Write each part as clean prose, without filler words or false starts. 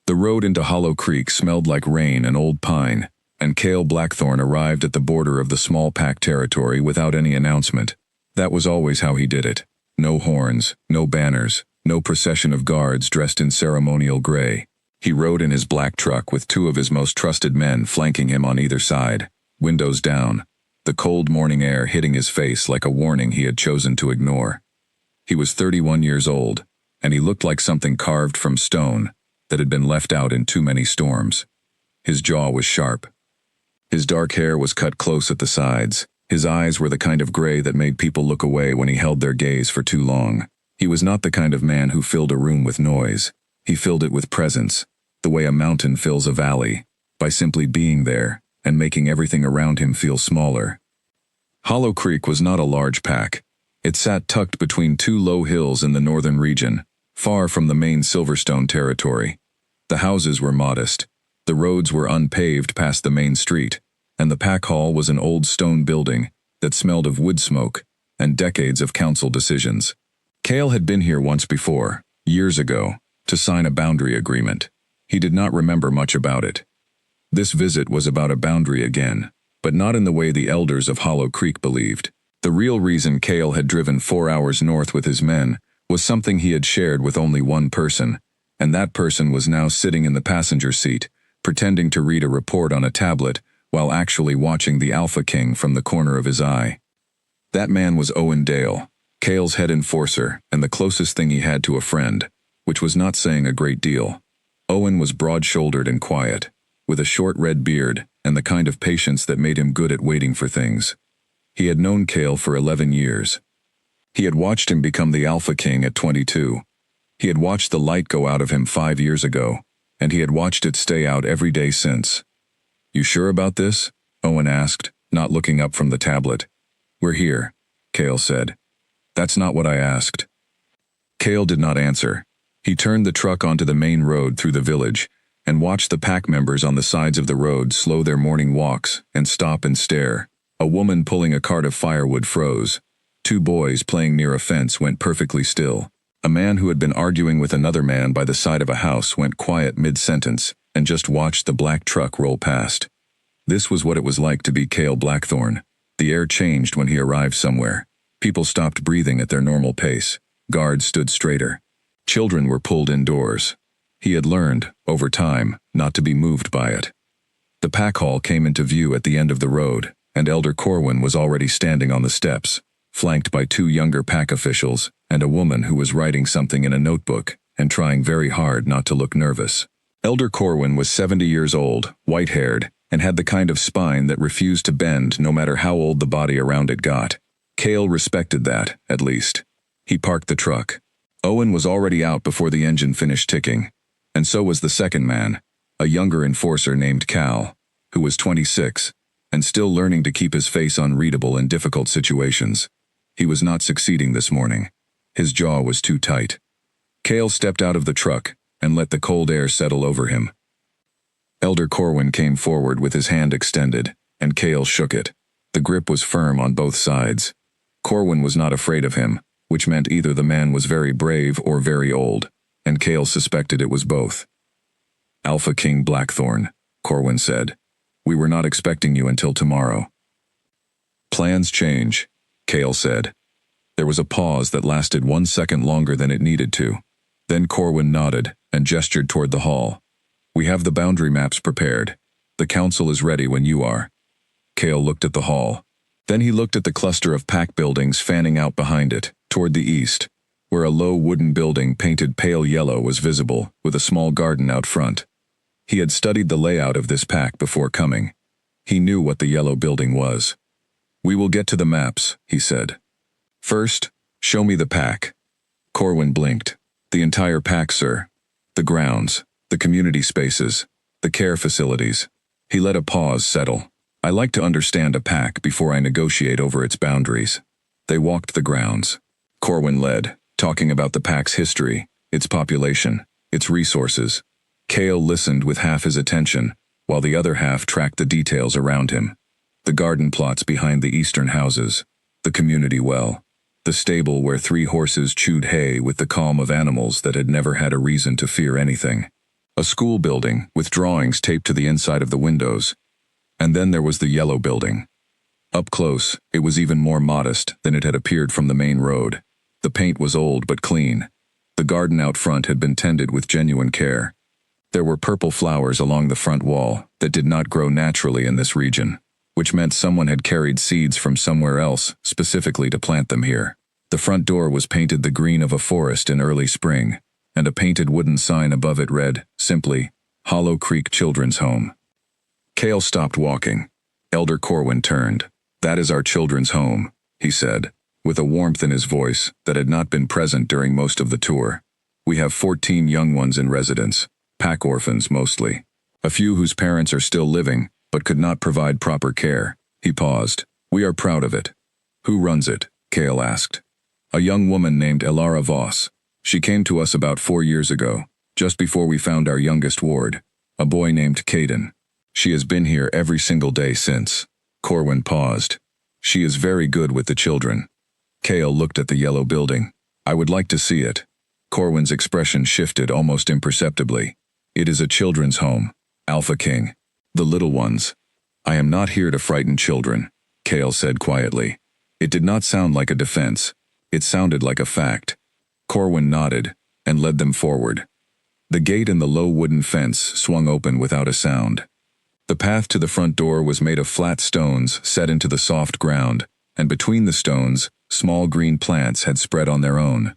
The road into Hollow Creek smelled like rain and old pine, and Cale Blackthorne arrived at the border of the small pack territory without any announcement. That was always how he did it. No horns, no banners, no procession of guards dressed in ceremonial gray. He rode in his black truck with two of his most trusted men flanking him on either side, windows down, the cold morning air hitting his face like a warning he had chosen to ignore. He was 31 years old, and he looked like something carved from stone that had been left out in too many storms. His jaw was sharp. His dark hair was cut close at the sides. His eyes were the kind of gray that made people look away when he held their gaze for too long. He was not the kind of man who filled a room with noise. He filled it with presence, the way a mountain fills a valley, by simply being there and making everything around him feel smaller. Hollow Creek was not a large pack. It sat tucked between two low hills in the northern region, far from the main Silverstone territory. The houses were modest. The roads were unpaved past the main street, and the pack hall was an old stone building that smelled of wood smoke and decades of council decisions. Cale had been here once before, years ago, to sign a boundary agreement. He did not remember much about it. This visit was about a boundary again, but not in the way the elders of Hollow Creek believed. The real reason Cale had driven 4 hours north with his men was something he had shared with only one person, and that person was now sitting in the passenger seat, pretending to read a report on a tablet while actually watching the Alpha King from the corner of his eye. That man was Owen Dale, Cale's head enforcer and the closest thing he had to a friend, which was not saying a great deal. Owen was broad-shouldered and quiet, with a short red beard and the kind of patience that made him good at waiting for things. He had known Cale for 11 years. He had watched him become the Alpha King at 22. He had watched the light go out of him 5 years ago, and he had watched it stay out every day since. "You sure about this?" Owen asked, not looking up from the tablet. "We're here," Cale said. "That's not what I asked." Cale did not answer. He turned the truck onto the main road through the village and watched the pack members on the sides of the road slow their morning walks and stop and stare. A woman pulling a cart of firewood froze. 2 boys playing near a fence went perfectly still. A man who had been arguing with another man by the side of a house went quiet mid-sentence and just watched the black truck roll past. This was what it was like to be Cale Blackthorne. The air changed when he arrived somewhere. People stopped breathing at their normal pace. Guards stood straighter. Children were pulled indoors. He had learned, over time, not to be moved by it. The pack hall came into view at the end of the road, and Elder Corwin was already standing on the steps, flanked by 2 younger pack officials and a woman who was writing something in a notebook and trying very hard not to look nervous. Elder Corwin was 70 years old, white-haired, and had the kind of spine that refused to bend no matter how old the body around it got. Cale respected that, at least. He parked the truck. Owen was already out before the engine finished ticking, and so was the second man, a younger enforcer named Cal, who was 26, and still learning to keep his face unreadable in difficult situations. He was not succeeding this morning. His jaw was too tight. Cale stepped out of the truck and let the cold air settle over him. Elder Corwin came forward with his hand extended, and Cale shook it. The grip was firm on both sides. Corwin was not afraid of him, which meant either the man was very brave or very old, and Cale suspected it was both. "Alpha King Blackthorne," Corwin said. "We were not expecting you until tomorrow." "Plans change," Cale said. There was a pause that lasted 1 second longer than it needed to. Then Corwin nodded and gestured toward the hall. "We have the boundary maps prepared. The council is ready when you are." Cale looked at the hall. Then he looked at the cluster of pack buildings fanning out behind it, toward the east, where a low wooden building painted pale yellow was visible, with a small garden out front. He had studied the layout of this pack before coming. He knew what the yellow building was. "We will get to the maps," he said. "First, show me the pack." Corwin blinked. "The entire pack, sir. The grounds, the community spaces, the care facilities." He let a pause settle. "I like to understand a pack before I negotiate over its boundaries." They walked the grounds. Corwin led, talking about the pack's history, its population, its resources. Cale listened with half his attention, while the other half tracked the details around him. The garden plots behind the eastern houses, the community well, the stable where 3 horses chewed hay with the calm of animals that had never had a reason to fear anything. A school building, with drawings taped to the inside of the windows. And then there was the yellow building. Up close, it was even more modest than it had appeared from the main road. The paint was old but clean. The garden out front had been tended with genuine care. There were purple flowers along the front wall that did not grow naturally in this region, which meant someone had carried seeds from somewhere else specifically to plant them here. The front door was painted the green of a forest in early spring, and a painted wooden sign above it read, simply, Hollow Creek Children's Home. Cale stopped walking. Elder Corwin turned. "That is our children's home," he said, with a warmth in his voice that had not been present during most of the tour. "We have 14 young ones in residence, pack orphans mostly. A few whose parents are still living, but could not provide proper care." He paused. "We are proud of it." "Who runs it?" Cale asked. "A young woman named Elara Voss. She came to us about 4 years ago, just before we found our youngest ward, a boy named Caden. She has been here every single day since." Corwin paused. "She is very good with the children." Cale looked at the yellow building. "I would like to see it." Corwin's expression shifted almost imperceptibly. "It is a children's home, Alpha King. The little ones." "I am not here to frighten children," Cale said quietly. It did not sound like a defense. It sounded like a fact. Corwin nodded and led them forward. The gate in the low wooden fence swung open without a sound. The path to the front door was made of flat stones set into the soft ground, and between the stones, small green plants had spread on their own.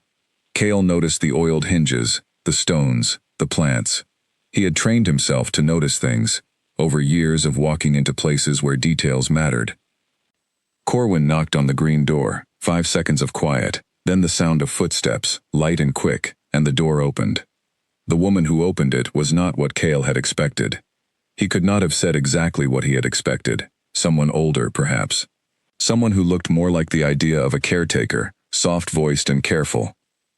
Cale noticed the oiled hinges, the stones, the plants. He had trained himself to notice things, over years of walking into places where details mattered. Corwin knocked on the green door. 5 seconds of quiet, then the sound of footsteps, light and quick, and the door opened. The woman who opened it was not what Cale had expected. He could not have said exactly what he had expected. Someone older, perhaps. Someone who looked more like the idea of a caretaker, soft-voiced and careful.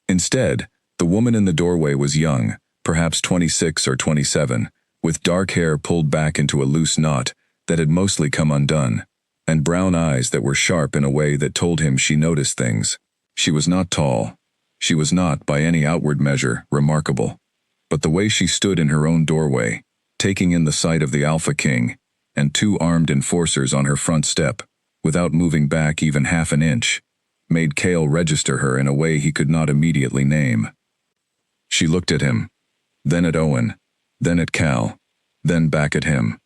Instead, the woman in the doorway was young, perhaps 26 or 27, with dark hair pulled back into a loose knot that had mostly come undone, and brown eyes that were sharp in a way that told him she noticed things. She was not tall. She was not, by any outward measure, remarkable. But the way she stood in her own doorway, taking in the sight of the Alpha King, and 2 armed enforcers on her front step, without moving back even half an inch, made Cale register her in a way he could not immediately name. She looked at him, then at Owen, then at Cal, then back at him.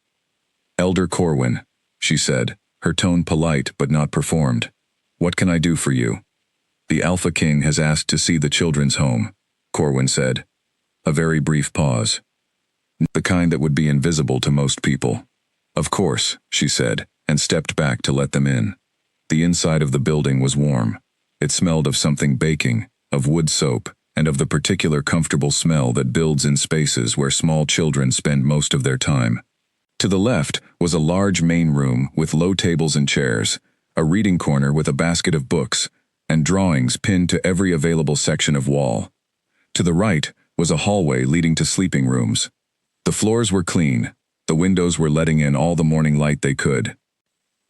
"Elder Corwin," she said, her tone polite but not performed. "What can I do for you?" "The Alpha King has asked to see the children's home," Corwin said. A very brief pause. "The kind that would be invisible to most people." "Of course," she said, and stepped back to let them in. The inside of the building was warm. It smelled of something baking, of wood soap, and of the particular comfortable smell that builds in spaces where small children spend most of their time. To the left was a large main room with low tables and chairs, a reading corner with a basket of books, and drawings pinned to every available section of wall. To the right was a hallway leading to sleeping rooms. The floors were clean. The windows were letting in all the morning light they could.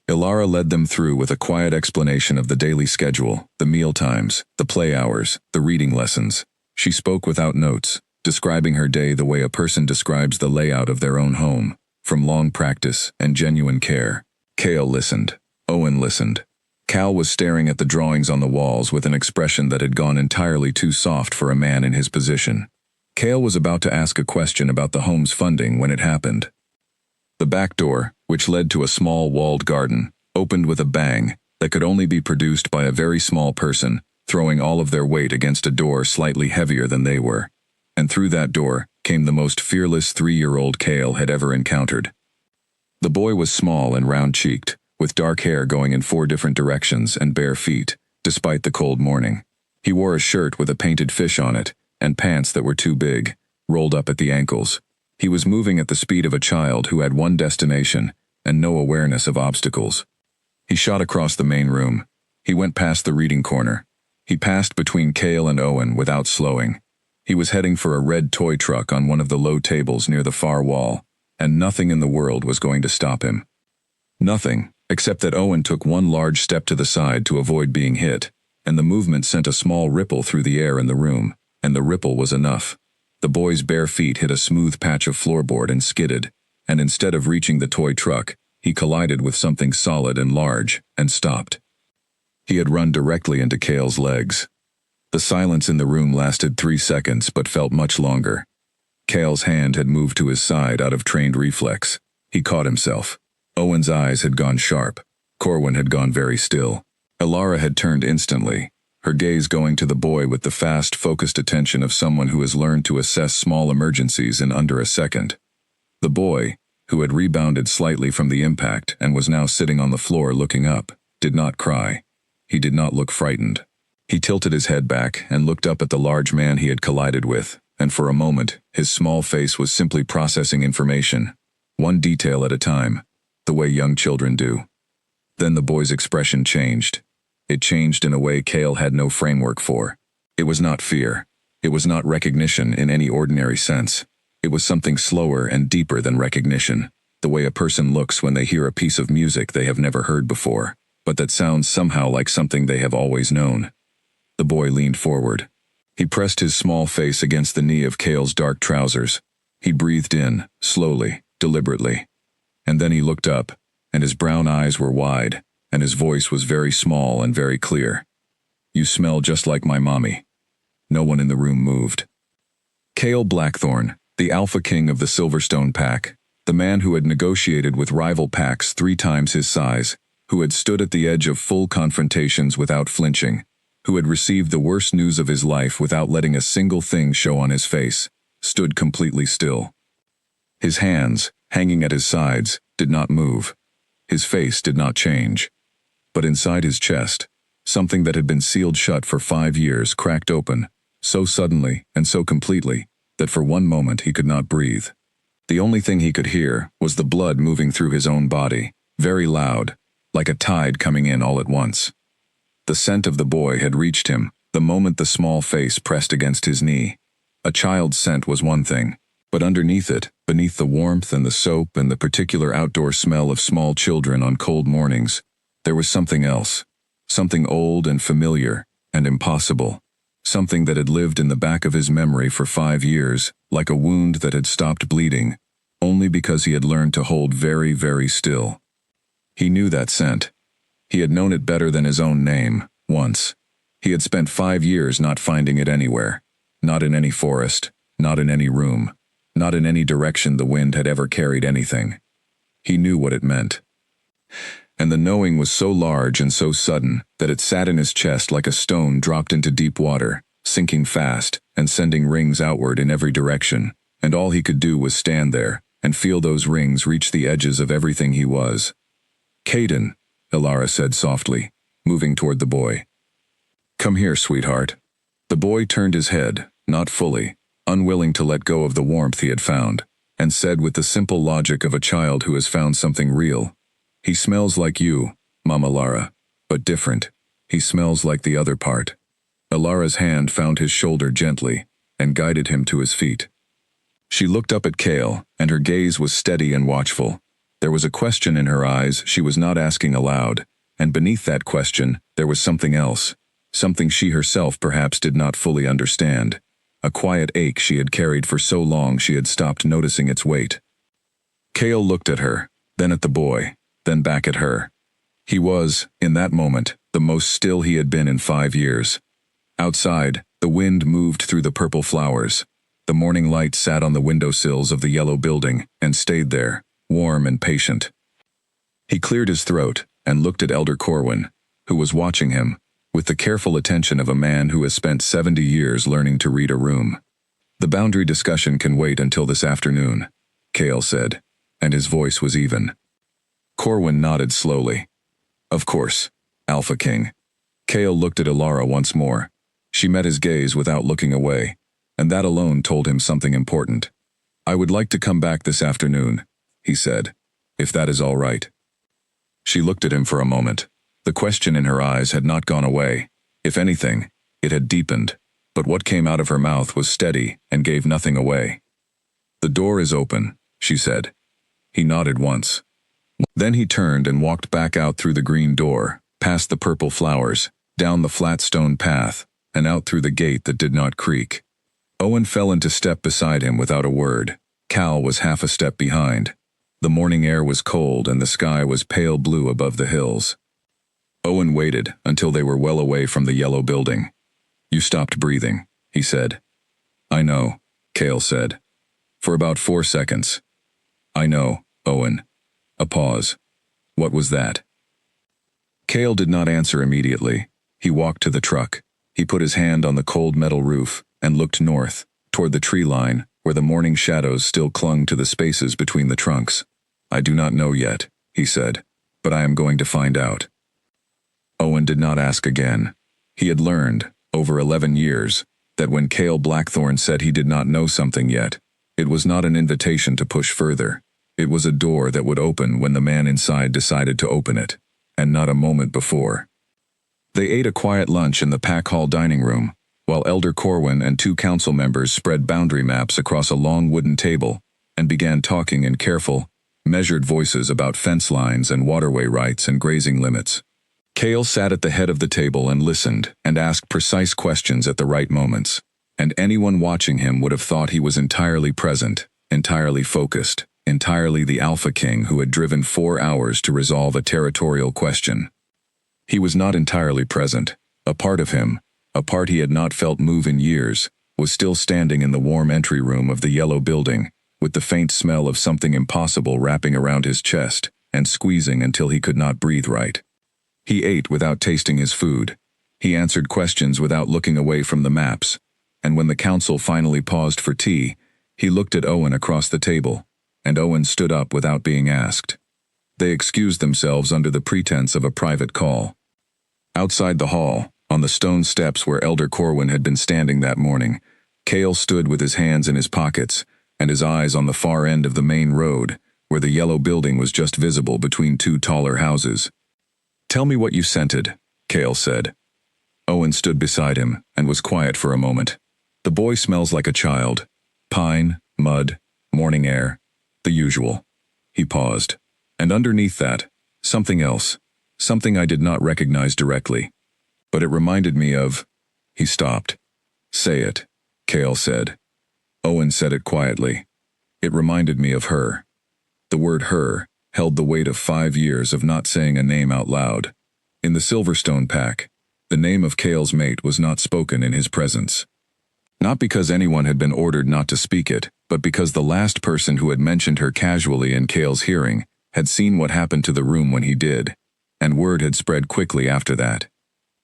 Elara led them through with a quiet explanation of the daily schedule, the meal times, the play hours, the reading lessons. She spoke without notes, describing her day the way a person describes the layout of their own home, from long practice and genuine care. Cale listened. Owen listened. Cal was staring at the drawings on the walls with an expression that had gone entirely too soft for a man in his position. Cale was about to ask a question about the home's funding when it happened. The back door, which led to a small walled garden, opened with a bang that could only be produced by a very small person, throwing all of their weight against a door slightly heavier than they were. And through that door came the most fearless 3-year-old Cale had ever encountered. The boy was small and round-cheeked, with dark hair going in 4 different directions and bare feet, despite the cold morning. He wore a shirt with a painted fish on it, and pants that were too big, rolled up at the ankles. He was moving at the speed of a child who had one destination and no awareness of obstacles. He shot across the main room. He went past the reading corner. He passed between Cale and Owen without slowing. He was heading for a red toy truck on one of the low tables near the far wall, and nothing in the world was going to stop him. Nothing, except that Owen took one large step to the side to avoid being hit, and the movement sent a small ripple through the air in the room, and the ripple was enough. The boy's bare feet hit a smooth patch of floorboard and skidded, and instead of reaching the toy truck, he collided with something solid and large, and stopped. He had run directly into Cale's legs. The silence in the room lasted 3 seconds but felt much longer. Cale's hand had moved to his side out of trained reflex. He caught himself. Owen's eyes had gone sharp. Corwin had gone very still. Elara had turned instantly, her gaze going to the boy with the fast, focused attention of someone who has learned to assess small emergencies in under a second. The boy, who had rebounded slightly from the impact and was now sitting on the floor looking up, did not cry. He did not look frightened. He tilted his head back and looked up at the large man he had collided with, and for a moment, his small face was simply processing information, one detail at a time, the way young children do. Then the boy's expression changed. It changed in a way Cale had no framework for. It was not fear. It was not recognition in any ordinary sense. It was something slower and deeper than recognition, the way a person looks when they hear a piece of music they have never heard before, but that sounds somehow like something they have always known. The boy leaned forward. He pressed his small face against the knee of Cale's dark trousers. He breathed in, slowly, deliberately. And then he looked up, and his brown eyes were wide, and his voice was very small and very clear. "You smell just like my mommy." No one in the room moved. Cale Blackthorne, the alpha king of the Silverstone pack, the man who had negotiated with rival packs 3 times his size, who had stood at the edge of full confrontations without flinching, who had received the worst news of his life without letting a single thing show on his face, stood completely still. His hands, hanging at his sides, did not move. His face did not change. But inside his chest, something that had been sealed shut for 5 years cracked open, so suddenly and so completely, that for one moment he could not breathe. The only thing he could hear was the blood moving through his own body, very loud, like a tide coming in all at once. The scent of the boy had reached him the moment the small face pressed against his knee. A child's scent was one thing, but underneath it, beneath the warmth and the soap and the particular outdoor smell of small children on cold mornings, there was something else, something old and familiar and impossible, something that had lived in the back of his memory for 5 years, like a wound that had stopped bleeding, only because he had learned to hold very, very still. He knew that scent. He had known it better than his own name, once. He had spent 5 years not finding it anywhere, not in any forest, not in any room, not in any direction the wind had ever carried anything. He knew what it meant. And the knowing was so large and so sudden that it sat in his chest like a stone dropped into deep water, sinking fast and sending rings outward in every direction, and all he could do was stand there and feel those rings reach the edges of everything he was. "Caden," Elara said softly, moving toward the boy. "Come here, sweetheart." The boy turned his head, not fully, unwilling to let go of the warmth he had found, and said with the simple logic of a child who has found something real, "He smells like you, Mama Lara, but different. He smells like the other part." Elara's hand found his shoulder gently and guided him to his feet. She looked up at Cale, and her gaze was steady and watchful. There was a question in her eyes she was not asking aloud, and beneath that question there was something else, something she herself perhaps did not fully understand, a quiet ache she had carried for so long she had stopped noticing its weight. Cale looked at her, then at the boy, then back at her. He was, in that moment, the most still he had been in 5 years. Outside, the wind moved through the purple flowers. The morning light sat on the windowsills of the yellow building and stayed there, warm and patient. He cleared his throat and looked at Elder Corwin, who was watching him, with the careful attention of a man who has spent 70 years learning to read a room. "The boundary discussion can wait until this afternoon," Cale said, and his voice was even. Corwin nodded slowly. "Of course, Alpha King." Cale looked at Elara once more. She met his gaze without looking away, and that alone told him something important. "I would like to come back this afternoon," he said, "if that is all right." She looked at him for a moment. The question in her eyes had not gone away. If anything, it had deepened, but what came out of her mouth was steady and gave nothing away. "The door is open," she said. He nodded once. Then he turned and walked back out through the green door, past the purple flowers, down the flat stone path, and out through the gate that did not creak. Owen fell into step beside him without a word. Cal was half a step behind. The morning air was cold and the sky was pale blue above the hills. Owen waited until they were well away from the yellow building. "You stopped breathing," he said. "I know," Cal said. "For about 4 seconds." "I know, Owen." A pause. "What was that?" Cal did not answer immediately. He walked to the truck. He put his hand on the cold metal roof and looked north, toward the tree line, where the morning shadows still clung to the spaces between the trunks. "I do not know yet," he said, "but I am going to find out." Owen did not ask again. He had learned, over 11 years, that when Cale Blackthorne said he did not know something yet, it was not an invitation to push further. It was a door that would open when the man inside decided to open it, and not a moment before. They ate a quiet lunch in the Pack Hall dining room, while Elder Corwin and 2 council members spread boundary maps across a long wooden table and began talking in careful, measured voices about fence lines and waterway rights and grazing limits. Cale sat at the head of the table and listened and asked precise questions at the right moments, and anyone watching him would have thought he was entirely present, entirely focused, entirely the Alpha King who had driven 4 hours to resolve a territorial question. He was not entirely present. A part of him, a part he had not felt move in years, was still standing in the warm entry room of the yellow building, with the faint smell of something impossible wrapping around his chest and squeezing until he could not breathe right. He ate without tasting his food. He answered questions without looking away from the maps, and when the council finally paused for tea, he looked at Owen across the table, and Owen stood up without being asked. They excused themselves under the pretense of a private call. Outside the hall, on the stone steps where Elder Corwin had been standing that morning, Cale stood with his hands in his pockets and his eyes on the far end of the main road, where the yellow building was just visible between 2 taller houses. "Tell me what you scented," Cale said. Owen stood beside him and was quiet for a moment. "The boy smells like a child. Pine, mud, morning air, the usual." He paused. "And underneath that, something else, something I did not recognize directly. But it reminded me of—" He stopped. "Say it," Cale said. Owen said it quietly. "It reminded me of her." The word her held the weight of 5 years of not saying a name out loud. In the Silverstone Pack, the name of Cale's mate was not spoken in his presence. Not because anyone had been ordered not to speak it, but because the last person who had mentioned her casually in Cale's hearing had seen what happened to the room when he did, and word had spread quickly after that.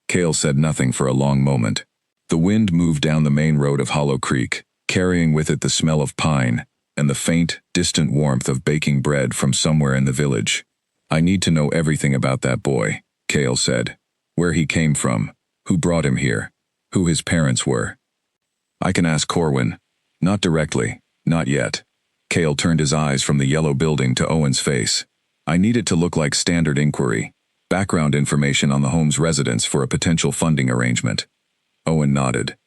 Cale said nothing for a long moment. The wind moved down the main road of Hollow Creek, carrying with it the smell of pine and the faint, distant warmth of baking bread from somewhere in the village. "I need to know everything about that boy," Cale said. "Where he came from, who brought him here, who his parents were." "I can ask Corwin." "Not directly, not yet." Cale turned his eyes from the yellow building to Owen's face. "I need it to look like standard inquiry, background information on the home's residents for a potential funding arrangement." Owen nodded.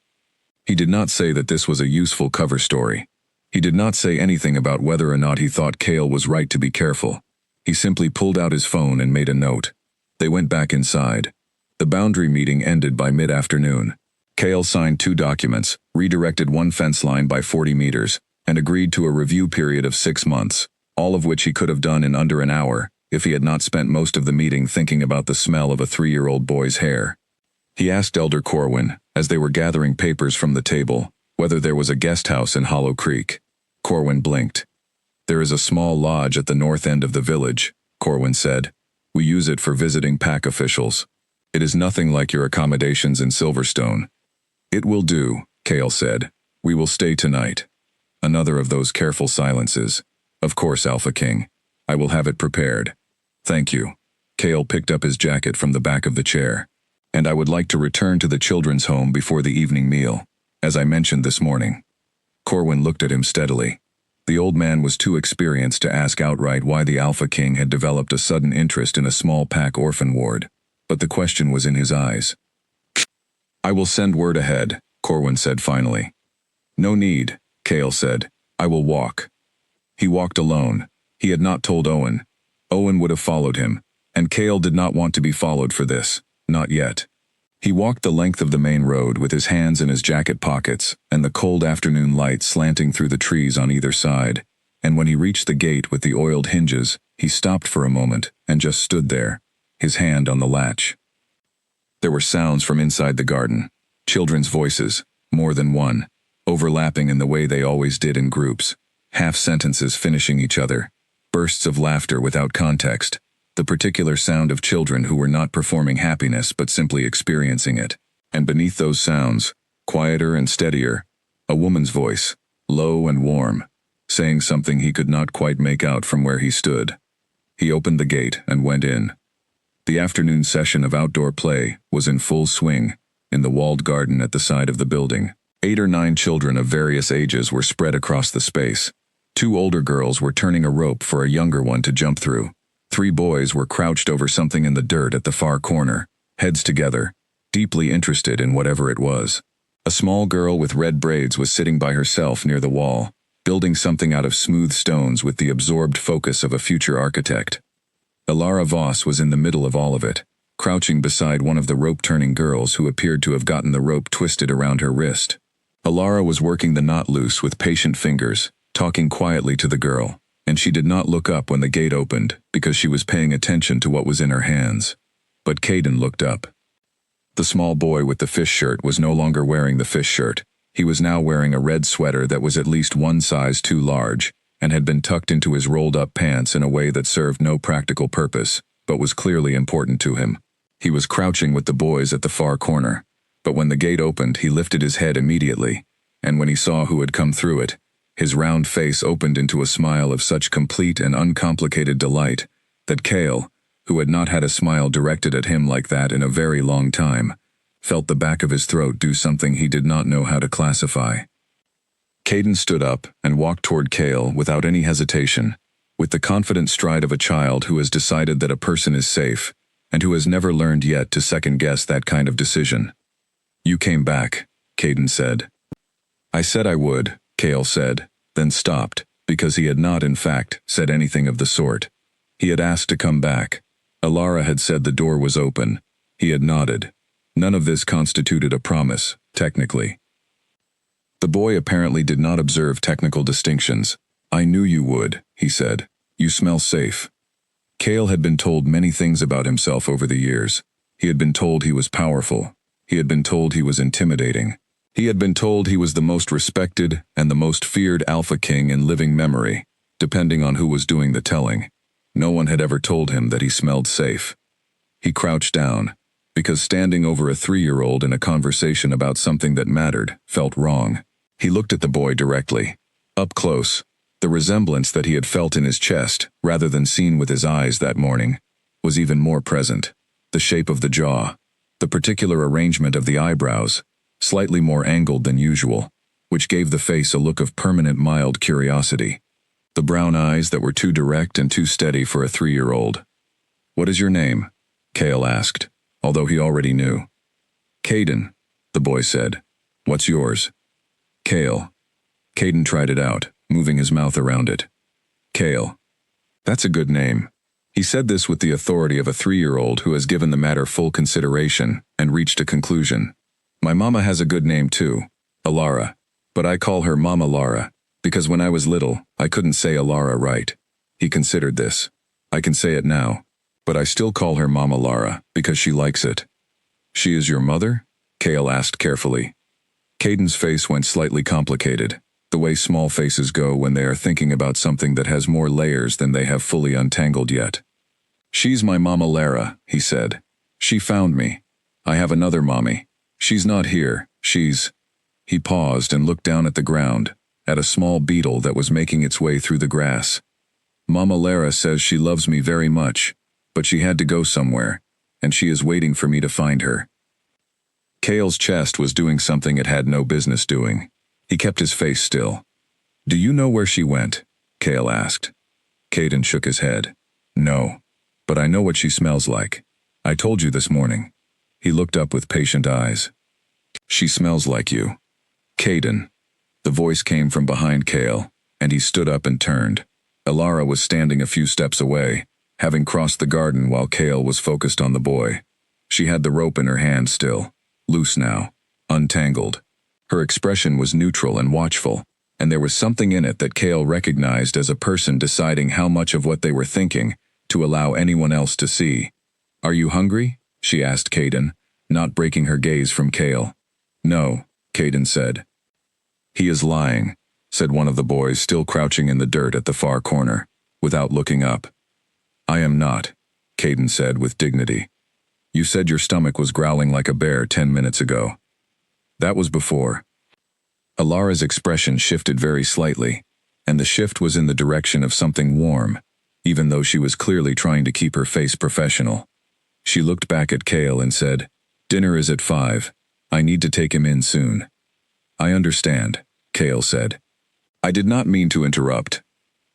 He did not say that this was a useful cover story. He did not say anything about whether or not he thought Cale was right to be careful. He simply pulled out his phone and made a note. They went back inside. The boundary meeting ended by mid-afternoon. Cale signed 2 documents, redirected 1 fence line by 40 meters, and agreed to a review period of 6 months, all of which he could have done in under an hour if he had not spent most of the meeting thinking about the smell of a 3-year-old boy's hair. He asked Elder Corwin, as they were gathering papers from the table, whether there was a guest house in Hollow Creek. Corwin blinked. "There is a small lodge at the north end of the village," Corwin said. "We use it for visiting pack officials. It is nothing like your accommodations in Silverstone." "It will do," Cale said. "We will stay tonight." Another of those careful silences. "Of course, Alpha King. I will have it prepared." "Thank you." Cale picked up his jacket from the back of the chair. "And I would like to return to the children's home before the evening meal, as I mentioned this morning." Corwin looked at him steadily. The old man was too experienced to ask outright why the Alpha King had developed a sudden interest in a small pack orphan ward, but the question was in his eyes. "I will send word ahead," Corwin said finally. "No need," Cale said. "I will walk." He walked alone. He had not told Owen. Owen would have followed him, and Cale did not want to be followed for this, not yet. He walked the length of the main road with his hands in his jacket pockets and the cold afternoon light slanting through the trees on either side, and when he reached the gate with the oiled hinges, he stopped for a moment and just stood there, his hand on the latch. There were sounds from inside the garden, children's voices, more than one, overlapping in the way they always did in groups, half sentences finishing each other, bursts of laughter without context, the particular sound of children who were not performing happiness but simply experiencing it. And beneath those sounds, quieter and steadier, a woman's voice, low and warm, saying something he could not quite make out from where he stood. He opened the gate and went in. The afternoon session of outdoor play was in full swing, in the walled garden at the side of the building. 8 or 9 children of various ages were spread across the space. 2 older girls were turning a rope for a younger one to jump through. 3 boys were crouched over something in the dirt at the far corner, heads together, deeply interested in whatever it was. A small girl with red braids was sitting by herself near the wall, building something out of smooth stones with the absorbed focus of a future architect. Alara Voss was in the middle of all of it, crouching beside one of the rope-turning girls who appeared to have gotten the rope twisted around her wrist. Alara was working the knot loose with patient fingers, talking quietly to the girl, and she did not look up when the gate opened because she was paying attention to what was in her hands. But Caden looked up. The small boy with the fish shirt was no longer wearing the fish shirt. He was now wearing a red sweater that was at least one size too large and had been tucked into his rolled-up pants in a way that served no practical purpose, but was clearly important to him. He was crouching with the boys at the far corner, but when the gate opened he lifted his head immediately, and when he saw who had come through it, his round face opened into a smile of such complete and uncomplicated delight that Cale, who had not had a smile directed at him like that in a very long time, felt the back of his throat do something he did not know how to classify. Caden stood up and walked toward Cale without any hesitation, with the confident stride of a child who has decided that a person is safe, and who has never learned yet to second-guess that kind of decision. "You came back," Caden said. "I said I would," Cale said, then stopped, because he had not, in fact, said anything of the sort. He had asked to come back. Alara had said the door was open. He had nodded. None of this constituted a promise, technically. The boy apparently did not observe technical distinctions. "I knew you would," he said. "You smell safe." Cale had been told many things about himself over the years. He had been told he was powerful. He had been told he was intimidating. He had been told he was the most respected and the most feared alpha king in living memory, depending on who was doing the telling. No one had ever told him that he smelled safe. He crouched down, because standing over a 3-year-old in a conversation about something that mattered felt wrong. He looked at the boy directly, up close. The resemblance that he had felt in his chest, rather than seen with his eyes that morning, was even more present. The shape of the jaw, the particular arrangement of the eyebrows, slightly more angled than usual, which gave the face a look of permanent mild curiosity. The brown eyes that were too direct and too steady for a 3-year-old. "What is your name?" Cale asked, although he already knew. "Caden," the boy said. "What's yours?" "Cale." Caden tried it out, moving his mouth around it. "Cale. That's a good name." He said this with the authority of a 3-year-old who has given the matter full consideration and reached a conclusion. "My mama has a good name too, Alara, but I call her Mama Lara, because when I was little, I couldn't say Alara right." He considered this. "I can say it now, but I still call her Mama Lara because she likes it." "She is your mother?" Cale asked carefully. Caden's face went slightly complicated, the way small faces go when they are thinking about something that has more layers than they have fully untangled yet. "She's my Mama Lara," he said. "She found me. I have another mommy. She's not here, she's—" He paused and looked down at the ground, at a small beetle that was making its way through the grass. "Mama Lara says she loves me very much, but she had to go somewhere, and she is waiting for me to find her." Cale's chest was doing something it had no business doing. He kept his face still. "Do you know where she went?" Cale asked. Caden shook his head. "No, but I know what she smells like. I told you this morning." He looked up with patient eyes. "She smells like you." "Caden." The voice came from behind Cale, and he stood up and turned. Alara was standing a few steps away, having crossed the garden while Cale was focused on the boy. She had the rope in her hand still, loose now, untangled. Her expression was neutral and watchful, and there was something in it that Cale recognized as a person deciding how much of what they were thinking to allow anyone else to see. "Are you hungry?" she asked Caden, not breaking her gaze from Cale. "No," Caden said. "He is lying," said one of the boys still crouching in the dirt at the far corner, without looking up. "I am not," Caden said with dignity. "You said your stomach was growling like a bear 10 minutes ago." "That was before." Alara's expression shifted very slightly, and the shift was in the direction of something warm, even though she was clearly trying to keep her face professional. She looked back at Cale and said, "Dinner is at 5. I need to take him in soon." "I understand," Cale said. "I did not mean to interrupt."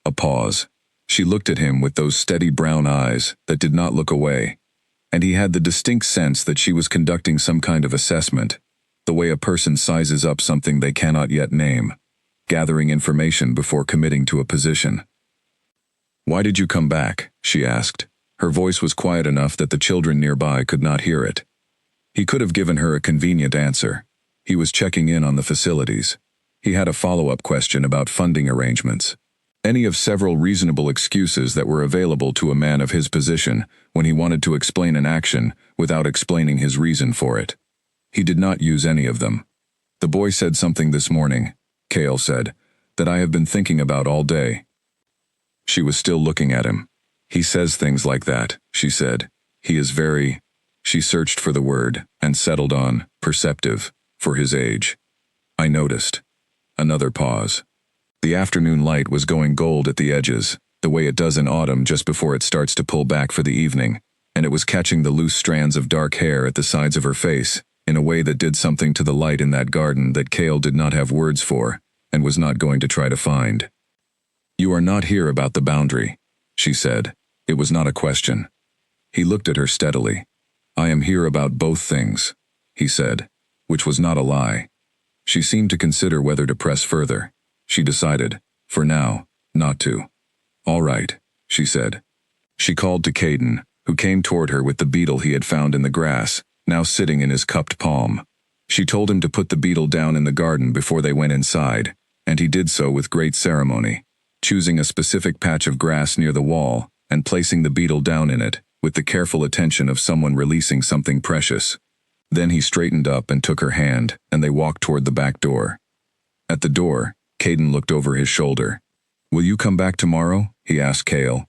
A pause. She looked at him with those steady brown eyes that did not look away, and he had the distinct sense that she was conducting some kind of assessment, the way a person sizes up something they cannot yet name, gathering information before committing to a position. "Why did you come back?" she asked. Her voice was quiet enough that the children nearby could not hear it. He could have given her a convenient answer. He was checking in on the facilities. He had a follow-up question about funding arrangements. Any of several reasonable excuses that were available to a man of his position when he wanted to explain an action without explaining his reason for it. He did not use any of them. "The boy said something this morning," Cale said, "that I have been thinking about all day." She was still looking at him. "He says things like that," she said. "He is very—" She searched for the word and settled on perceptive for his age. "I noticed." Another pause. The afternoon light was going gold at the edges, the way it does in autumn just before it starts to pull back for the evening, and it was catching the loose strands of dark hair at the sides of her face in a way that did something to the light in that garden that Cale did not have words for and was not going to try to find. "You are not here about the boundary," she said. It was not a question. He looked at her steadily. "I am here about both things," he said, which was not a lie. She seemed to consider whether to press further. She decided, for now, not to. "All right," she said. She called to Caden, who came toward her with the beetle he had found in the grass, now sitting in his cupped palm. She told him to put the beetle down in the garden before they went inside, and he did so with great ceremony, choosing a specific patch of grass near the wall and placing the beetle down in it, with the careful attention of someone releasing something precious. Then he straightened up and took her hand, and they walked toward the back door. At the door, Caden looked over his shoulder. "Will you come back tomorrow?" he asked Cale.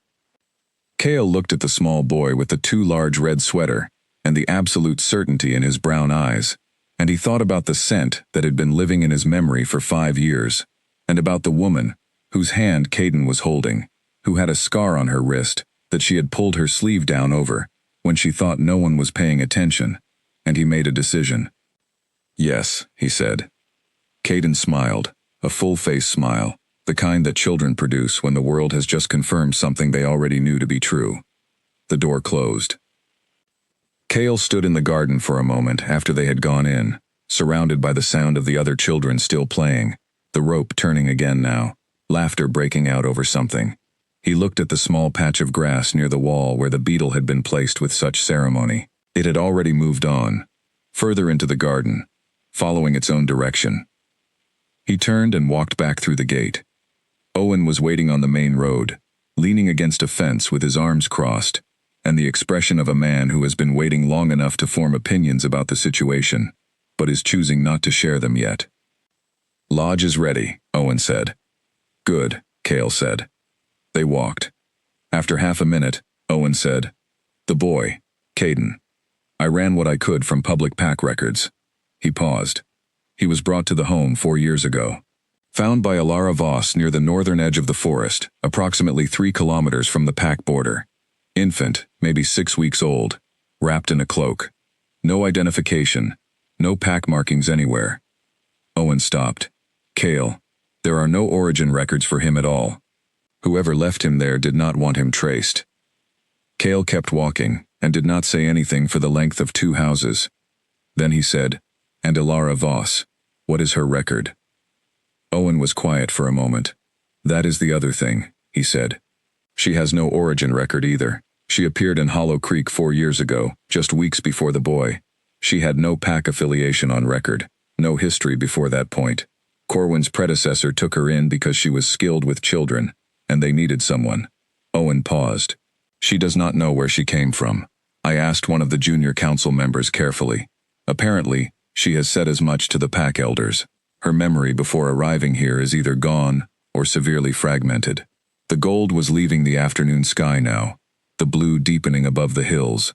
Cale looked at the small boy with the too large red sweater and the absolute certainty in his brown eyes, and he thought about the scent that had been living in his memory for 5 years, and about the woman whose hand Caden was holding, who had a scar on her wrist that she had pulled her sleeve down over when she thought no one was paying attention, and he made a decision. "Yes," he said. Caden smiled, a full-face smile, the kind that children produce when the world has just confirmed something they already knew to be true. The door closed. Cale stood in the garden for a moment after they had gone in, surrounded by the sound of the other children still playing, the rope turning again now, laughter breaking out over something. He looked at the small patch of grass near the wall where the beetle had been placed with such ceremony. It had already moved on, further into the garden, following its own direction. He turned and walked back through the gate. Owen was waiting on the main road, leaning against a fence with his arms crossed, and the expression of a man who has been waiting long enough to form opinions about the situation, but is choosing not to share them yet. "Lodge is ready," Owen said. "Good," Cale said. They walked. After half a minute, Owen said, "The boy, Caden. I ran what I could from public pack records." He paused. "He was brought to the home 4 years ago. Found by Alara Voss near the northern edge of the forest, approximately 3 kilometers from the pack border. Infant, maybe 6 weeks old, wrapped in a cloak. No identification, no pack markings anywhere." Owen stopped. "Cale, there are no origin records for him at all. Whoever left him there did not want him traced." Cale kept walking and did not say anything for the length of 2 houses. Then he said, "And Alara Voss, what is her record?" Owen was quiet for a moment. "That is the other thing," he said. "She has no origin record either. She appeared in Hollow Creek 4 years ago, just weeks before the boy. She had no pack affiliation on record, no history before that point. Corwin's predecessor took her in because she was skilled with children, and they needed someone. Owen paused. She does not know where she came from. I asked one of the junior council members carefully. Apparently, she has said as much to the pack elders. Her memory before arriving here is either gone or severely fragmented. The gold was leaving the afternoon sky now, the blue deepening above the hills.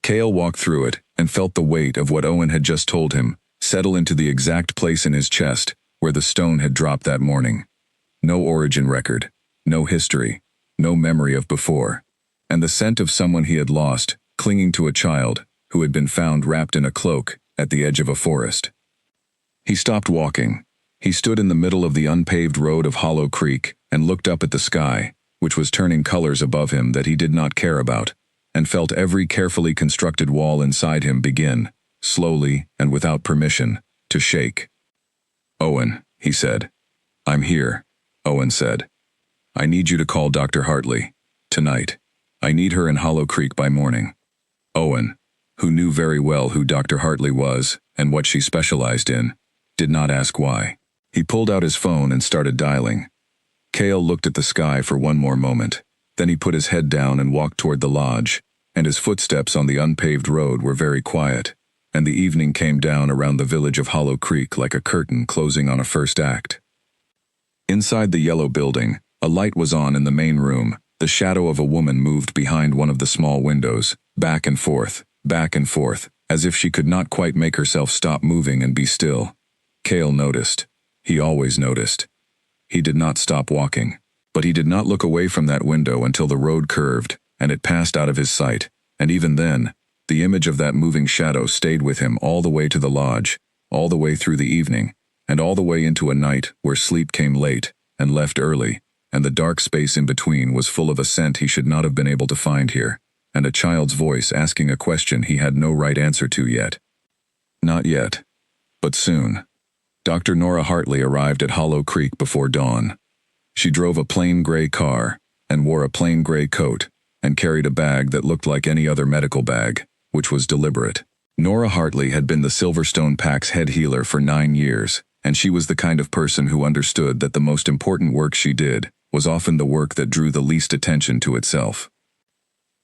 Cale walked through it and felt the weight of what Owen had just told him settle into the exact place in his chest where the stone had dropped that morning. No origin record, no history, no memory of before, and the scent of someone he had lost, clinging to a child who had been found wrapped in a cloak at the edge of a forest. He stopped walking. He stood in the middle of the unpaved road of Hollow Creek and looked up at the sky, which was turning colors above him that he did not care about, and felt every carefully constructed wall inside him begin, slowly and without permission, to shake. "Owen," he said. "I'm here," Owen said. "I need you to call Dr. Hartley. Tonight. I need her in Hollow Creek by morning." Owen, who knew very well who Dr. Hartley was and what she specialized in, did not ask why. He pulled out his phone and started dialing. Cale looked at the sky for one more moment. Then he put his head down and walked toward the lodge, and his footsteps on the unpaved road were very quiet, and the evening came down around the village of Hollow Creek like a curtain closing on a first act. Inside the yellow building, a light was on in the main room. The shadow of a woman moved behind one of the small windows, back and forth, as if she could not quite make herself stop moving and be still. Cale noticed. He always noticed. He did not stop walking, but he did not look away from that window until the road curved, and it passed out of his sight, and even then, the image of that moving shadow stayed with him all the way to the lodge, all the way through the evening, and all the way into a night where sleep came late and left early, and the dark space in between was full of a scent he should not have been able to find here, and a child's voice asking a question he had no right answer to yet. Not yet, but soon. Dr. Nora Hartley arrived at Hollow Creek before dawn. She drove a plain gray car, and wore a plain gray coat, and carried a bag that looked like any other medical bag, which was deliberate. Nora Hartley had been the Silverstone Pack's head healer for 9 years, and she was the kind of person who understood that the most important work she did was often the work that drew the least attention to itself.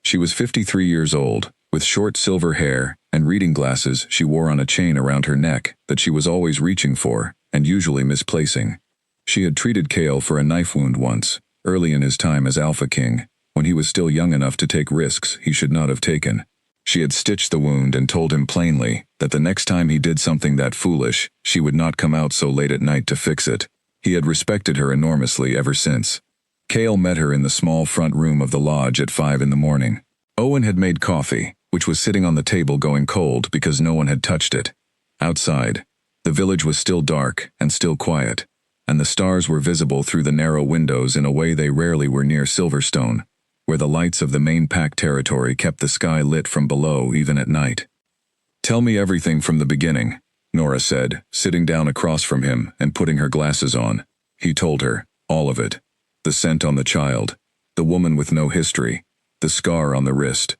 She was 53 years old, with short silver hair and reading glasses she wore on a chain around her neck that she was always reaching for and usually misplacing. She had treated Cale for a knife wound once, early in his time as Alpha King, when he was still young enough to take risks he should not have taken. She had stitched the wound and told him plainly that the next time he did something that foolish, she would not come out so late at night to fix it. He had respected her enormously ever since. Cale met her in the small front room of the lodge at 5 in the morning. Owen had made coffee, which was sitting on the table going cold because no one had touched it. Outside, the village was still dark and still quiet, and the stars were visible through the narrow windows in a way they rarely were near Silverstone, where the lights of the main pack territory kept the sky lit from below even at night. "Tell me everything from the beginning," Nora said, sitting down across from him and putting her glasses on. He told her, all of it. The scent on the child, the woman with no history, the scar on the wrist.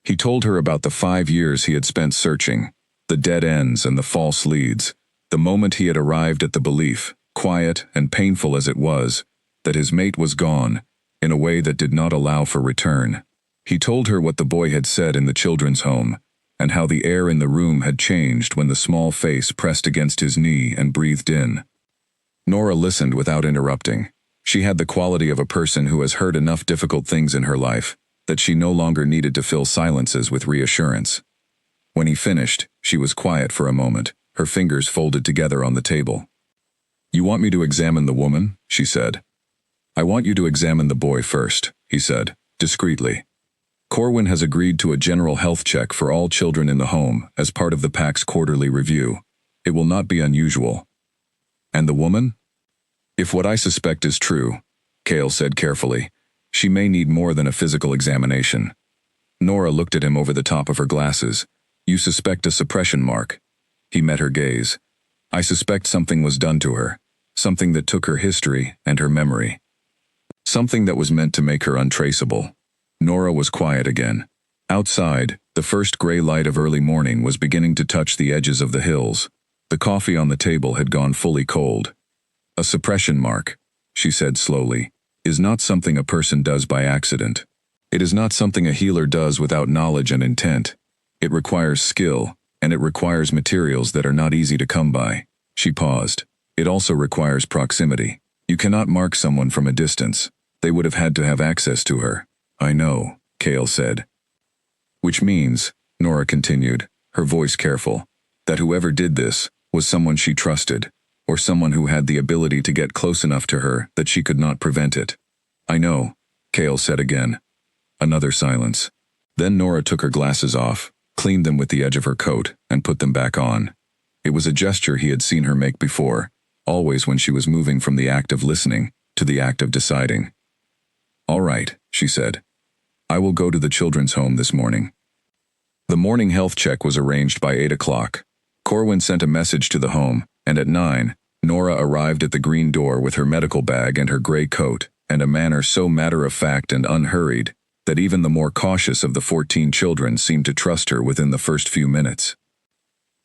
He told her about the 5 years he had spent searching, the dead ends and the false leads, the moment he had arrived at the belief, quiet and painful as it was, that his mate was gone, in a way that did not allow for return. He told her what the boy had said in the children's home, and how the air in the room had changed when the small face pressed against his knee and breathed in. Nora listened without interrupting. She had the quality of a person who has heard enough difficult things in her life that she no longer needed to fill silences with reassurance. When he finished, she was quiet for a moment, her fingers folded together on the table. "You want me to examine the woman?" she said. "I want you to examine the boy first," he said, discreetly. "Corwin has agreed to a general health check for all children in the home as part of the pack's quarterly review. It will not be unusual." "And the woman?" "If what I suspect is true," Cale said carefully, "she may need more than a physical examination." Nora looked at him over the top of her glasses. "You suspect a suppression mark." He met her gaze. "I suspect something was done to her, something that took her history and her memory. Something that was meant to make her untraceable." Nora was quiet again. Outside, the first gray light of early morning was beginning to touch the edges of the hills. The coffee on the table had gone fully cold. A suppression mark, she said slowly, is not something a person does by accident. It is not something a healer does without knowledge and intent. It requires skill, and it requires materials that are not easy to come by. She paused. It also requires proximity. You cannot mark someone from a distance. They would have had to have access to her. I know, Cale said. Which means, Nora continued, her voice careful, that whoever did this was someone she trusted, or someone who had the ability to get close enough to her that she could not prevent it. I know, Cale said again. Another silence. Then Nora took her glasses off, cleaned them with the edge of her coat, and put them back on. It was a gesture he had seen her make before, always when she was moving from the act of listening to the act of deciding. All right, she said. I will go to the children's home this morning. The morning health check was arranged by 8 o'clock. Corwin sent a message to the home, and at 9, Nora arrived at the green door with her medical bag and her gray coat, and a manner so matter-of-fact and unhurried that even the more cautious of the 14 children seemed to trust her within the first few minutes.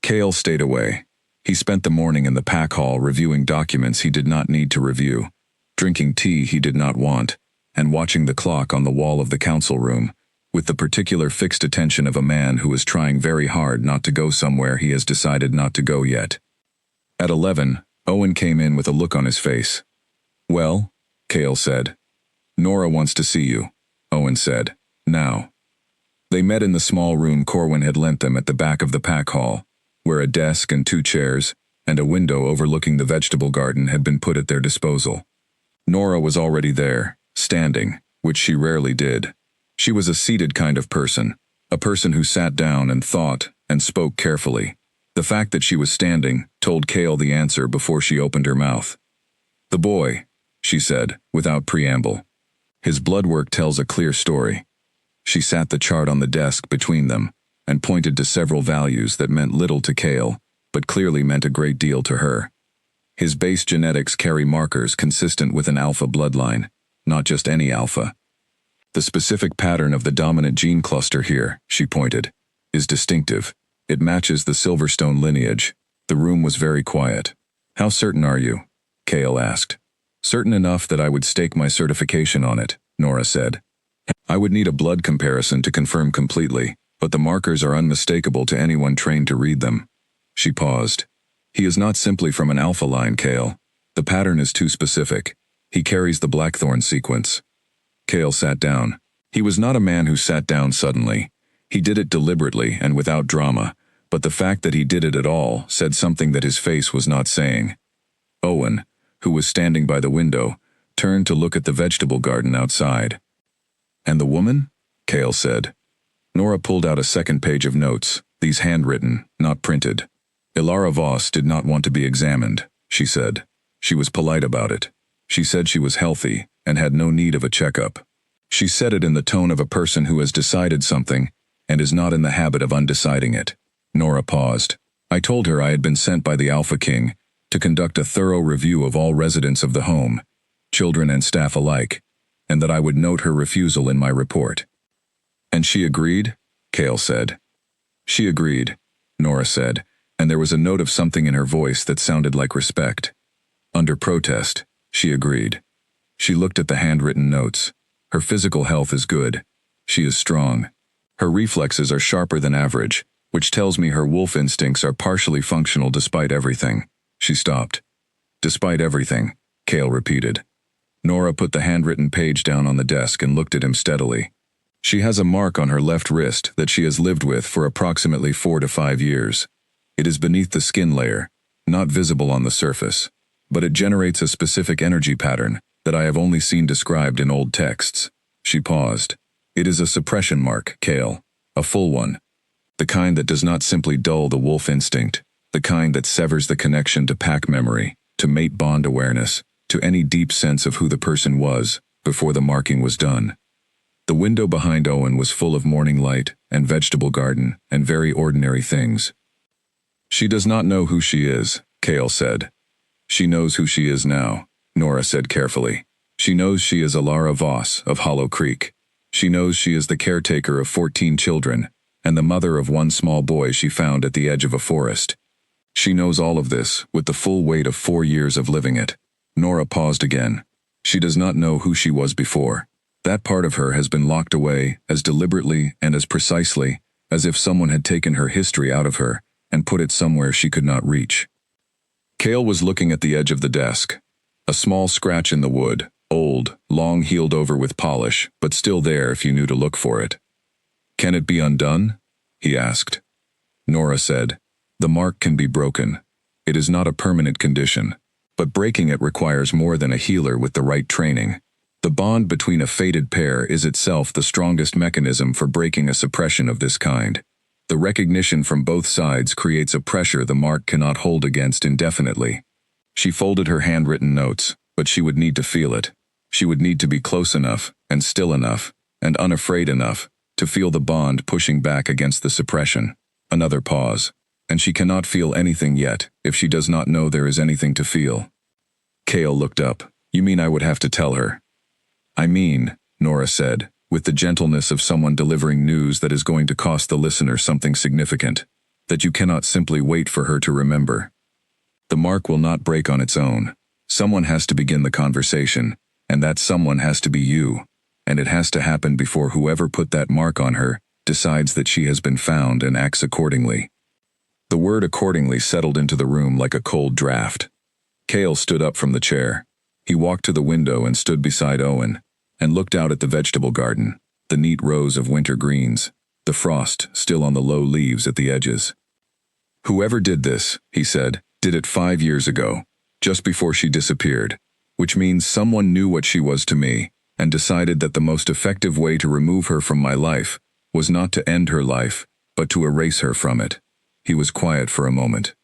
Cale stayed away. He spent the morning in the pack hall reviewing documents he did not need to review, drinking tea he did not want, and watching the clock on the wall of the council room, with the particular fixed attention of a man who is trying very hard not to go somewhere he has decided not to go yet. At 11, Owen came in with a look on his face. Well, Cale said. Nora wants to see you, Owen said. Now. They met in the small room Corwin had lent them at the back of the pack hall, where a desk and 2 chairs and a window overlooking the vegetable garden had been put at their disposal. Nora was already there, standing, which she rarely did. She was a seated kind of person, a person who sat down and thought and spoke carefully. The fact that she was standing told Cale the answer before she opened her mouth. The boy, she said, without preamble. His blood work tells a clear story. She sat the chart on the desk between them and pointed to several values that meant little to Cale, but clearly meant a great deal to her. His base genetics carry markers consistent with an alpha bloodline, not just any alpha. The specific pattern of the dominant gene cluster here, she pointed, is distinctive. It matches the Silverstone lineage. The room was very quiet. How certain are you? Cale asked. Certain enough that I would stake my certification on it, Nora said. I would need a blood comparison to confirm completely, but the markers are unmistakable to anyone trained to read them. She paused. He is not simply from an alpha line, Cale. The pattern is too specific. He carries the Blackthorn sequence. Cale sat down. He was not a man who sat down suddenly. He did it deliberately and without drama, but the fact that he did it at all said something that his face was not saying. Owen, who was standing by the window, turned to look at the vegetable garden outside. And the woman? Cale said. Nora pulled out a second page of notes, these handwritten, not printed. Ilara Voss did not want to be examined, she said. She was polite about it. She said she was healthy and had no need of a checkup. She said it in the tone of a person who has decided something and is not in the habit of undeciding it. Nora paused. I told her I had been sent by the Alpha King to conduct a thorough review of all residents of the home, children and staff alike, and that I would note her refusal in my report. And she agreed? Cale said. She agreed, Nora said, and there was a note of something in her voice that sounded like respect. Under protest, she agreed. She looked at the handwritten notes. Her physical health is good. She is strong. Her reflexes are sharper than average, which tells me her wolf instincts are partially functional despite everything. She stopped. Despite everything, Cale repeated. Nora put the handwritten page down on the desk and looked at him steadily. She has a mark on her left wrist that she has lived with for approximately 4 to 5 years. It is beneath the skin layer, not visible on the surface, but it generates a specific energy pattern that I have only seen described in old texts. She paused. It is a suppression mark, Cale, a full one. The kind that does not simply dull the wolf instinct, the kind that severs the connection to pack memory, to mate bond awareness, to any deep sense of who the person was before the marking was done. The window behind Owen was full of morning light and vegetable garden and very ordinary things. She does not know who she is, Cale said. She knows who she is now, Nora said carefully. She knows she is Ilara Voss of Hollow Creek. She knows she is the caretaker of 14 children, and the mother of one small boy she found at the edge of a forest. She knows all of this, with the full weight of 4 years of living it. Nora paused again. She does not know who she was before. That part of her has been locked away as deliberately and as precisely as if someone had taken her history out of her and put it somewhere she could not reach. Cale was looking at the edge of the desk. A small scratch in the wood, old, long healed over with polish, but still there if you knew to look for it. "Can it be undone?" he asked. Nora said, "The mark can be broken. It is not a permanent condition, but breaking it requires more than a healer with the right training. The bond between a fated pair is itself the strongest mechanism for breaking a suppression of this kind. The recognition from both sides creates a pressure the mark cannot hold against indefinitely." She folded her handwritten notes, but she would need to feel it. She would need to be close enough, and still enough, and unafraid enough, to feel the bond pushing back against the suppression. Another pause. And she cannot feel anything yet, if she does not know there is anything to feel. Cale looked up. "You mean I would have to tell her?" "I mean," Nora said, with the gentleness of someone delivering news that is going to cost the listener something significant, "that you cannot simply wait for her to remember. The mark will not break on its own. Someone has to begin the conversation, and that someone has to be you, and it has to happen before whoever put that mark on her decides that she has been found and acts accordingly." The word accordingly settled into the room like a cold draft. Cale stood up from the chair. He walked to the window and stood beside Owen, and looked out at the vegetable garden, the neat rows of winter greens, the frost still on the low leaves at the edges. "Whoever did this," he said, "did it 5 years ago, just before she disappeared, which means someone knew what she was to me, and decided that the most effective way to remove her from my life was not to end her life, but to erase her from it." He was quiet for a moment.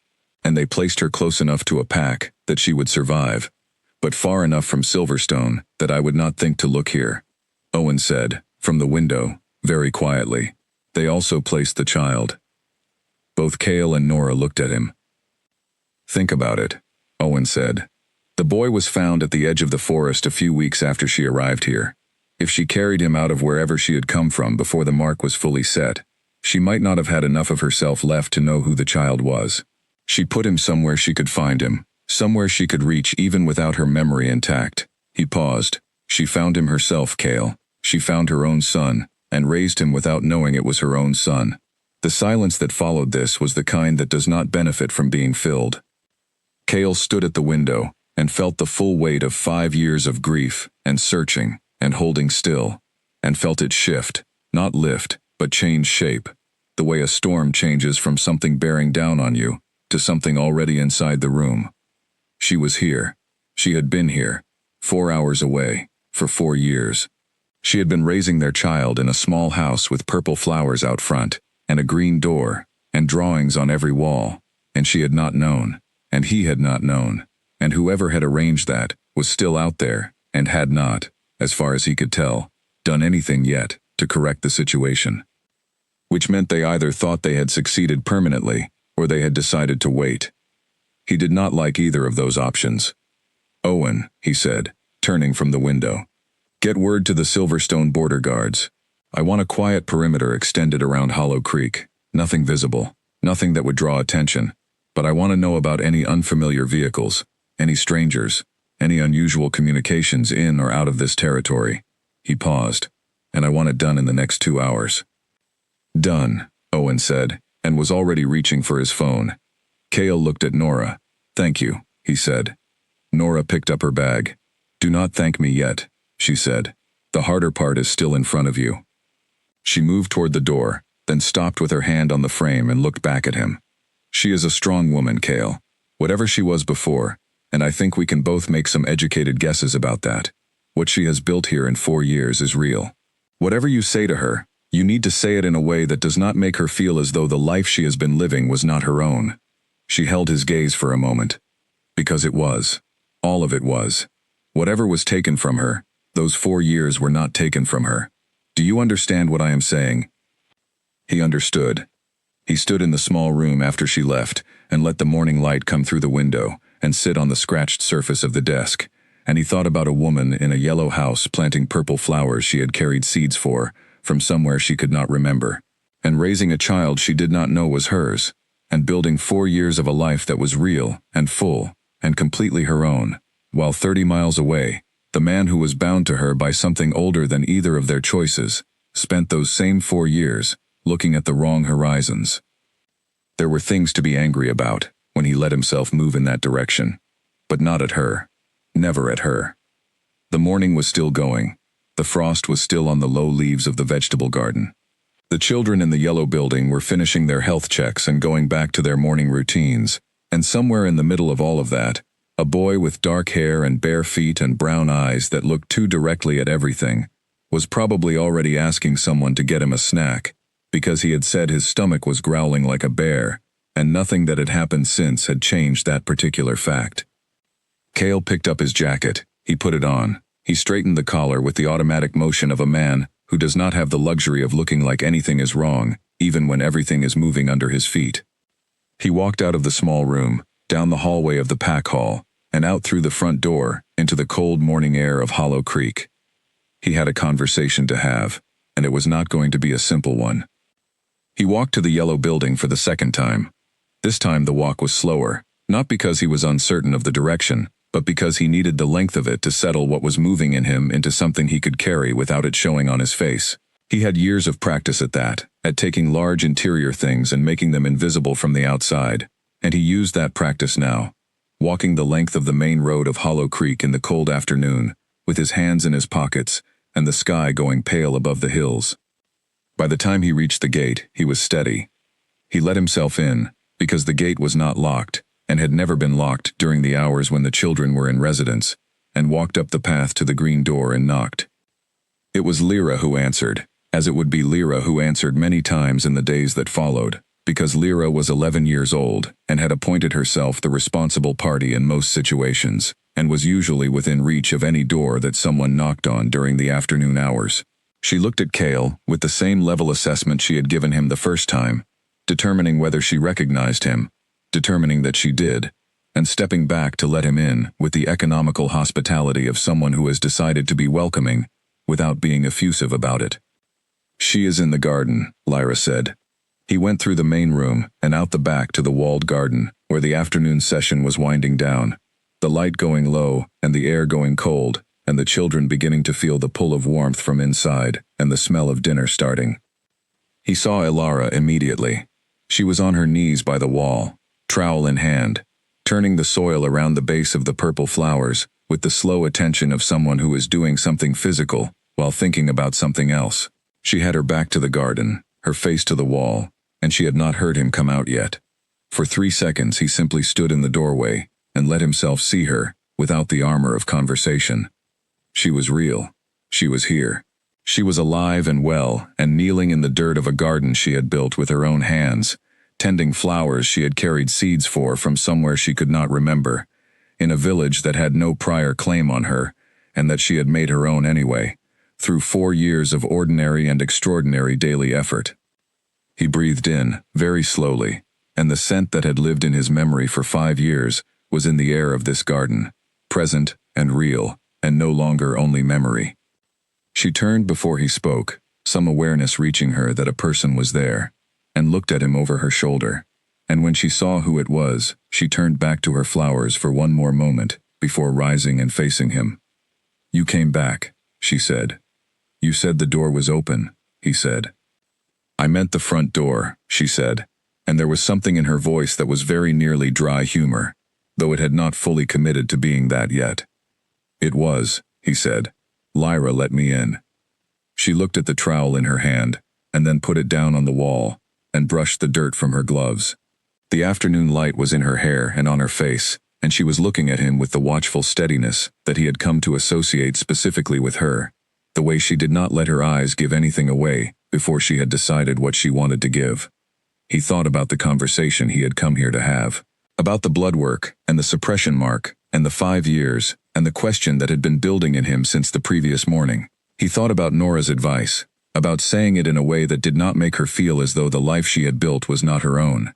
"And they placed her close enough to a pack that she would survive, but far enough from Silverstone that I would not think to look here," Owen said, from the window, very quietly. "They also placed the child." Both Cale and Nora looked at him. "Think about it," Owen said. "The boy was found at the edge of the forest a few weeks after she arrived here. If she carried him out of wherever she had come from before the mark was fully set, she might not have had enough of herself left to know who the child was. She put him somewhere she could find him, somewhere she could reach even without her memory intact." He paused. "She found him herself, Cale. She found her own son, and raised him without knowing it was her own son." The silence that followed this was the kind that does not benefit from being filled. Cale stood at the window, and felt the full weight of 5 years of grief, and searching, and holding still, and felt it shift, not lift, but change shape, the way a storm changes from something bearing down on you to something already inside the room. She was here. She had been here, 4 hours away, for 4 years. She had been raising their child in a small house with purple flowers out front, and a green door, and drawings on every wall, and she had not known, and he had not known, and whoever had arranged that was still out there, and had not, as far as he could tell, done anything yet to correct the situation. Which meant they either thought they had succeeded permanently, or they had decided to wait. He did not like either of those options. "Owen," he said, turning from the window, "get word to the Silverstone border guards. I want a quiet perimeter extended around Hollow Creek, nothing visible, nothing that would draw attention, but I want to know about any unfamiliar vehicles, any strangers, any unusual communications in or out of this territory." He paused. "And I want it done in the next 2 hours." "Done," Owen said, and was already reaching for his phone. Cale looked at Nora. "Thank you," he said. Nora picked up her bag. "Do not thank me yet," she said. "The harder part is still in front of you." She moved toward the door, then stopped with her hand on the frame and looked back at him. "She is a strong woman, Cale. Whatever she was before, and I think we can both make some educated guesses about that. What she has built here in 4 years is real. Whatever you say to her, you need to say it in a way that does not make her feel as though the life she has been living was not her own." She held his gaze for a moment. "Because it was. All of it was. Whatever was taken from her, those 4 years were not taken from her. Do you understand what I am saying?" He understood. He stood in the small room after she left, and let the morning light come through the window, and sit on the scratched surface of the desk, and he thought about a woman in a yellow house planting purple flowers she had carried seeds for, from somewhere she could not remember, and raising a child she did not know was hers, and building 4 years of a life that was real and full and completely her own, while 30 miles away, the man who was bound to her by something older than either of their choices, spent those same 4 years looking at the wrong horizons. There were things to be angry about when he let himself move in that direction, but not at her. Never at her. The morning was still going. The frost was still on the low leaves of the vegetable garden. The children in the yellow building were finishing their health checks and going back to their morning routines, and somewhere in the middle of all of that, a boy with dark hair and bare feet and brown eyes that looked too directly at everything was probably already asking someone to get him a snack, because he had said his stomach was growling like a bear, and nothing that had happened since had changed that particular fact. Cale picked up his jacket. He put it on. He straightened the collar with the automatic motion of a man who does not have the luxury of looking like anything is wrong, even when everything is moving under his feet. He walked out of the small room, down the hallway of the pack hall, and out through the front door into the cold morning air of Hollow Creek. He had a conversation to have, and it was not going to be a simple one. He walked to the yellow building for the second time. This time the walk was slower, not because he was uncertain of the direction, but because he needed the length of it to settle what was moving in him into something he could carry without it showing on his face. He had years of practice at that, at taking large interior things and making them invisible from the outside, and he used that practice now, walking the length of the main road of Hollow Creek in the cold afternoon, with his hands in his pockets and the sky going pale above the hills. By the time he reached the gate, he was steady. He let himself in, because the gate was not locked, and had never been locked during the hours when the children were in residence, and walked up the path to the green door and knocked. It was Lyra who answered, as it would be Lyra who answered many times in the days that followed, because Lyra was 11 years old and had appointed herself the responsible party in most situations, and was usually within reach of any door that someone knocked on during the afternoon hours. She looked at Cale with the same level assessment she had given him the first time, determining whether she recognized him, determining that she did, and stepping back to let him in with the economical hospitality of someone who has decided to be welcoming without being effusive about it. "She is in the garden," Lyra said. He went through the main room and out the back to the walled garden, where the afternoon session was winding down, the light going low and the air going cold, and the children beginning to feel the pull of warmth from inside and the smell of dinner starting. He saw Ilara immediately. She was on her knees by the wall, trowel in hand, turning the soil around the base of the purple flowers with the slow attention of someone who is doing something physical while thinking about something else. She had her back to the garden, her face to the wall, and she had not heard him come out yet. For 3 seconds he simply stood in the doorway and let himself see her without the armor of conversation. She was real. She was here. She was alive and well and kneeling in the dirt of a garden she had built with her own hands, tending flowers she had carried seeds for from somewhere she could not remember, in a village that had no prior claim on her, and that she had made her own anyway, through 4 years of ordinary and extraordinary daily effort. He breathed in, very slowly, and the scent that had lived in his memory for 5 years was in the air of this garden, present and real, and no longer only memory. She turned before he spoke, some awareness reaching her that a person was there, and looked at him over her shoulder, and when she saw who it was, she turned back to her flowers for one more moment before rising and facing him. "You came back," she said. "You said the door was open," he said. "I meant the front door," she said, and there was something in her voice that was very nearly dry humor, though it had not fully committed to being that yet. "It was," he said. "Lyra let me in." She looked at the trowel in her hand, and then put it down on the wall, and brushed the dirt from her gloves. The afternoon light was in her hair and on her face, and she was looking at him with the watchful steadiness that he had come to associate specifically with her, the way she did not let her eyes give anything away before she had decided what she wanted to give. He thought about the conversation he had come here to have, about the blood work and the suppression mark and the 5 years and the question that had been building in him since the previous morning. He thought about Nora's advice, about saying it in a way that did not make her feel as though the life she had built was not her own.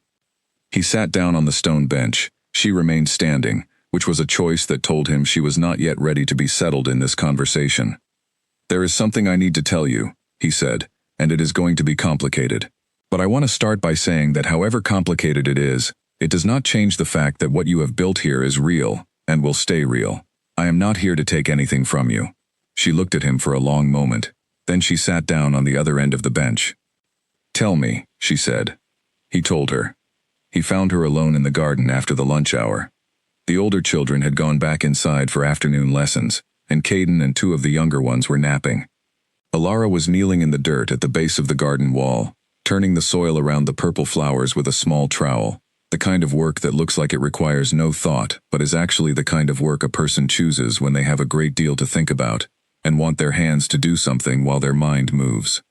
He sat down on the stone bench. She remained standing, which was a choice that told him she was not yet ready to be settled in this conversation. "There is something I need to tell you," he said, "and it is going to be complicated. But I want to start by saying that however complicated it does not change the fact that what you have built here is real, and will stay real. I am not here to take anything from you." She looked at him for a long moment. Then she sat down on the other end of the bench. "Tell me," she said. He told her. He found her alone in the garden after the lunch hour. The older children had gone back inside for afternoon lessons, and Caden and two of the younger ones were napping. Alara was kneeling in the dirt at the base of the garden wall, turning the soil around the purple flowers with a small trowel, the kind of work that looks like it requires no thought, but is actually the kind of work a person chooses when they have a great deal to think about, and want their hands to do something while their mind moves.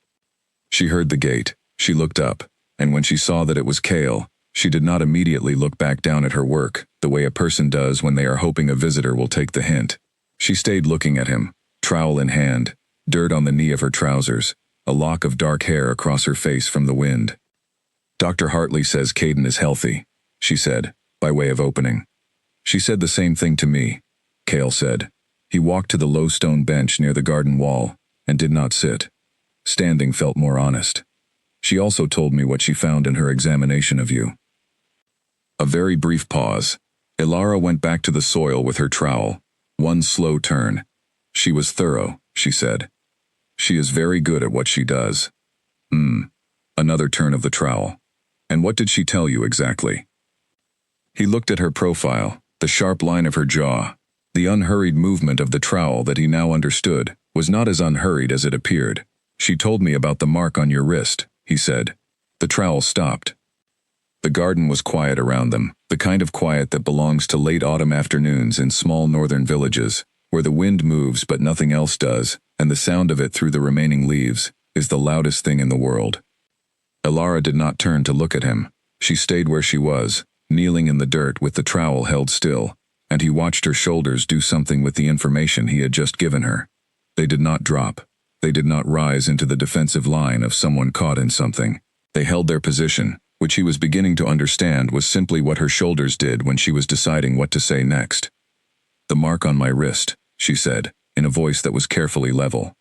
She heard the gate, she looked up, and when she saw that it was Cale, she did not immediately look back down at her work, the way a person does when they are hoping a visitor will take the hint. She stayed looking at him, trowel in hand, dirt on the knee of her trousers, a lock of dark hair across her face from the wind. "Dr. Hartley says Caden is healthy," she said, by way of opening. "She said the same thing to me," Cale said. He walked to the low stone bench near the garden wall, and did not sit. Standing felt more honest. "She also told me what she found in her examination of you." A very brief pause. Ilara went back to the soil with her trowel. One slow turn. "She was thorough," she said. "She is very good at what she does." Another turn of the trowel. "And what did she tell you exactly?" He looked at her profile, the sharp line of her jaw. The unhurried movement of the trowel that he now understood was not as unhurried as it appeared. "She told me about the mark on your wrist," he said. The trowel stopped. The garden was quiet around them, the kind of quiet that belongs to late autumn afternoons in small northern villages, where the wind moves but nothing else does, and the sound of it through the remaining leaves is the loudest thing in the world. Ilara did not turn to look at him. She stayed where she was, kneeling in the dirt with the trowel held still, and he watched her shoulders do something with the information he had just given her. They did not drop. They did not rise into the defensive line of someone caught in something. They held their position, which he was beginning to understand was simply what her shoulders did when she was deciding what to say next. "The mark on my wrist," she said, in a voice that was carefully level.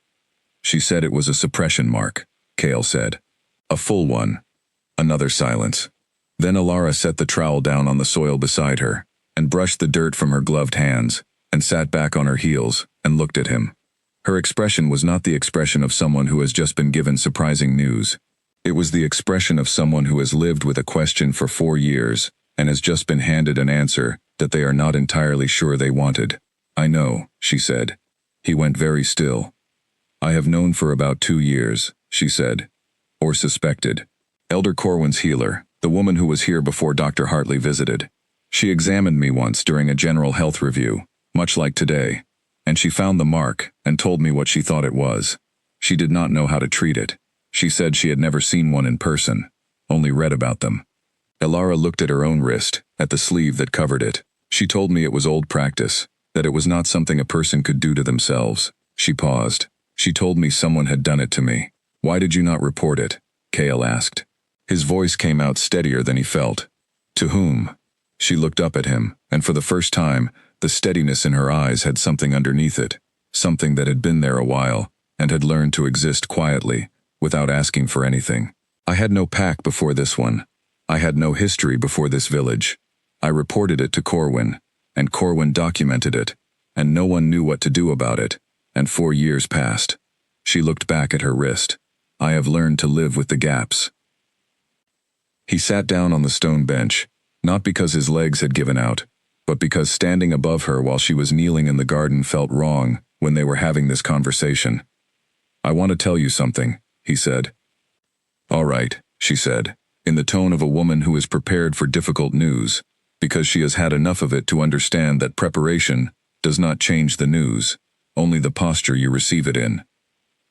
"She said it was a suppression mark," Cale said. "A full one." Another silence. Then Ilara set the trowel down on the soil beside her, and brushed the dirt from her gloved hands, and sat back on her heels, and looked at him. Her expression was not the expression of someone who has just been given surprising news. It was the expression of someone who has lived with a question for 4 years, and has just been handed an answer that they are not entirely sure they wanted. "I know," she said. He went very still. "I have known for about 2 years," she said. "Or suspected. Elder Corwin's healer, the woman who was here before Dr. Hartley visited. She examined me once during a general health review, much like today, and she found the mark and told me what she thought it was. She did not know how to treat it. She said she had never seen one in person, only read about them." Ilara looked at her own wrist, at the sleeve that covered it. "She told me it was old practice, that it was not something a person could do to themselves." She paused. "She told me someone had done it to me." "Why did you not report it?" Cale asked. His voice came out steadier than he felt. "To whom?" She looked up at him, and for the first time, the steadiness in her eyes had something underneath it, something that had been there a while, and had learned to exist quietly, without asking for anything. "I had no pack before this one. I had no history before this village. I reported it to Corwin, and Corwin documented it, and no one knew what to do about it, and 4 years passed." She looked back at her wrist. "I have learned to live with the gaps." He sat down on the stone bench, not because his legs had given out, but because standing above her while she was kneeling in the garden felt wrong when they were having this conversation. "I want to tell you something," he said. "All right," she said, in the tone of a woman who is prepared for difficult news, because she has had enough of it to understand that preparation does not change the news, only the posture you receive it in.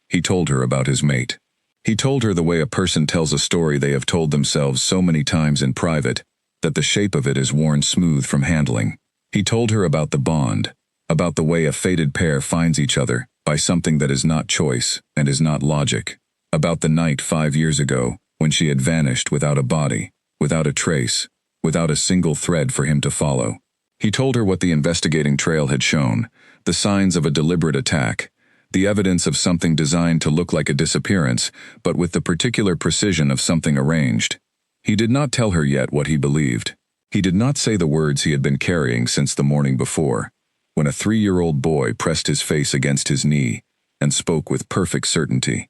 He told her about his mate. He told her the way a person tells a story they have told themselves so many times in private, that the shape of it is worn smooth from handling. He told her about the bond, about the way a fated pair finds each other by something that is not choice and is not logic, about the night 5 years ago when she had vanished without a body, without a trace, without a single thread for him to follow. He told her what the investigating trail had shown, the signs of a deliberate attack, the evidence of something designed to look like a disappearance, but with the particular precision of something arranged. He did not tell her yet what he believed. He did not say the words he had been carrying since the morning before, when a 3-year-old boy pressed his face against his knee and spoke with perfect certainty.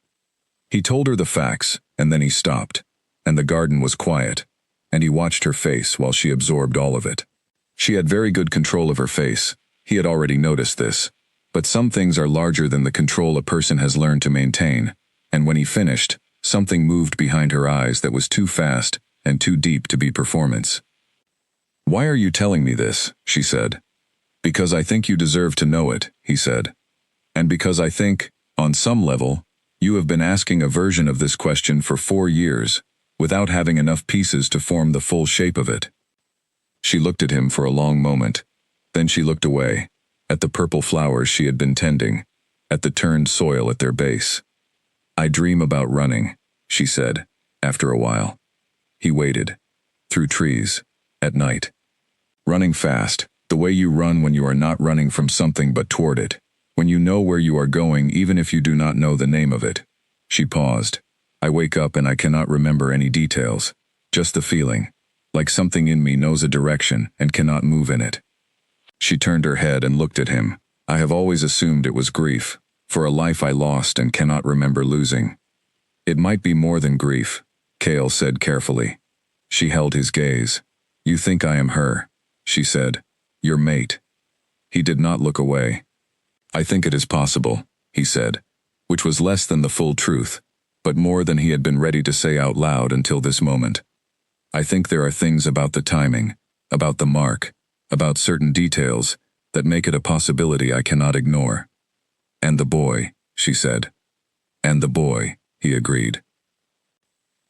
He told her the facts, and then he stopped, and the garden was quiet, and he watched her face while she absorbed all of it. She had very good control of her face. He had already noticed this. But some things are larger than the control a person has learned to maintain, and when he finished, something moved behind her eyes that was too fast and too deep to be performance. "Why are you telling me this?" she said. "Because I think you deserve to know it," he said. "And because I think, on some level, you have been asking a version of this question for 4 years, without having enough pieces to form the full shape of it." She looked at him for a long moment. Then she looked away, at the purple flowers she had been tending, at the turned soil at their base. "I dream about running," she said, after a while. He waited. Through trees. At night. Running fast, the way you run when you are not running from something but toward it, when you know where you are going even if you do not know the name of it. She paused. "I wake up and I cannot remember any details, just the feeling, like something in me knows a direction and cannot move in it." She turned her head and looked at him. "I have always assumed it was grief, for a life I lost and cannot remember losing." "It might be more than grief," Cale said carefully. She held his gaze. "You think I am her," she said. "Your mate." He did not look away. "I think it is possible," he said, which was less than the full truth, but more than he had been ready to say out loud until this moment. "I think there are things about the timing, about the mark, about certain details, that make it a possibility I cannot ignore." "And the boy," she said. "And the boy," he agreed.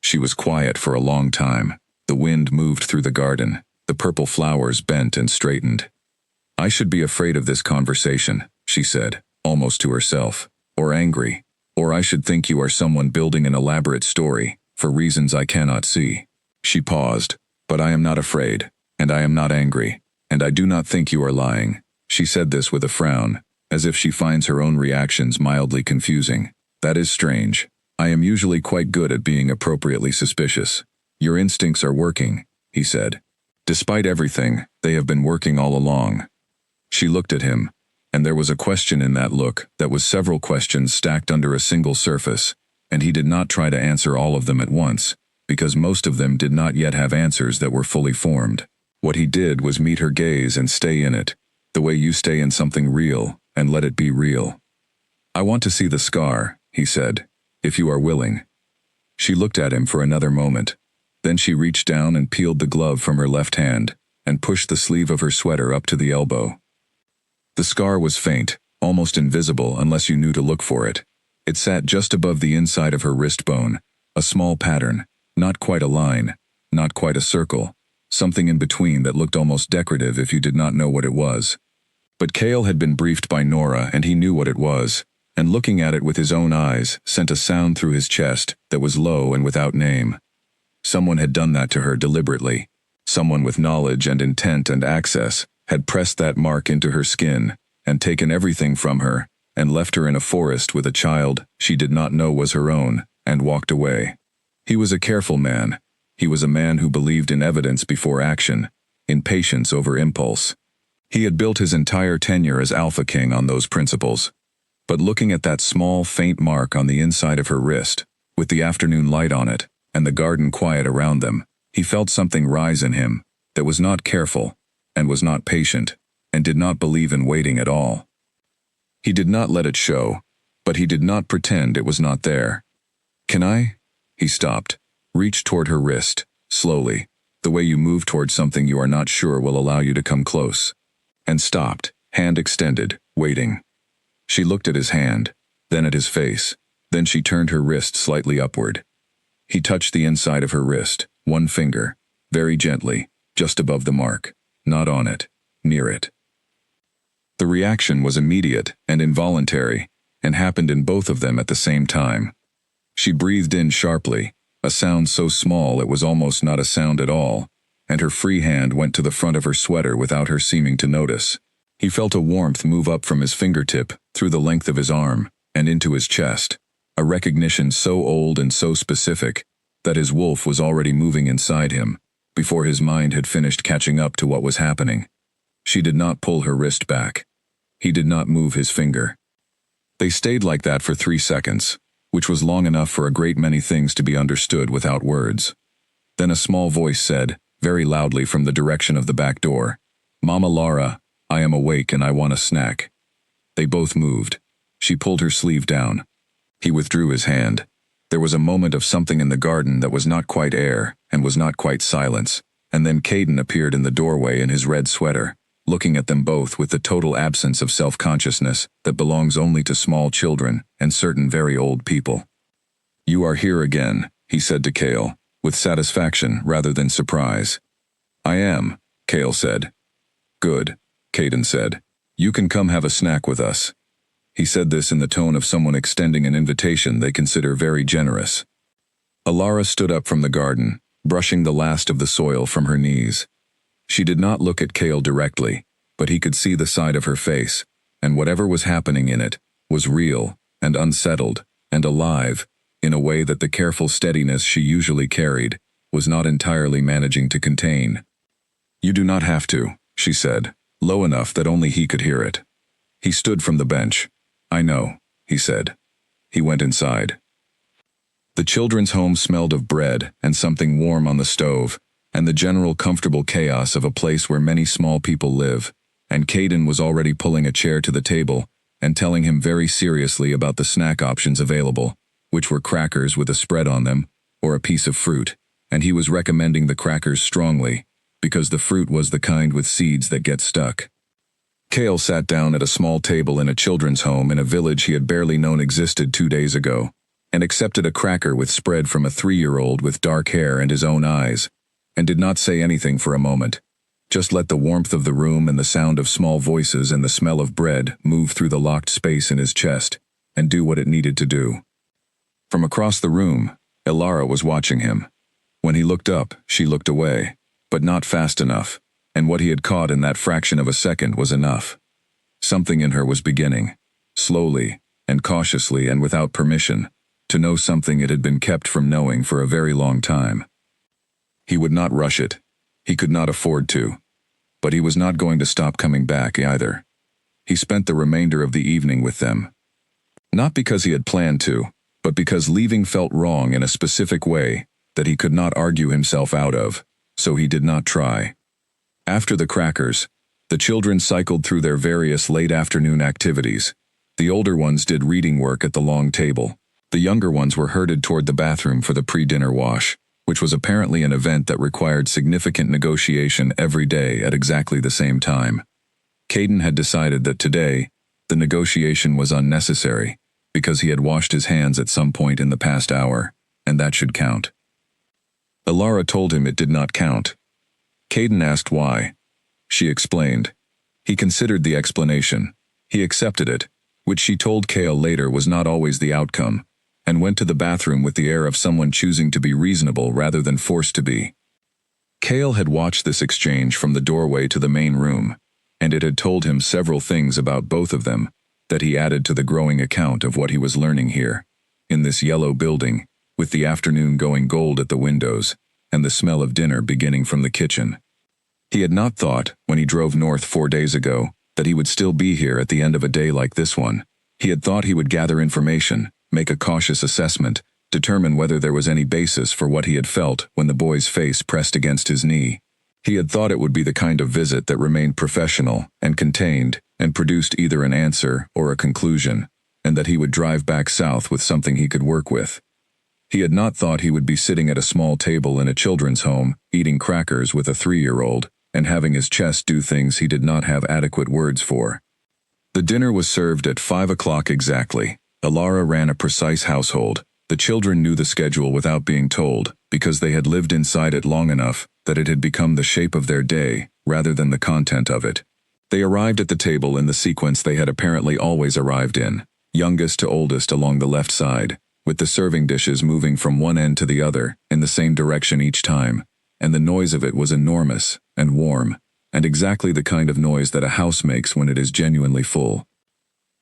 She was quiet for a long time. The wind moved through the garden. The purple flowers bent and straightened. "I should be afraid of this conversation," she said, almost to herself, "or angry, or I should think you are someone building an elaborate story, for reasons I cannot see." She paused. "But I am not afraid, and I am not angry. And I do not think you are lying." She said this with a frown, as if she finds her own reactions mildly confusing. "That is strange. I am usually quite good at being appropriately suspicious." "Your instincts are working," he said. "Despite everything, they have been working all along." She looked at him, and there was a question in that look that was several questions stacked under a single surface, and he did not try to answer all of them at once, because most of them did not yet have answers that were fully formed. What he did was meet her gaze and stay in it, the way you stay in something real, and let it be real. "I want to see the scar," he said, "if you are willing." She looked at him for another moment. Then she reached down and peeled the glove from her left hand, and pushed the sleeve of her sweater up to the elbow. The scar was faint, almost invisible unless you knew to look for it. It sat just above the inside of her wrist bone, a small pattern, not quite a line, not quite a circle, something in between that looked almost decorative if you did not know what it was. But Cale had been briefed by Nora and he knew what it was, and looking at it with his own eyes sent a sound through his chest that was low and without name. Someone had done that to her deliberately. Someone with knowledge and intent and access had pressed that mark into her skin and taken everything from her and left her in a forest with a child she did not know was her own and walked away. He was a careful man. He was a man who believed in evidence before action, in patience over impulse. He had built his entire tenure as Alpha King on those principles. But looking at that small, faint mark on the inside of her wrist, with the afternoon light on it, and the garden quiet around them, he felt something rise in him that was not careful, and was not patient, and did not believe in waiting at all. He did not let it show, but he did not pretend it was not there. "Can I?" He stopped, reached toward her wrist, slowly, the way you move toward something you are not sure will allow you to come close, and stopped, hand extended, waiting. She looked at his hand, then at his face, then she turned her wrist slightly upward. He touched the inside of her wrist, one finger, very gently, just above the mark, not on it, near it. The reaction was immediate and involuntary, and happened in both of them at the same time. She breathed in sharply, a sound so small it was almost not a sound at all, and her free hand went to the front of her sweater without her seeming to notice. He felt a warmth move up from his fingertip, through the length of his arm, and into his chest, a recognition so old and so specific that his wolf was already moving inside him, before his mind had finished catching up to what was happening. She did not pull her wrist back. He did not move his finger. They stayed like that for 3 seconds, which was long enough for a great many things to be understood without words. Then a small voice said, very loudly from the direction of the back door, "Mama Laura, I am awake and I want a snack." They both moved. She pulled her sleeve down. He withdrew his hand. There was a moment of something in the garden that was not quite air and was not quite silence, and then Caden appeared in the doorway in his red sweater, looking at them both with the total absence of self-consciousness that belongs only to small children and certain very old people. "You are here again," he said to Cale, with satisfaction rather than surprise. "I am," Cale said. "Good," Caden said. "You can come have a snack with us." He said this in the tone of someone extending an invitation they consider very generous. Alara stood up from the garden, brushing the last of the soil from her knees. She did not look at Cale directly, but he could see the side of her face, and whatever was happening in it was real and unsettled and alive in a way that the careful steadiness she usually carried was not entirely managing to contain. "You do not have to," she said, low enough that only he could hear it. He stood from the bench. "I know," he said. He went inside. The children's home smelled of bread and something warm on the stove, and the general comfortable chaos of a place where many small people live, and Caden was already pulling a chair to the table and telling him very seriously about the snack options available, which were crackers with a spread on them, or a piece of fruit, and he was recommending the crackers strongly, because the fruit was the kind with seeds that get stuck. Cale sat down at a small table in a children's home in a village he had barely known existed 2 days ago, and accepted a cracker with spread from a 3-year-old with dark hair and his own eyes, and did not say anything for a moment. Just let the warmth of the room and the sound of small voices and the smell of bread move through the locked space in his chest, and do what it needed to do. From across the room, Alara was watching him. When he looked up, she looked away, but not fast enough, and what he had caught in that fraction of a second was enough. Something in her was beginning, slowly and cautiously and without permission, to know something it had been kept from knowing for a very long time. He would not rush it. He could not afford to. But he was not going to stop coming back either. He spent the remainder of the evening with them. Not because he had planned to, but because leaving felt wrong in a specific way that he could not argue himself out of, so he did not try. After the crackers, the children cycled through their various late afternoon activities. The older ones did reading work at the long table. The younger ones were herded toward the bathroom for the pre-dinner wash, which was apparently an event that required significant negotiation every day at exactly the same time. Caden had decided that today, the negotiation was unnecessary, because he had washed his hands at some point in the past hour, and that should count. Alara told him it did not count. Caden asked why. She explained. He considered the explanation. He accepted it, which she told Cale later was not always the outcome, and went to the bathroom with the air of someone choosing to be reasonable rather than forced to be. Cale had watched this exchange from the doorway to the main room, and it had told him several things about both of them that he added to the growing account of what he was learning here, in this yellow building, with the afternoon going gold at the windows, and the smell of dinner beginning from the kitchen. He had not thought, when he drove north 4 days ago, that he would still be here at the end of a day like this one. He had thought he would gather information, make a cautious assessment, determine whether there was any basis for what he had felt when the boy's face pressed against his knee. He had thought it would be the kind of visit that remained professional and contained and produced either an answer or a conclusion, and that he would drive back south with something he could work with. He had not thought he would be sitting at a small table in a children's home, eating crackers with a 3-year-old, and having his chest do things he did not have adequate words for. The dinner was served at 5 o'clock exactly. Alara ran a precise household. The children knew the schedule without being told, because they had lived inside it long enough that it had become the shape of their day, rather than the content of it. They arrived at the table in the sequence they had apparently always arrived in, youngest to oldest along the left side, with the serving dishes moving from one end to the other, in the same direction each time, and the noise of it was enormous and warm, and exactly the kind of noise that a house makes when it is genuinely full.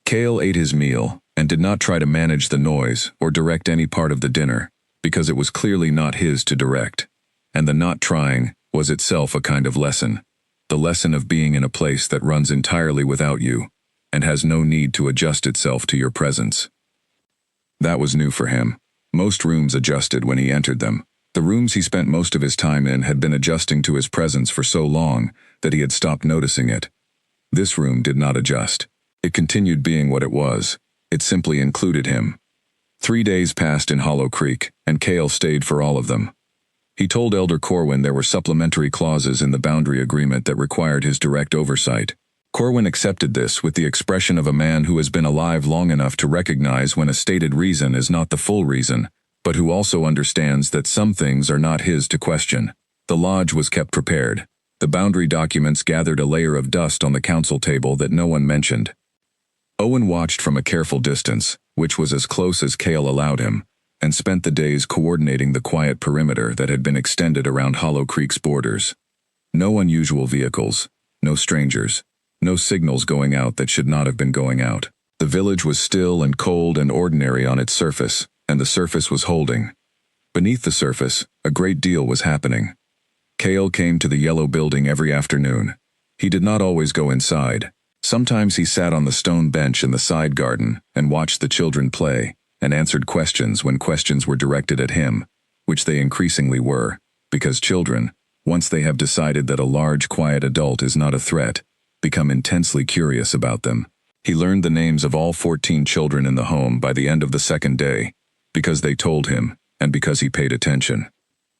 Cale ate his meal and did not try to manage the noise or direct any part of the dinner, because it was clearly not his to direct, and the not trying was itself a kind of lesson, the lesson of being in a place that runs entirely without you, and has no need to adjust itself to your presence. That was new for him. Most rooms adjusted when he entered them. The rooms he spent most of his time in had been adjusting to his presence for so long that he had stopped noticing it. This room did not adjust. It continued being what it was. It simply included him. 3 days passed in Hollow Creek, and Cale stayed for all of them. He told Elder Corwin there were supplementary clauses in the boundary agreement that required his direct oversight. Corwin accepted this with the expression of a man who has been alive long enough to recognize when a stated reason is not the full reason, but who also understands that some things are not his to question. The lodge was kept prepared. The boundary documents gathered a layer of dust on the council table that no one mentioned. Owen watched from a careful distance, which was as close as Cale allowed him, and spent the days coordinating the quiet perimeter that had been extended around Hollow Creek's borders. No unusual vehicles, no strangers, no signals going out that should not have been going out. The village was still and cold and ordinary on its surface, and the surface was holding. Beneath the surface, a great deal was happening. Cale came to the yellow building every afternoon. He did not always go inside. Sometimes he sat on the stone bench in the side garden and watched the children play, and answered questions when questions were directed at him, which they increasingly were, because children, once they have decided that a large, quiet adult is not a threat, become intensely curious about them. He learned the names of all 14 children in the home by the end of the second day, because they told him, and because he paid attention.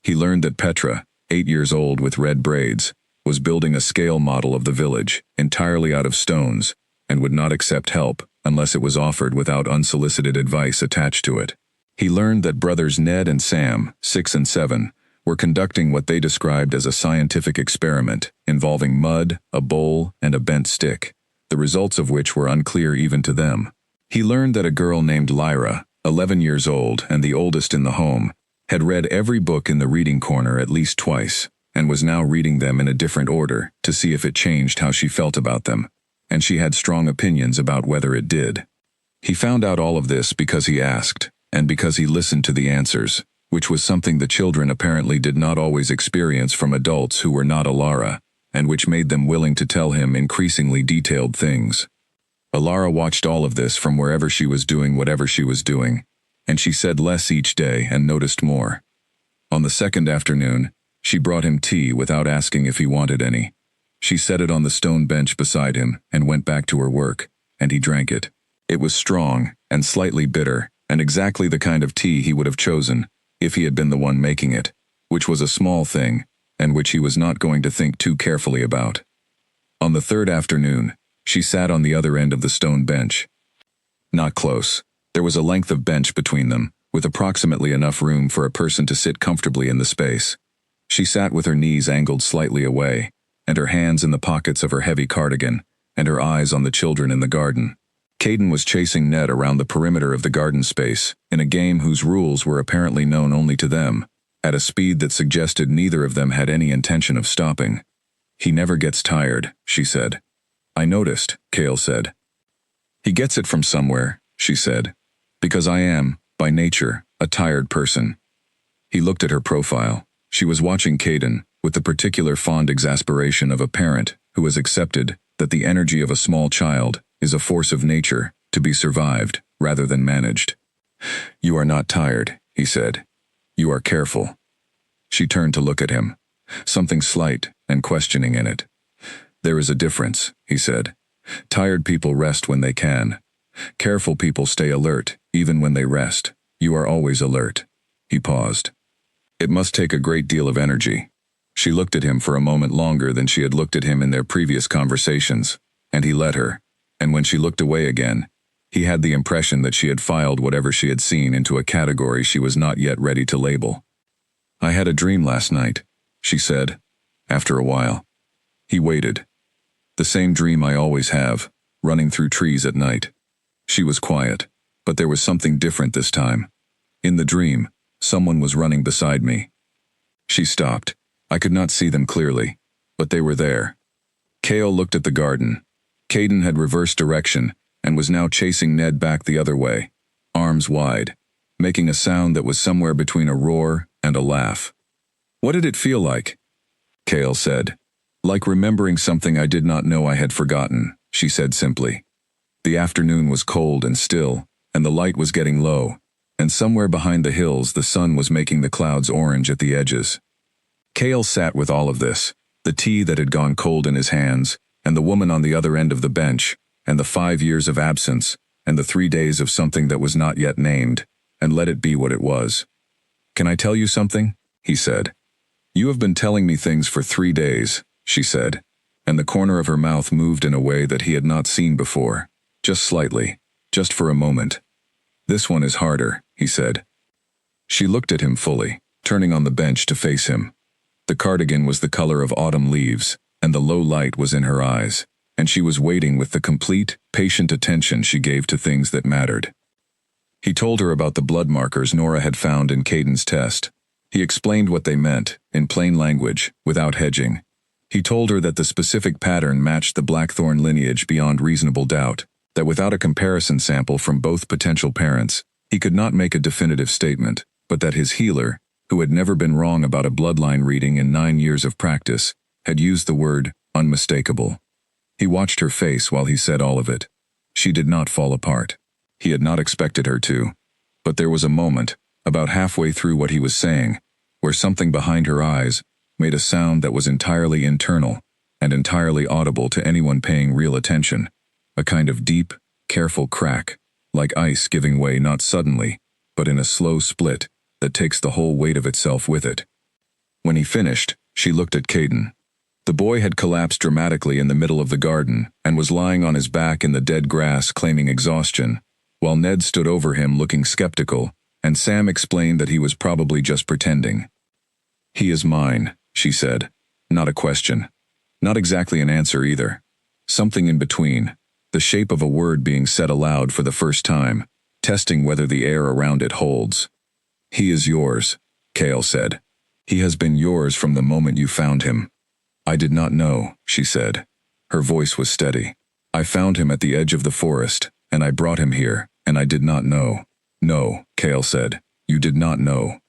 He learned that Petra, 8 years old with red braids, was building a scale model of the village, entirely out of stones, and would not accept help unless it was offered without unsolicited advice attached to it. He learned that brothers Ned and Sam, 6 and 7, were conducting what they described as a scientific experiment involving mud, a bowl, and a bent stick, the results of which were unclear even to them. He learned that a girl named Lyra, 11 years old and the oldest in the home, had read every book in the reading corner at least twice, and was now reading them in a different order to see if it changed how she felt about them, and she had strong opinions about whether it did. He found out all of this because he asked, and because he listened to the answers, which was something the children apparently did not always experience from adults who were not Alara, and which made them willing to tell him increasingly detailed things. Alara watched all of this from wherever she was doing whatever she was doing, and she said less each day and noticed more. On the second afternoon, she brought him tea without asking if he wanted any. She set it on the stone bench beside him and went back to her work, and he drank it. It was strong and slightly bitter, and exactly the kind of tea he would have chosen if he had been the one making it, which was a small thing, and which he was not going to think too carefully about. On the third afternoon, she sat on the other end of the stone bench. Not close. There was a length of bench between them, with approximately enough room for a person to sit comfortably in the space. She sat with her knees angled slightly away, and her hands in the pockets of her heavy cardigan, and her eyes on the children in the garden. Caden was chasing Ned around the perimeter of the garden space, in a game whose rules were apparently known only to them, at a speed that suggested neither of them had any intention of stopping. "He never gets tired," she said. "I noticed," Cale said. "He gets it from somewhere," she said. "Because I am, by nature, a tired person." He looked at her profile. She was watching Caden, with the particular fond exasperation of a parent who has accepted that the energy of a small child is a force of nature to be survived rather than managed. "You are not tired," he said. "You are careful." She turned to look at him, something slight and questioning in it. "There is a difference," he said. "Tired people rest when they can. Careful people stay alert, even when they rest. You are always alert." He paused. "It must take a great deal of energy." She looked at him for a moment longer than she had looked at him in their previous conversations, and he let her, and when she looked away again, he had the impression that she had filed whatever she had seen into a category she was not yet ready to label. "I had a dream last night," she said, after a while. He waited. "The same dream I always have, running through trees at night." She was quiet, but there was something different this time. In the dream, someone was running beside me. She stopped. I could not see them clearly, but they were there. Cale looked at the garden. Caden had reversed direction and was now chasing Ned back the other way, arms wide, making a sound that was somewhere between a roar and a laugh. What did it feel like? Cale said. Like remembering something I did not know I had forgotten, she said simply. The afternoon was cold and still, and the light was getting low, and somewhere behind the hills the sun was making the clouds orange at the edges. Cale sat with all of this, the tea that had gone cold in his hands, and the woman on the other end of the bench, and the 5 years of absence, and the 3 days of something that was not yet named, and let it be what it was. Can I tell you something? He said. You have been telling me things for 3 days, she said, and the corner of her mouth moved in a way that he had not seen before, just slightly, just for a moment. This one is harder, he said. She looked at him fully, turning on the bench to face him. The cardigan was the color of autumn leaves, and the low light was in her eyes, and she was waiting with the complete, patient attention she gave to things that mattered. He told her about the blood markers Nora had found in Caden's test. He explained what they meant, in plain language, without hedging. He told her that the specific pattern matched the Blackthorn lineage beyond reasonable doubt, that without a comparison sample from both potential parents, he could not make a definitive statement, but that his healer, who had never been wrong about a bloodline reading in 9 years of practice, had used the word unmistakable. He watched her face while he said all of it. She did not fall apart. He had not expected her to. But there was a moment, about halfway through what he was saying, where something behind her eyes made a sound that was entirely internal and entirely audible to anyone paying real attention, a kind of deep, careful crack, like ice giving way not suddenly, but in a slow split that takes the whole weight of itself with it. When he finished, she looked at Caden. The boy had collapsed dramatically in the middle of the garden and was lying on his back in the dead grass claiming exhaustion, while Ned stood over him looking skeptical, and Sam explained that he was probably just pretending. He is mine, she said. Not a question. Not exactly an answer either. Something in between, the shape of a word being said aloud for the first time, testing whether the air around it holds. He is yours, Cale said. He has been yours from the moment you found him. I did not know, she said. Her voice was steady. I found him at the edge of the forest, and I brought him here, and I did not know. No, Cale said. You did not know.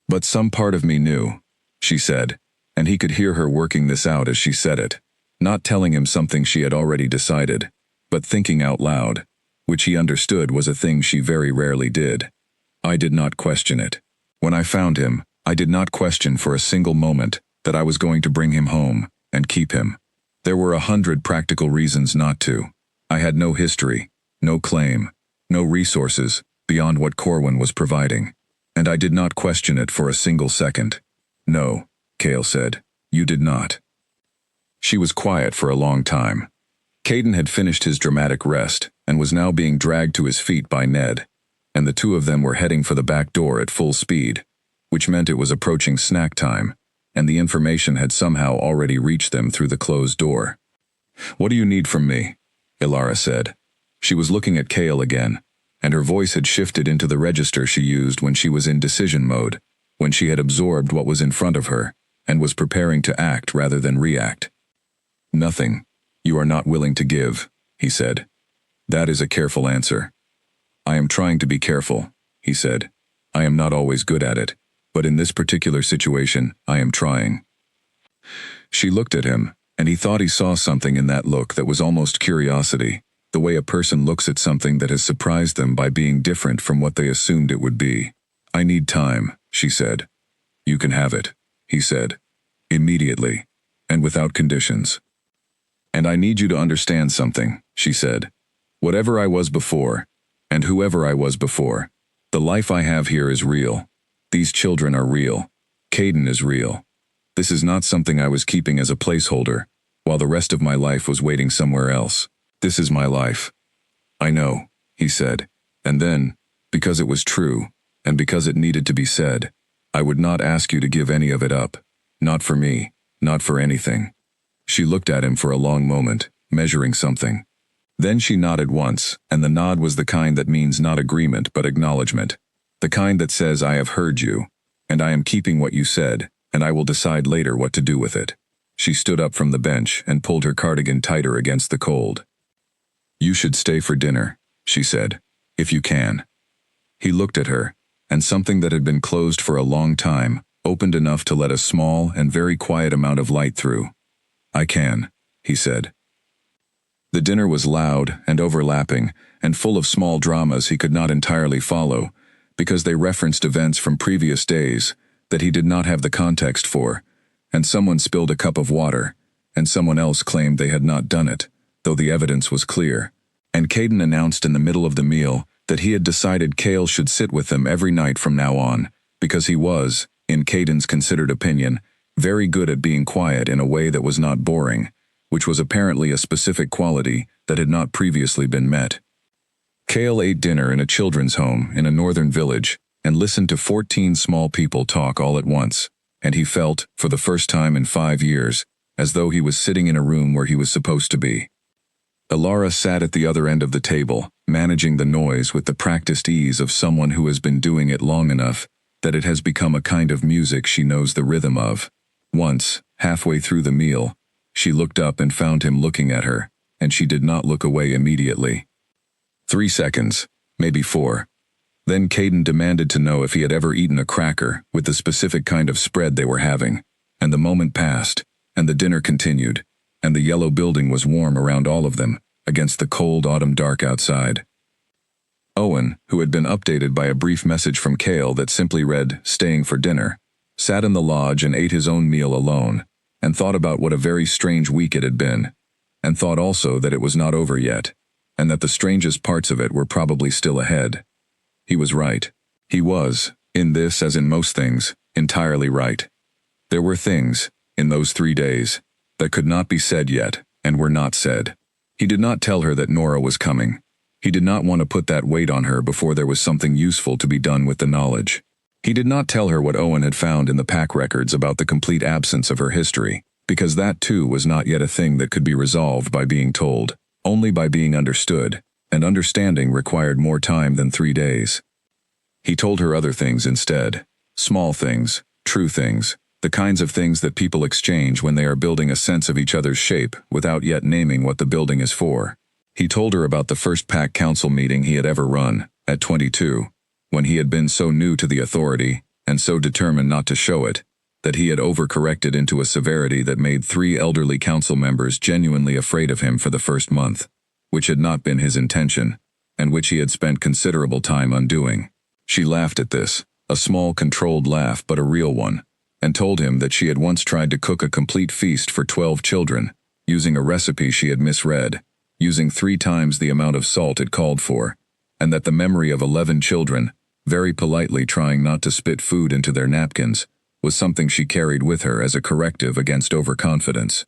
But some part of me knew, she said, and he could hear her working this out as she said it, not telling him something she had already decided, but thinking out loud, which he understood was a thing she very rarely did. I did not question it. When I found him, I did not question for a single moment that I was going to bring him home and keep him. There were 100 practical reasons not to. I had no history, no claim, no resources beyond what Corwin was providing, and I did not question it for a single second. No, Cale said, you did not. She was quiet for a long time. Caden had finished his dramatic rest and was now being dragged to his feet by Ned, and the two of them were heading for the back door at full speed, which meant it was approaching snack time, and the information had somehow already reached them through the closed door. What do you need from me? Ilara said. She was looking at Cale again, and her voice had shifted into the register she used when she was in decision mode, when she had absorbed what was in front of her, and was preparing to act rather than react. Nothing. You are not willing to give, he said. That is a careful answer. I am trying to be careful, he said. I am not always good at it, but in this particular situation, I am trying. She looked at him, and he thought he saw something in that look that was almost curiosity, the way a person looks at something that has surprised them by being different from what they assumed it would be. I need time, she said. You can have it, he said. Immediately, and without conditions. And I need you to understand something, she said. Whatever I was before, and whoever I was before, the life I have here is real. These children are real. Caden is real. This is not something I was keeping as a placeholder, while the rest of my life was waiting somewhere else. This is my life. I know, he said, and then, because it was true, and because it needed to be said, I would not ask you to give any of it up. Not for me, not for anything. She looked at him for a long moment, measuring something. Then she nodded once, and the nod was the kind that means not agreement but acknowledgement. The kind that says I have heard you, and I am keeping what you said, and I will decide later what to do with it. She stood up from the bench and pulled her cardigan tighter against the cold. You should stay for dinner, she said, if you can. He looked at her, and something that had been closed for a long time opened enough to let a small and very quiet amount of light through. I can, he said. The dinner was loud and overlapping and full of small dramas he could not entirely follow, because they referenced events from previous days that he did not have the context for, and someone spilled a cup of water, and someone else claimed they had not done it, though the evidence was clear. And Caden announced in the middle of the meal that he had decided Cale should sit with them every night from now on, because he was, in Caden's considered opinion, very good at being quiet in a way that was not boring, which was apparently a specific quality that had not previously been met. Cale ate dinner in a children's home in a northern village and listened to 14 small people talk all at once, and he felt, for the first time in 5 years, as though he was sitting in a room where he was supposed to be. Alara sat at the other end of the table, managing the noise with the practiced ease of someone who has been doing it long enough that it has become a kind of music she knows the rhythm of. Once, halfway through the meal, she looked up and found him looking at her, and she did not look away immediately. 3 seconds, maybe 4. Then Caden demanded to know if he had ever eaten a cracker with the specific kind of spread they were having, and the moment passed, and the dinner continued, and the yellow building was warm around all of them, against the cold autumn dark outside. Owen, who had been updated by a brief message from Cale that simply read, "Staying for dinner," sat in the lodge and ate his own meal alone, and thought about what a very strange week it had been, and thought also that it was not over yet, and that the strangest parts of it were probably still ahead. He was right. He was, in this as in most things, entirely right. There were things, in those 3 days, that could not be said yet, and were not said. He did not tell her that Nora was coming. He did not want to put that weight on her before there was something useful to be done with the knowledge. He did not tell her what Owen had found in the pack records about the complete absence of her history, because that too was not yet a thing that could be resolved by being told, only by being understood, and understanding required more time than 3 days. He told her other things instead, small things, true things, the kinds of things that people exchange when they are building a sense of each other's shape without yet naming what the building is for. He told her about the first pack council meeting he had ever run, at 22, when he had been so new to the authority, and so determined not to show it, that he had overcorrected into a severity that made 3 elderly council members genuinely afraid of him for the first month, which had not been his intention, and which he had spent considerable time undoing. She laughed at this, a small controlled laugh but a real one, and told him that she had once tried to cook a complete feast for 12 children, using a recipe she had misread, using 3 times the amount of salt it called for, and that the memory of 11 children, very politely trying not to spit food into their napkins, was something she carried with her as a corrective against overconfidence.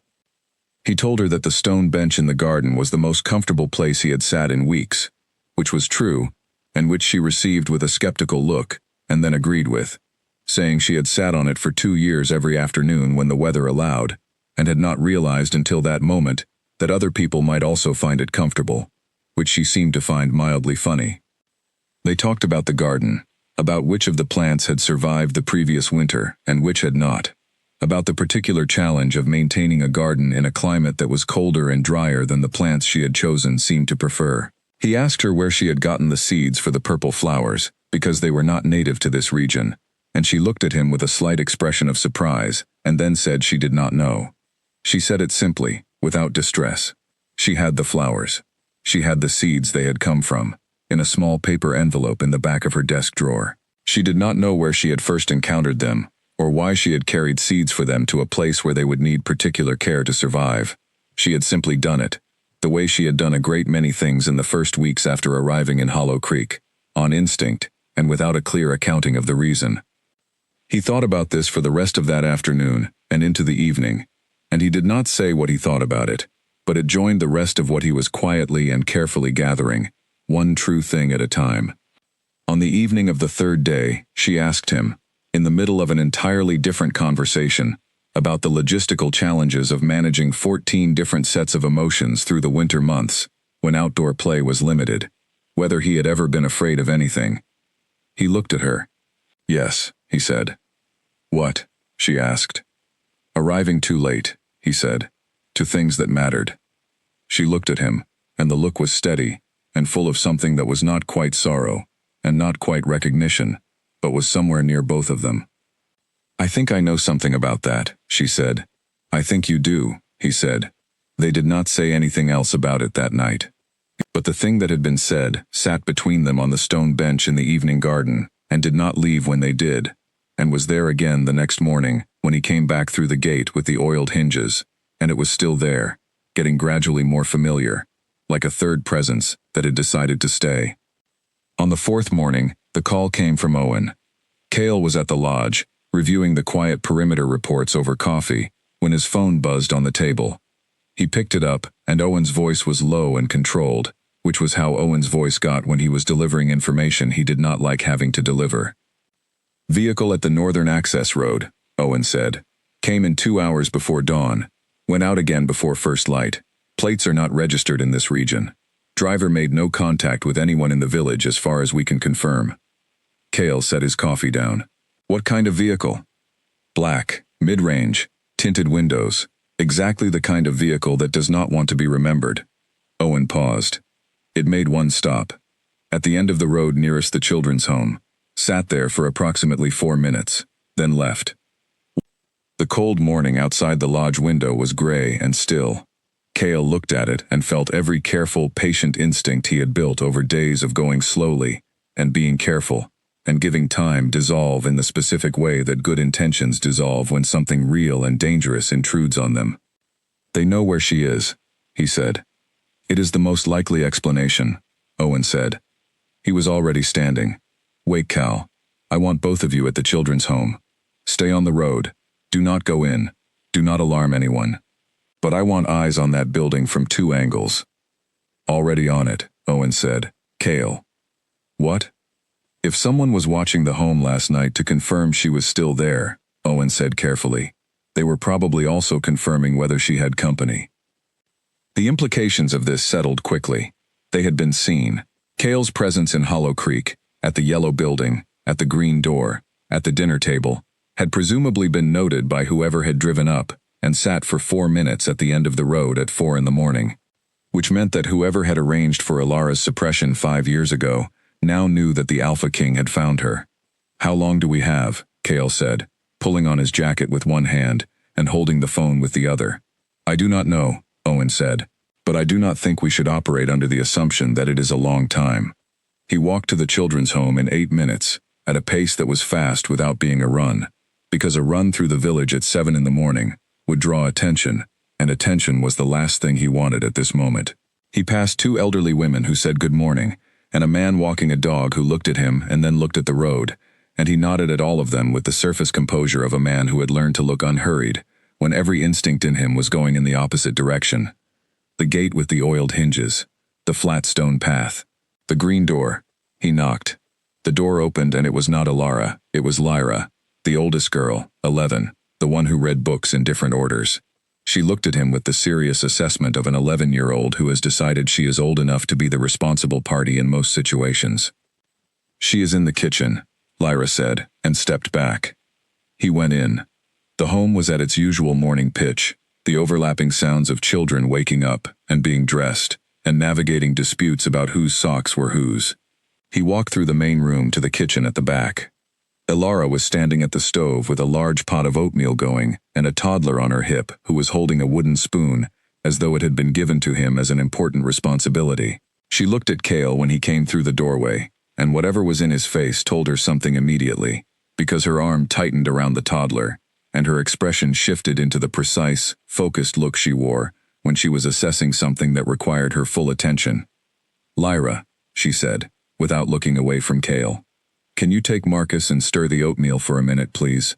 He told her that the stone bench in the garden was the most comfortable place he had sat in weeks, which was true, and which she received with a skeptical look, and then agreed with, saying she had sat on it for 2 years every afternoon when the weather allowed, and had not realized until that moment that other people might also find it comfortable, which she seemed to find mildly funny. They talked about the garden, about which of the plants had survived the previous winter and which had not, about the particular challenge of maintaining a garden in a climate that was colder and drier than the plants she had chosen seemed to prefer. He asked her where she had gotten the seeds for the purple flowers, because they were not native to this region, and she looked at him with a slight expression of surprise, and then said she did not know. She said it simply, without distress. She had the flowers. She had the seeds they had come from, in a small paper envelope in the back of her desk drawer. She did not know where she had first encountered them, or why she had carried seeds for them to a place where they would need particular care to survive. She had simply done it, the way she had done a great many things in the first weeks after arriving in Hollow Creek, on instinct, and without a clear accounting of the reason. He thought about this for the rest of that afternoon, and into the evening, and he did not say what he thought about it, but it joined the rest of what he was quietly and carefully gathering, one true thing at a time. On the evening of the 3rd day, she asked him, in the middle of an entirely different conversation, about the logistical challenges of managing 14 different sets of emotions through the winter months, when outdoor play was limited, whether he had ever been afraid of anything. He looked at her. "Yes," he said. "What?" she asked. Arriving too late, he said, to things that mattered. She looked at him, and the look was steady, and full of something that was not quite sorrow, and not quite recognition, but was somewhere near both of them. I think I know something about that, she said. I think you do, he said. They did not say anything else about it that night. But the thing that had been said sat between them on the stone bench in the evening garden, and did not leave when they did, and was there again the next morning when he came back through the gate with the oiled hinges, and it was still there, getting gradually more familiar, like a third presence that had decided to stay. On the fourth morning, the call came from Owen. Cale was at the lodge, reviewing the quiet perimeter reports over coffee, when his phone buzzed on the table. He picked it up, and Owen's voice was low and controlled, which was how Owen's voice got when he was delivering information he did not like having to deliver. Vehicle at the Northern Access Road, Owen said. Came in 2 hours before dawn. Went out again before first light. Plates are not registered in this region. Driver made no contact with anyone in the village as far as we can confirm. Cale set his coffee down. What kind of vehicle? Black, mid-range, tinted windows. Exactly the kind of vehicle that does not want to be remembered. Owen paused. It made one stop. At the end of the road nearest the children's home. Sat there for approximately 4 minutes, then left. The cold morning outside the lodge window was gray and still. Cale looked at it and felt every careful, patient instinct he had built over days of going slowly, and being careful, and giving time dissolve in the specific way that good intentions dissolve when something real and dangerous intrudes on them. They know where she is, he said. It is the most likely explanation, Owen said. He was already standing. Wait, Cal. I want both of you at the children's home. Stay on the road. Do not go in. Do not alarm anyone. But I want eyes on that building from 2 angles. Already on it, Owen said. Cale. What? If someone was watching the home last night to confirm she was still there, Owen said carefully, they were probably also confirming whether she had company. The implications of this settled quickly. They had been seen. Cale's presence in Hollow Creek, at the yellow building, at the green door, at the dinner table, had presumably been noted by whoever had driven up and sat for 4 minutes at the end of the road at 4 in the morning, which meant that whoever had arranged for Alara's suppression 5 years ago now knew that the Alpha King had found her. How long do we have? Cale said, pulling on his jacket with one hand and holding the phone with the other. I do not know, Owen said, but I do not think we should operate under the assumption that it is a long time. He walked to the children's home in 8 minutes, at a pace that was fast without being a run, because a run through the village at 7 in the morning would draw attention, and attention was the last thing he wanted at this moment. He passed 2 elderly women who said good morning, and a man walking a dog who looked at him and then looked at the road, and he nodded at all of them with the surface composure of a man who had learned to look unhurried, when every instinct in him was going in the opposite direction. The gate with the oiled hinges, the flat stone path, the green door. He knocked. The door opened and it was not Alara, it was Lyra, the oldest girl, 11, the one who read books in different orders. She looked at him with the serious assessment of an 11-year-old who has decided she is old enough to be the responsible party in most situations. She is in the kitchen, Lyra said, and stepped back. He went in. The home was at its usual morning pitch, the overlapping sounds of children waking up and being dressed, and navigating disputes about whose socks were whose. He walked through the main room to the kitchen at the back. Alara was standing at the stove with a large pot of oatmeal going and a toddler on her hip who was holding a wooden spoon, as though it had been given to him as an important responsibility. She looked at Cale when he came through the doorway, and whatever was in his face told her something immediately, because her arm tightened around the toddler, and her expression shifted into the precise, focused look she wore when she was assessing something that required her full attention. Lyra, she said, without looking away from Cale. Can you take Marcus and stir the oatmeal for a minute, please?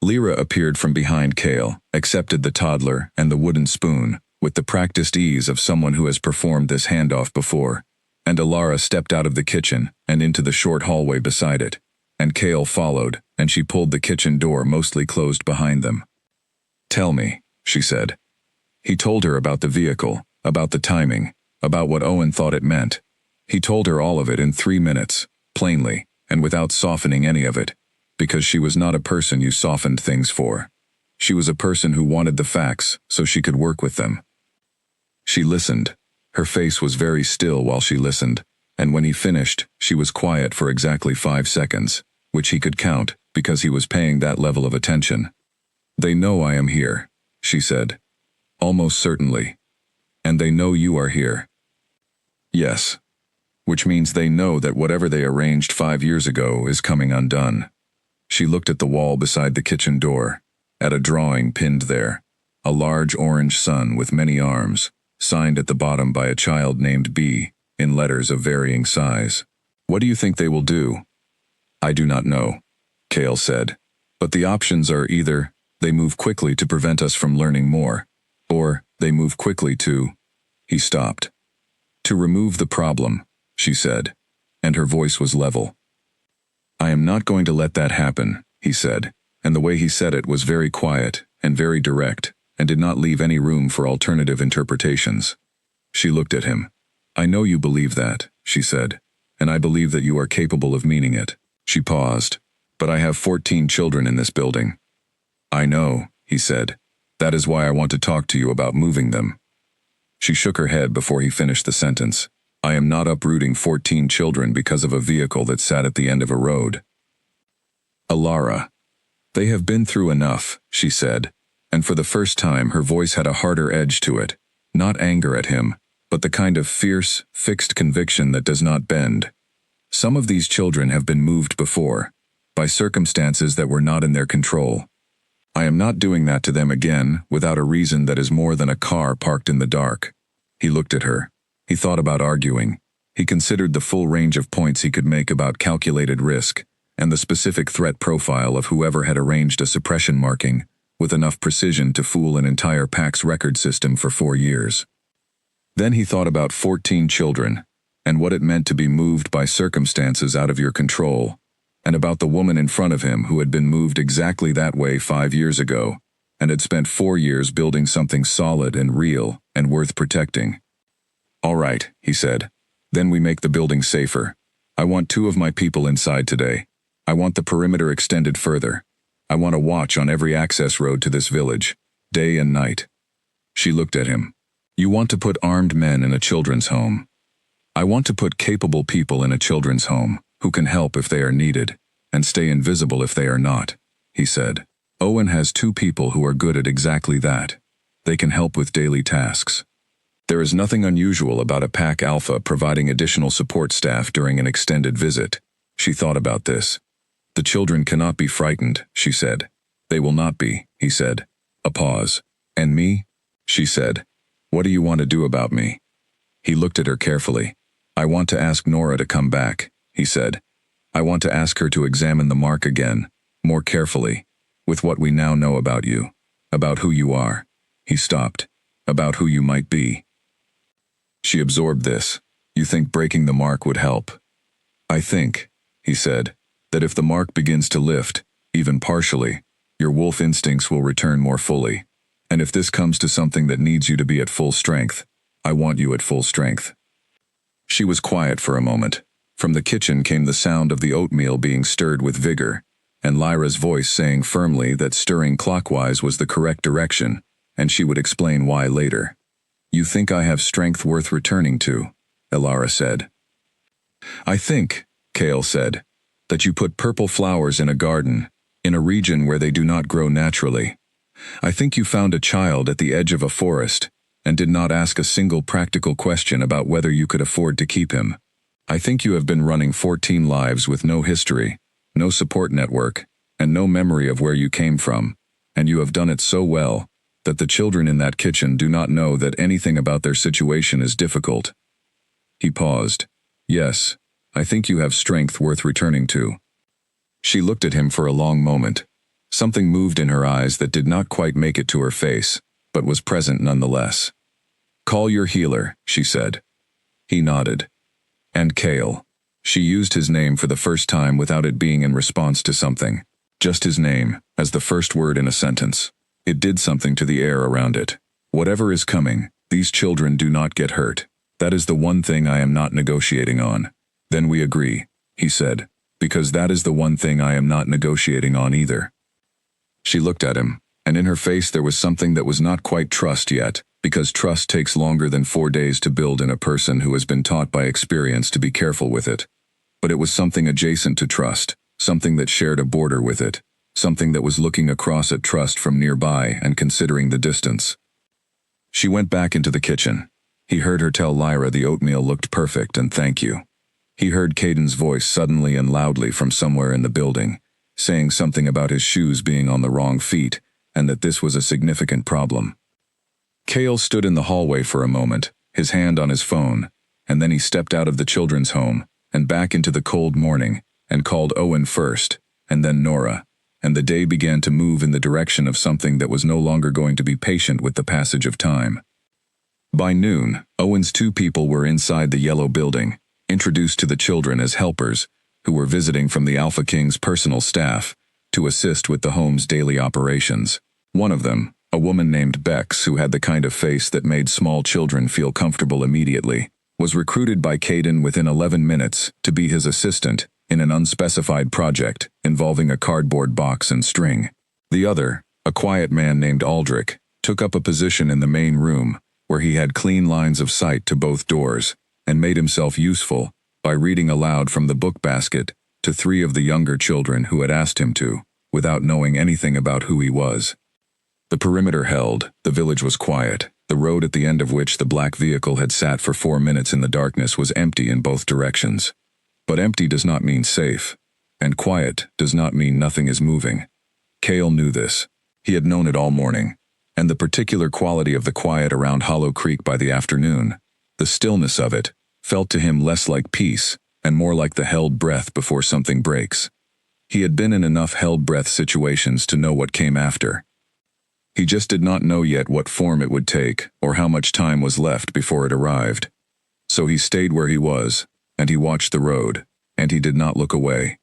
Lyra appeared from behind Cale, accepted the toddler and the wooden spoon, with the practiced ease of someone who has performed this handoff before, and Alara stepped out of the kitchen and into the short hallway beside it, and Cale followed, and she pulled the kitchen door mostly closed behind them. Tell me, she said. He told her about the vehicle, about the timing, about what Owen thought it meant. He told her all of it in 3 minutes, plainly, and without softening any of it. because she was not a person you softened things for. She was a person who wanted the facts so she could work with them. She listened. Her face was very still while she listened, and when he finished, she was quiet for exactly 5 seconds, which he could count because he was paying that level of attention. "They know I am here," she said. "Almost certainly. And they know you are here." "Yes. Which means they know that whatever they arranged 5 years ago is coming undone." She looked at the wall beside the kitchen door, at a drawing pinned there, a large orange sun with many arms, signed at the bottom by a child named B, in letters of varying size. "What do you think they will do?" "I do not know," Cale said. "But the options are either they move quickly to prevent us from learning more, or they move quickly to—" He stopped. "To remove the problem," she said, and her voice was level. "I am not going to let that happen," he said, and the way he said it was very quiet and very direct, and did not leave any room for alternative interpretations. She looked at him. "I know you believe that," she said, "and I believe that you are capable of meaning it." She paused. "But I have 14 children in this building." "I know," he said. "That is why I want to talk to you about moving them." She shook her head before he finished the sentence. "I am not uprooting 14 children because of a vehicle that sat at the end of a road." "Alara. They have been through enough," she said, and for the first time her voice had a harder edge to it, not anger at him, but the kind of fierce, fixed conviction that does not bend. "Some of these children have been moved before, by circumstances that were not in their control. I am not doing that to them again without a reason that is more than a car parked in the dark." He looked at her. He thought about arguing. He considered the full range of points he could make about calculated risk, and the specific threat profile of whoever had arranged a suppression marking with enough precision to fool an entire PAC's record system for 4 years. Then he thought about 14 children, and what it meant to be moved by circumstances out of your control, and about the woman in front of him who had been moved exactly that way 5 years ago, and had spent 4 years building something solid and real and worth protecting. "All right," he said. "Then we make the building safer. I want 2 of my people inside today. I want the perimeter extended further. I want a watch on every access road to this village, day and night." She looked at him. "You want to put armed men in a children's home. I want to put capable people in a children's home, who can help if they are needed, and stay invisible if they are not," he said. "Owen has 2 people who are good at exactly that. They can help with daily tasks. There is nothing unusual about a PAC Alpha providing additional support staff during an extended visit." She thought about this. "The children cannot be frightened," she said. "They will not be," he said. A pause. "And me?" she said. "What do you want to do about me?" He looked at her carefully. "I want to ask Nora to come back," he said. "I want to ask her to examine the mark again, more carefully, with what we now know about you, about who you are." He stopped. "About who you might be." She absorbed this. "You think breaking the mark would help?" "I think," he said, "that if the mark begins to lift, even partially, your wolf instincts will return more fully. And if this comes to something that needs you to be at full strength, I want you at full strength." She was quiet for a moment. From the kitchen came the sound of the oatmeal being stirred with vigor, and Lyra's voice saying firmly that stirring clockwise was the correct direction, and she would explain why later. "You think I have strength worth returning to," Alara said. "I think," Cale said, "that you put purple flowers in a garden, in a region where they do not grow naturally. I think you found a child at the edge of a forest, and did not ask a single practical question about whether you could afford to keep him. I think you have been running 14 lives with no history, no support network, and no memory of where you came from, and you have done it so well that the children in that kitchen do not know that anything about their situation is difficult." He paused. "Yes, I think you have strength worth returning to." She looked at him for a long moment. Something moved in her eyes that did not quite make it to her face, but was present nonetheless. "Call your healer," she said. He nodded. "And Cale." She used his name for the first time without it being in response to something. Just his name, as the first word in a sentence. It did something to the air around it. "Whatever is coming, these children do not get hurt. That is the one thing I am not negotiating on." "Then we agree," he said. because that is the one thing I am not negotiating on either." She looked at him, and in her face there was something that was not quite trust yet, because trust takes longer than 4 days to build in a person who has been taught by experience to be careful with it. But it was something adjacent to trust, something that shared a border with it, something that was looking across at trust from nearby and considering the distance. She went back into the kitchen. He heard her tell Lyra the oatmeal looked perfect and thank you. He heard Caden's voice suddenly and loudly from somewhere in the building, saying something about his shoes being on the wrong feet, and that this was a significant problem. Cale stood in the hallway for a moment, his hand on his phone, and then he stepped out of the children's home, and back into the cold morning, and called Owen first, and then Nora, and the day began to move in the direction of something that was no longer going to be patient with the passage of time. By noon, Owen's 2 people were inside the yellow building, introduced to the children as helpers, who were visiting from the Alpha King's personal staff, to assist with the home's daily operations. One of them, a woman named Bex who had the kind of face that made small children feel comfortable immediately, was recruited by Caden within 11 minutes to be his assistant in an unspecified project involving a cardboard box and string. The other, a quiet man named Aldrich, took up a position in the main room, where he had clean lines of sight to both doors, and made himself useful by reading aloud from the book basket to 3 of the younger children who had asked him to, without knowing anything about who he was. The perimeter held, the village was quiet, the road at the end of which the black vehicle had sat for 4 minutes in the darkness was empty in both directions. But empty does not mean safe, and quiet does not mean nothing is moving. Cale knew this. He had known it all morning, and the particular quality of the quiet around Hollow Creek by the afternoon, the stillness of it, felt to him less like peace and more like the held breath before something breaks. He had been in enough held breath situations to know what came after. He just did not know yet what form it would take or how much time was left before it arrived. So he stayed where he was, and he watched the road, and he did not look away.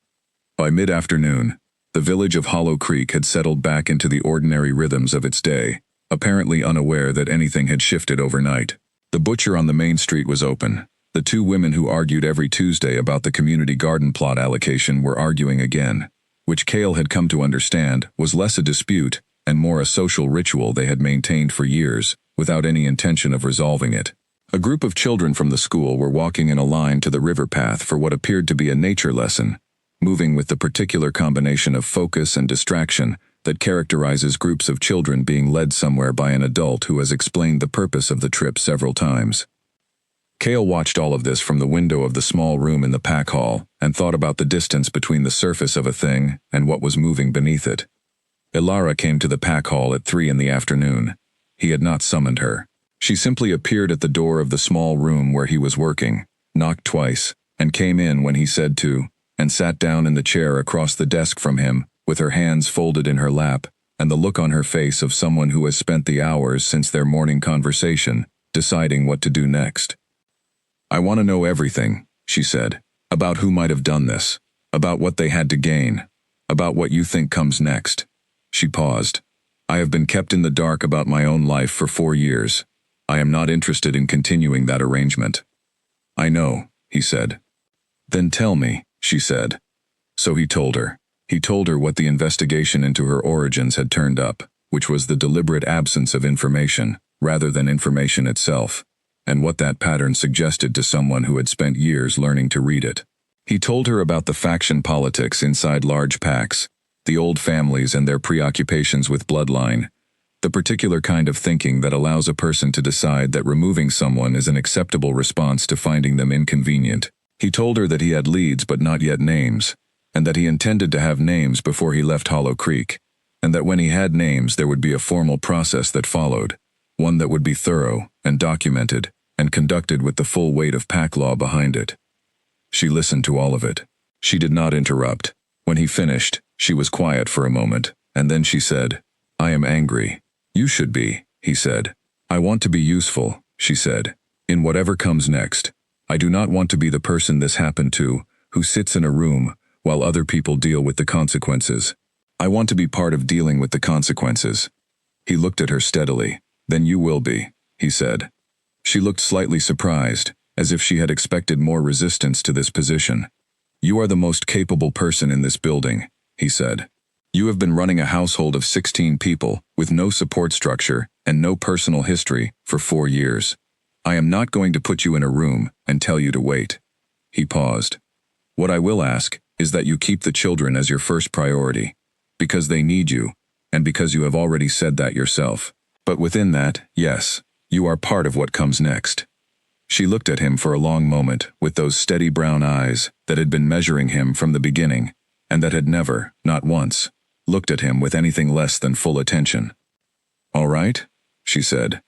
By mid-afternoon, the village of Hollow Creek had settled back into the ordinary rhythms of its day, apparently unaware that anything had shifted overnight. The butcher on the main street was open. The 2 women who argued every Tuesday about the community garden plot allocation were arguing again, which Cale had come to understand was less a dispute and more a social ritual they had maintained for years, without any intention of resolving it. A group of children from the school were walking in a line to the river path for what appeared to be a nature lesson, moving with the particular combination of focus and distraction that characterizes groups of children being led somewhere by an adult who has explained the purpose of the trip several times. Cale watched all of this from the window of the small room in the pack hall and thought about the distance between the surface of a thing and what was moving beneath it. Ilara came to the pack hall at 3 in the afternoon. He had not summoned her. She simply appeared at the door of the small room where he was working, knocked twice, and came in when he said to, and sat down in the chair across the desk from him, with her hands folded in her lap, and the look on her face of someone who has spent the hours since their morning conversation, deciding what to do next. "I want to know everything," she said, "about who might have done this, about what they had to gain, about what you think comes next." She paused. "I have been kept in the dark about my own life for 4 years. I am not interested in continuing that arrangement." "I know," he said. "Then tell me," she said. So he told her. He told her what the investigation into her origins had turned up, which was the deliberate absence of information, rather than information itself, and what that pattern suggested to someone who had spent years learning to read it. He told her about the faction politics inside large packs, the old families and their preoccupations with bloodline, the particular kind of thinking that allows a person to decide that removing someone is an acceptable response to finding them inconvenient. He told her that he had leads but not yet names, and that he intended to have names before he left Hollow Creek, and that when he had names there would be a formal process that followed, one that would be thorough and documented and conducted with the full weight of pack law behind it. She listened to all of it. She did not interrupt. When he finished, she was quiet for a moment, and then she said, "I am angry." "You should be," he said. "I want to be useful," she said, "in whatever comes next. I do not want to be the person this happened to, who sits in a room while other people deal with the consequences. I want to be part of dealing with the consequences." He looked at her steadily. "Then you will be," he said. She looked slightly surprised, as if she had expected more resistance to this position. "You are the most capable person in this building," he said. "You have been running a household of 16 people with no support structure and no personal history for 4 years. I am not going to put you in a room and tell you to wait." He paused. "What I will ask is that you keep the children as your first priority, because they need you, and because you have already said that yourself. But within that, yes, you are part of what comes next." She looked at him for a long moment with those steady brown eyes that had been measuring him from the beginning, and that had never, not once, looked at him with anything less than full attention. "All right," she said.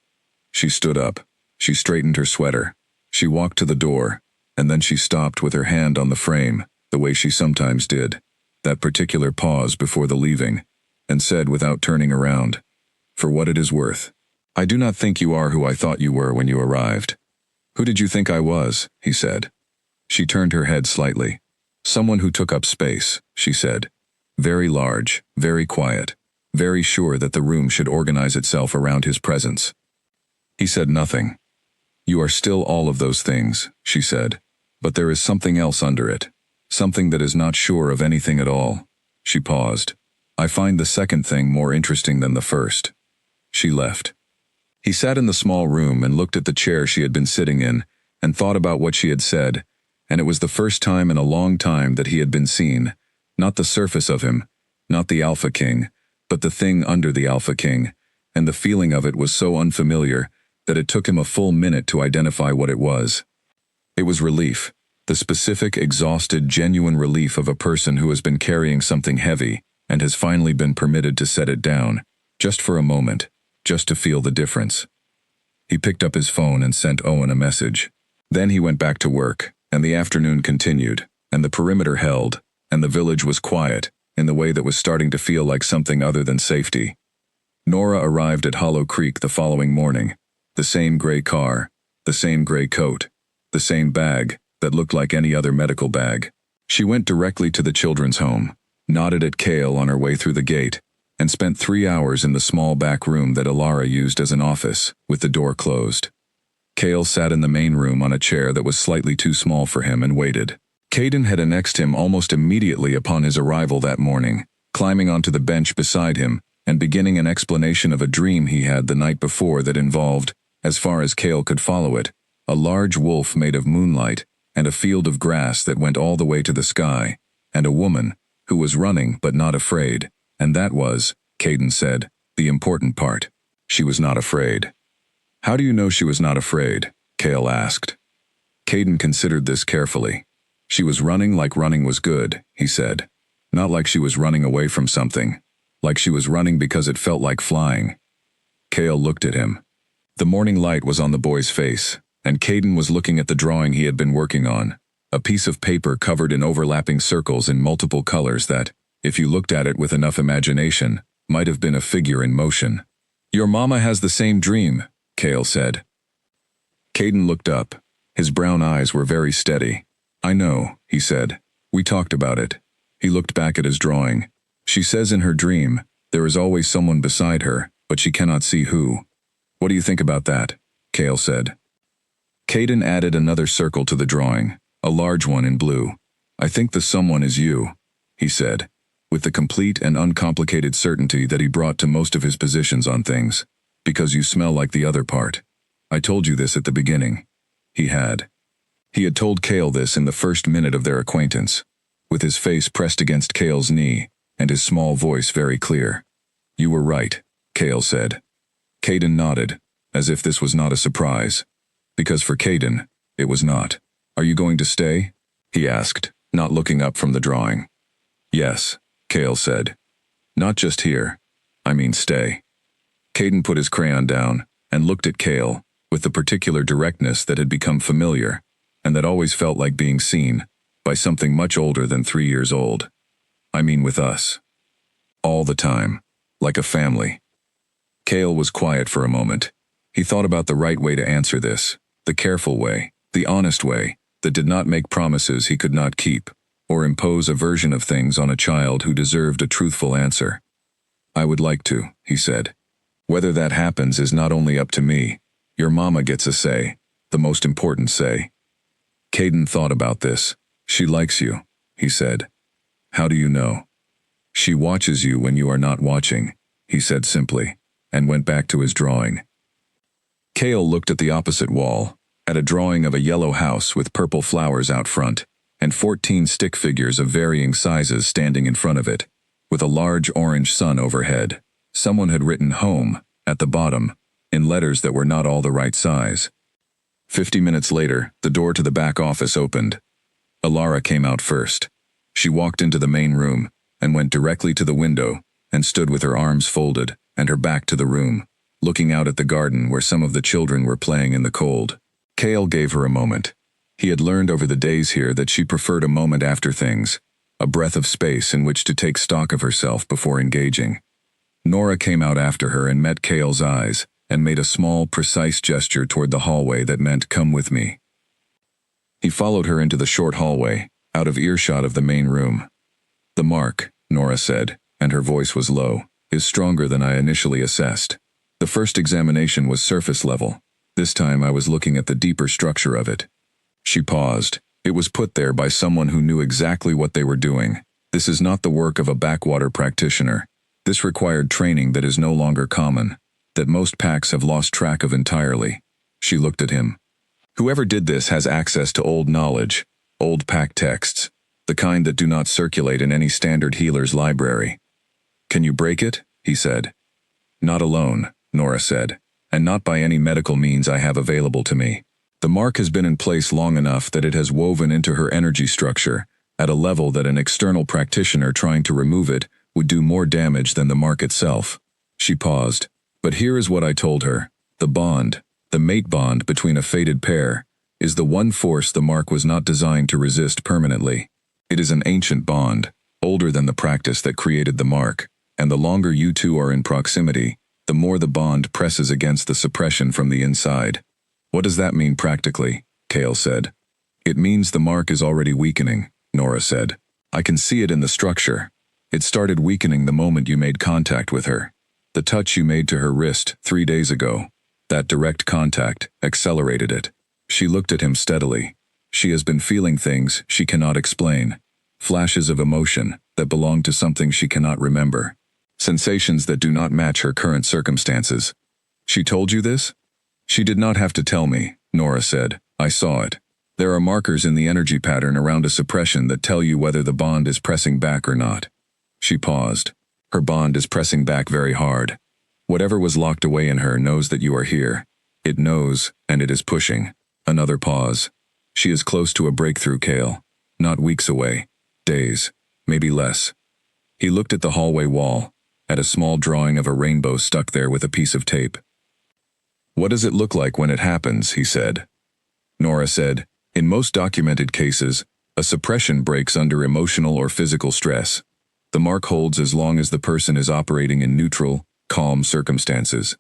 She stood up. She straightened her sweater. She walked to the door, and then she stopped with her hand on the frame, the way she sometimes did, that particular pause before the leaving, and said without turning around, "For what it is worth, I do not think you are who I thought you were when you arrived." "Who did you think I was?" he said. She turned her head slightly. "Someone who took up space," she said. "Very large, very quiet, very sure that the room should organize itself around his presence." He said nothing. "You are still all of those things," she said, "but there is something else under it, something that is not sure of anything at all." She paused. "I find the second thing more interesting than the first." She left. He sat in the small room and looked at the chair she had been sitting in, and thought about what she had said, and it was the first time in a long time that he had been seen, not the surface of him, not the Alpha King, but the thing under the Alpha King, and the feeling of it was so unfamiliar that it took him a full minute to identify what it was. It was relief, the specific, exhausted, genuine relief of a person who has been carrying something heavy and has finally been permitted to set it down, just for a moment, just to feel the difference. He picked up his phone and sent Owen a message. Then he went back to work, and the afternoon continued, and the perimeter held, and the village was quiet, in the way that was starting to feel like something other than safety. Nora arrived at Hollow Creek the following morning. The same gray car, the same gray coat, the same bag that looked like any other medical bag. She went directly to the children's home, nodded at Cale on her way through the gate, and spent 3 hours in the small back room that Alara used as an office, with the door closed. Cale sat in the main room on a chair that was slightly too small for him and waited. Caden had annexed him almost immediately upon his arrival that morning, climbing onto the bench beside him and beginning an explanation of a dream he had the night before that involved, as far as Cale could follow it, a large wolf made of moonlight and a field of grass that went all the way to the sky, and a woman who was running but not afraid, and that was, Caden said, the important part. She was not afraid. "How do you know she was not afraid?" Cale asked. Caden considered this carefully. "She was running like running was good," he said. "Not like she was running away from something. Like she was running because it felt like flying." Cale looked at him. The morning light was on the boy's face, and Caden was looking at the drawing he had been working on, a piece of paper covered in overlapping circles in multiple colors that, if you looked at it with enough imagination, might have been a figure in motion. "Your mama has the same dream," Cale said. Caden looked up. His brown eyes were very steady. "I know," he said. "We talked about it." He looked back at his drawing. "She says in her dream, there is always someone beside her, but she cannot see who." "What do you think about that?" Cale said. Caden added another circle to the drawing, a large one in blue. "I think the someone is you," he said, with the complete and uncomplicated certainty that he brought to most of his positions on things, "because you smell like the other part. I told you this at the beginning." He had. He had told Cale this in the first minute of their acquaintance, with his face pressed against Cale's knee, and his small voice very clear. "You were right," Cale said. Caden nodded, as if this was not a surprise, because for Caden, it was not. "Are you going to stay?" he asked, not looking up from the drawing. "Yes," Cale said. "Not just here. I mean stay." Caden put his crayon down and looked at Cale with the particular directness that had become familiar and that always felt like being seen by something much older than 3 years old. "I mean with us. All the time. Like a family." Cale was quiet for a moment. He thought about the right way to answer this, the careful way, the honest way, that did not make promises he could not keep, or impose a version of things on a child who deserved a truthful answer. "I would like to," he said. "Whether that happens is not only up to me. Your mama gets a say, the most important say." Caden thought about this. "She likes you." he said. How do you know? She watches you when you are not watching, he said simply, and went back to his drawing. Cale looked at the opposite wall, at a drawing of a yellow house with purple flowers out front, and 14 stick figures of varying sizes standing in front of it, with a large orange sun overhead. Someone had written home at the bottom, in letters that were not all the right size. 50 minutes later, the door to the back office opened. Alara came out first. She walked into the main room, and went directly to the window, and stood with her arms folded, and her back to the room, looking out at the garden where some of the children were playing in the cold. Cale gave her a moment. He had learned over the days here that she preferred a moment after things, a breath of space in which to take stock of herself before engaging. Nora came out after her and met Cale's eyes, and made a small, precise gesture toward the hallway that meant, "Come with me." He followed her into the short hallway, out of earshot of the main room. "The mark," Nora said, and her voice was low, "is stronger than I initially assessed. The first examination was surface level. This time I was looking at the deeper structure of it." She paused. It was put there by someone who knew exactly what they were doing. This is not the work of a backwater practitioner. This required training that is no longer common, that most packs have lost track of entirely. She looked at him. Whoever did this has access to old knowledge, old pack texts, the kind that do not circulate in any standard healer's library. "Can you break it?" he said. "Not alone," Nora said, "and not by any medical means I have available to me. The mark has been in place long enough that it has woven into her energy structure, at a level that an external practitioner trying to remove it would do more damage than the mark itself." She paused. "But here is what I told her. The bond, the mate bond between a fated pair, is the one force the mark was not designed to resist permanently. It is an ancient bond, older than the practice that created the mark, and the longer you two are in proximity, the more the bond presses against the suppression from the inside." "What does that mean practically?" Cale said. "It means the mark is already weakening," Nora said. "I can see it in the structure. It started weakening the moment you made contact with her. The touch you made to her wrist 3 days ago, that direct contact, accelerated it." She looked at him steadily. She has been feeling things she cannot explain, flashes of emotion that belong to something she cannot remember, sensations that do not match her current circumstances. "She told you this?" "She did not have to tell me," Nora said. "I saw it. There are markers in the energy pattern around a suppression that tell you whether the bond is pressing back or not." She paused. "Her bond is pressing back very hard. Whatever was locked away in her knows that you are here. It knows, and it is pushing." Another pause. "She is close to a breakthrough, Cale. Not weeks away. Days. Maybe less." He looked at the hallway wall, at a small drawing of a rainbow stuck there with a piece of tape. "What does it look like when it happens?" he said. Nora said, "In most documented cases, a suppression breaks under emotional or physical stress. The mark holds as long as the person is operating in neutral, calm circumstances.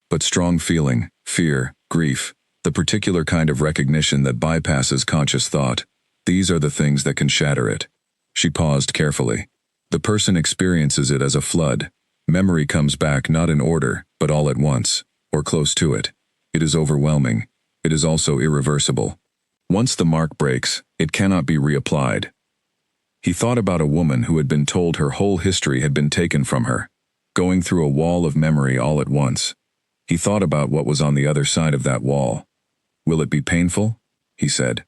But strong feeling, fear, grief, the particular kind of recognition that bypasses conscious thought, these are the things that can shatter it." She paused carefully. "The person experiences it as a flood. Memory comes back not in order, but all at once, or close to it. It is overwhelming. It is also irreversible. Once the mark breaks, it cannot be reapplied." He thought about a woman who had been told her whole history had been taken from her, going through a wall of memory all at once. He thought about what was on the other side of that wall. "Will it be painful?" he said.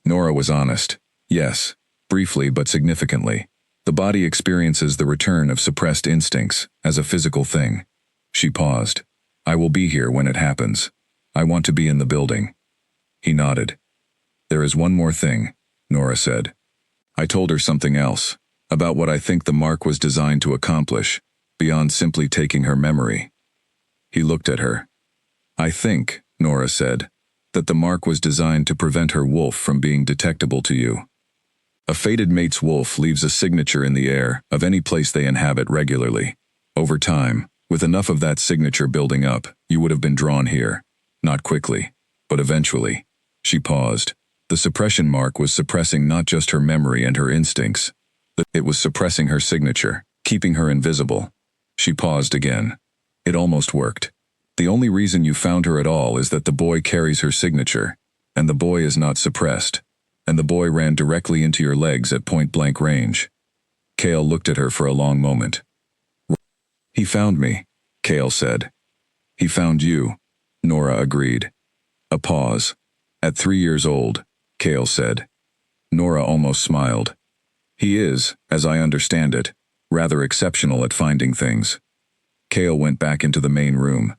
Nora was honest. "Yes, briefly but significantly. The body experiences the return of suppressed instincts as a physical thing." She paused. "I will be here when it happens. I want to be in the building." He nodded. "There is one more thing," Nora said. "I told her something else, about what I think the mark was designed to accomplish, beyond simply taking her memory." He looked at her. "I think," Nora said, "that the mark was designed to prevent her wolf from being detectable to you. A fated mate's wolf leaves a signature in the air of any place they inhabit regularly. Over time, with enough of that signature building up, you would have been drawn here. Not quickly, but eventually." She paused. The suppression mark was suppressing not just her memory and her instincts. It was suppressing her signature, keeping her invisible. She paused again. "It almost worked. The only reason you found her at all is that the boy carries her signature, and the boy is not suppressed. and the boy ran directly into your legs at point-blank range. Cale looked at her for a long moment. He found me, Cale said. He found you, Nora agreed. A pause. At 3 years old, Cale said. Nora almost smiled. He is, as I understand it, rather exceptional at finding things. Cale went back into the main room.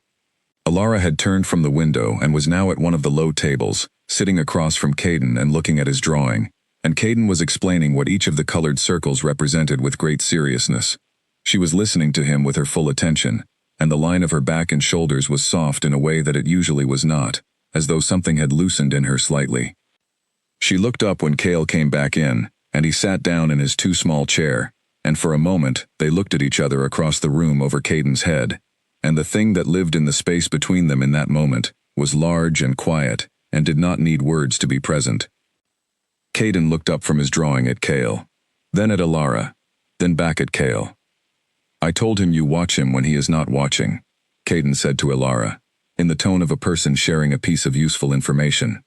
Alara had turned from the window and was now at one of the low tables, sitting across from Caden and looking at his drawing, and Caden was explaining what each of the colored circles represented with great seriousness. She was listening to him with her full attention, and the line of her back and shoulders was soft in a way that it usually was not, as though something had loosened in her slightly. She looked up when Cale came back in, and he sat down in his too small chair, and for a moment they looked at each other across the room over Caden's head, and the thing that lived in the space between them in that moment was large and quiet and did not need words to be present. Caden looked up from his drawing at Cale, then at Alara, then back at Cale. I told him you watch him when he is not watching, Caden said to Alara, in the tone of a person sharing a piece of useful information.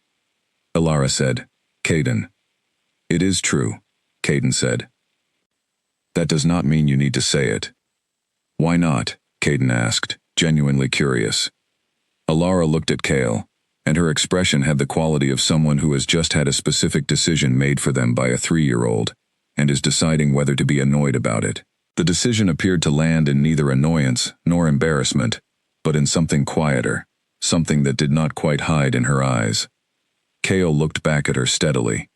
Alara said, Caden. It is true, Caden said. That does not mean you need to say it. Why not? Caden asked, genuinely curious. Alara looked at Cale, and her expression had the quality of someone who has just had a specific decision made for them by a 3-year-old, and is deciding whether to be annoyed about it. The decision appeared to land in neither annoyance nor embarrassment, but in something quieter, something that did not quite hide in her eyes. Cale looked back at her steadily.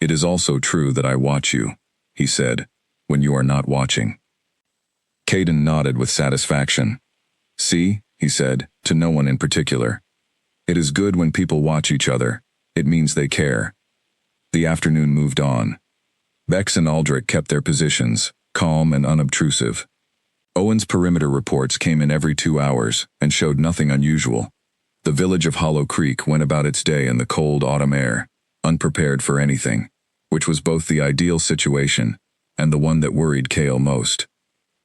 It is also true that I watch you, he said, when you are not watching. Caden nodded with satisfaction. See, he said, to no one in particular. It is good when people watch each other. It means they care. The afternoon moved on. Bex and Aldrich kept their positions, calm and unobtrusive. Owen's perimeter reports came in every 2 hours and showed nothing unusual. The village of Hollow Creek went about its day in the cold autumn air, unprepared for anything, which was both the ideal situation and the one that worried Cale most.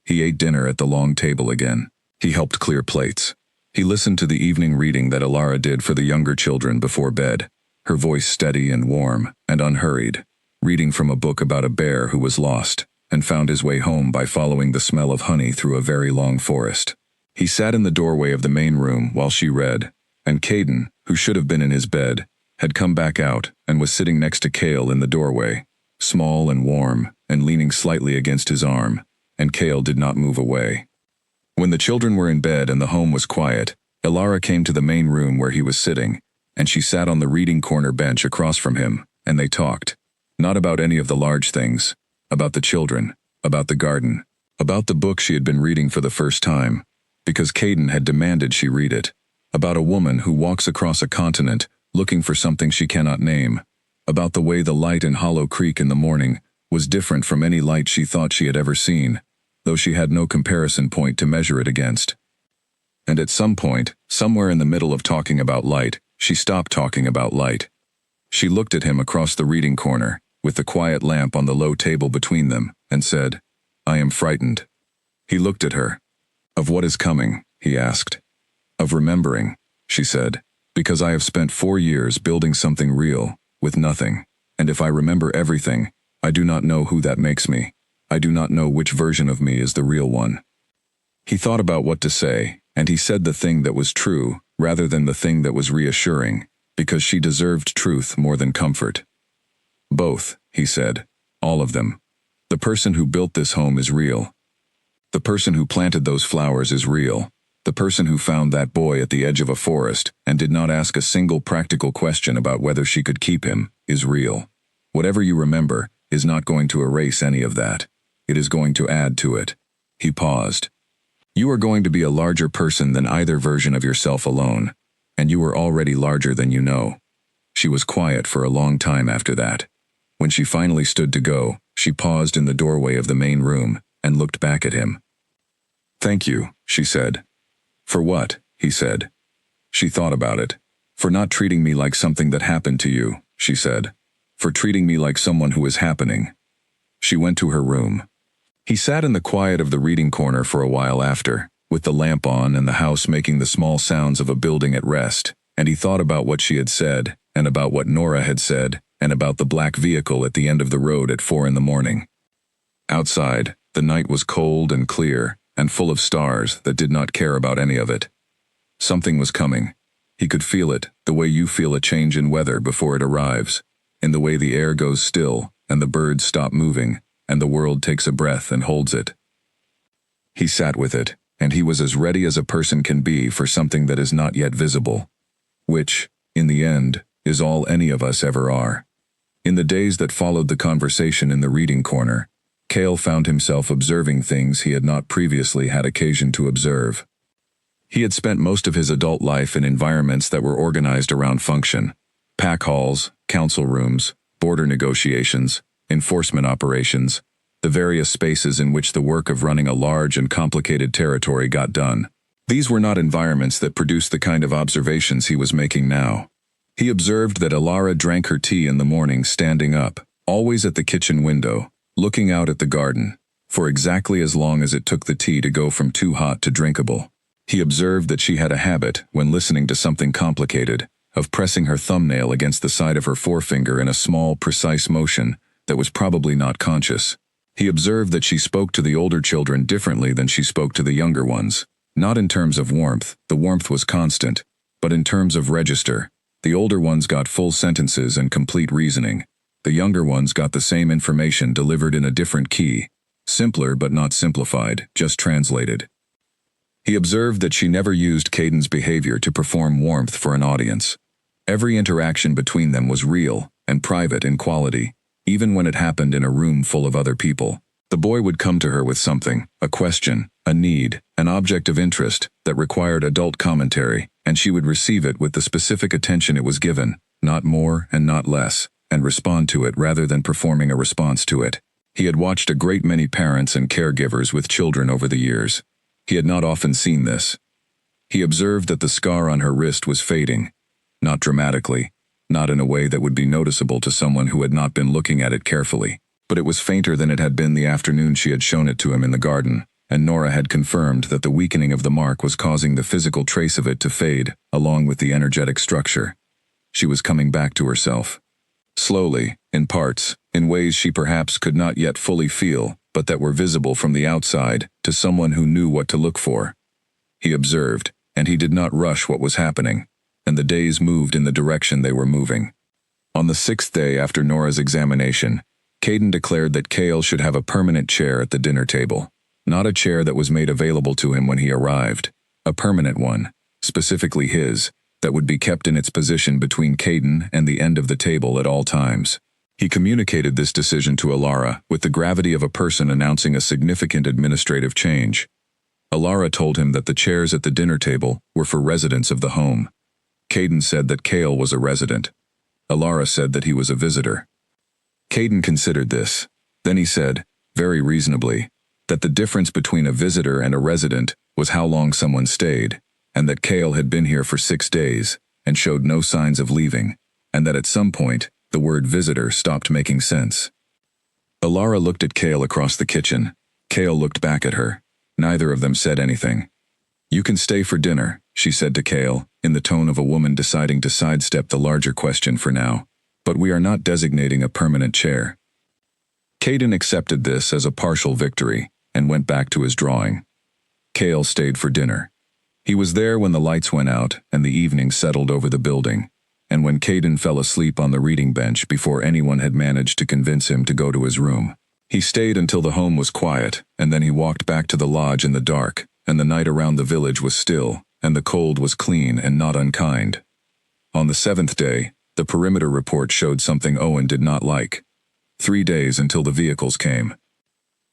He ate dinner at the long table again. He helped clear plates. He listened to the evening reading that Alara did for the younger children before bed, her voice steady and warm and unhurried, reading from a book about a bear who was lost and found his way home by following the smell of honey through a very long forest. He sat in the doorway of the main room while she read, and Caden, who should have been in his bed, had come back out and was sitting next to Cale in the doorway, small and warm and leaning slightly against his arm, and Cale did not move away. When the children were in bed and the home was quiet, Alara came to the main room where he was sitting, and she sat on the reading corner bench across from him, and they talked. Not about any of the large things, about the children, about the garden, about the book she had been reading for the first time, because Caden had demanded she read it, about a woman who walks across a continent looking for something she cannot name, about the way the light in Hollow Creek in the morning was different from any light she thought she had ever seen, though she had no comparison point to measure it against. And at some point, somewhere in the middle of talking about light, she stopped talking about light. She looked at him across the reading corner, with the quiet lamp on the low table between them, and said, I am frightened. He looked at her. Of what is coming? He asked. Of remembering, she said, because I have spent 4 years building something real, with nothing, and if I remember everything, I do not know who that makes me. I do not know which version of me is the real one. He thought about what to say, and he said the thing that was true, rather than the thing that was reassuring, because she deserved truth more than comfort. Both, he said, all of them. The person who built this home is real. The person who planted those flowers is real. The person who found that boy at the edge of a forest and did not ask a single practical question about whether she could keep him is real. Whatever you remember is not going to erase any of that. It is going to add to it. He paused. You are going to be a larger person than either version of yourself alone, and you are already larger than you know. She was quiet for a long time after that. When she finally stood to go, she paused in the doorway of the main room and looked back at him. Thank you, she said. For what? He said. She thought about it. For not treating me like something that happened to you, she said. For treating me like someone who is happening. She went to her room. He sat in the quiet of the reading corner for a while after, with the lamp on and the house making the small sounds of a building at rest, and he thought about what she had said, and about what Nora had said, and about the black vehicle at the end of the road at 4 in the morning. Outside, the night was cold and clear, and full of stars that did not care about any of it. Something was coming. He could feel it, the way you feel a change in weather before it arrives, in the way the air goes still, and the birds stop moving, and the world takes a breath and holds it. He sat with it, and he was as ready as a person can be for something that is not yet visible, which, in the end, is all any of us ever are. In the days that followed the conversation in the reading corner, Cale found himself observing things he had not previously had occasion to observe. He had spent most of his adult life in environments that were organized around function: pack halls, council rooms, border negotiations, enforcement operations, the various spaces in which the work of running a large and complicated territory got done. These were not environments that produced the kind of observations he was making now. He observed that Alara drank her tea in the morning standing up, always at the kitchen window, looking out at the garden, for exactly as long as it took the tea to go from too hot to drinkable. He observed that she had a habit, when listening to something complicated, of pressing her thumbnail against the side of her forefinger in a small, precise motion that was probably not conscious. He observed that she spoke to the older children differently than she spoke to the younger ones, not in terms of warmth, the warmth was constant, but in terms of register. The older ones got full sentences and complete reasoning. The younger ones got the same information delivered in a different key, simpler but not simplified, just translated. He observed that she never used Caden's behavior to perform warmth for an audience. Every interaction between them was real and private in quality, even when it happened in a room full of other people. The boy would come to her with something, a question, a need, an object of interest that required adult commentary, and she would receive it with the specific attention it was given, not more and not less, and respond to it rather than performing a response to it. He had watched a great many parents and caregivers with children over the years. He had not often seen this. He observed that the scar on her wrist was fading, not dramatically, not in a way that would be noticeable to someone who had not been looking at it carefully, but it was fainter than it had been the afternoon she had shown it to him in the garden, and Nora had confirmed that the weakening of the mark was causing the physical trace of it to fade, along with the energetic structure. She was coming back to herself. Slowly, in parts, in ways she perhaps could not yet fully feel, but that were visible from the outside, to someone who knew what to look for. He observed, and he did not rush what was happening, and the days moved in the direction they were moving. On the 6th day after Nora's examination, Caden declared that Cale should have a permanent chair at the dinner table. Not a chair that was made available to him when he arrived, a permanent one, specifically his, that would be kept in its position between Caden and the end of the table at all times. He communicated this decision to Alara with the gravity of a person announcing a significant administrative change. Alara told him that the chairs at the dinner table were for residents of the home. Caden said that Cale was a resident. Alara said that he was a visitor. Caden considered this. Then he said, very reasonably, that the difference between a visitor and a resident was how long someone stayed, and that Cale had been here for 6 days and showed no signs of leaving, and that at some point, the word visitor stopped making sense. Alara looked at Cale across the kitchen. Cale looked back at her. Neither of them said anything. You can stay for dinner, she said to Cale, in the tone of a woman deciding to sidestep the larger question for now. But we are not designating a permanent chair. Caden accepted this as a partial victory and went back to his drawing. Cale stayed for dinner. He was there when the lights went out and the evening settled over the building, and when Caden fell asleep on the reading bench before anyone had managed to convince him to go to his room. He stayed until the home was quiet, and then he walked back to the lodge in the dark, and the night around the village was still, and the cold was clean and not unkind. On the 7th day, the perimeter report showed something Owen did not like. 3 days until the vehicles came.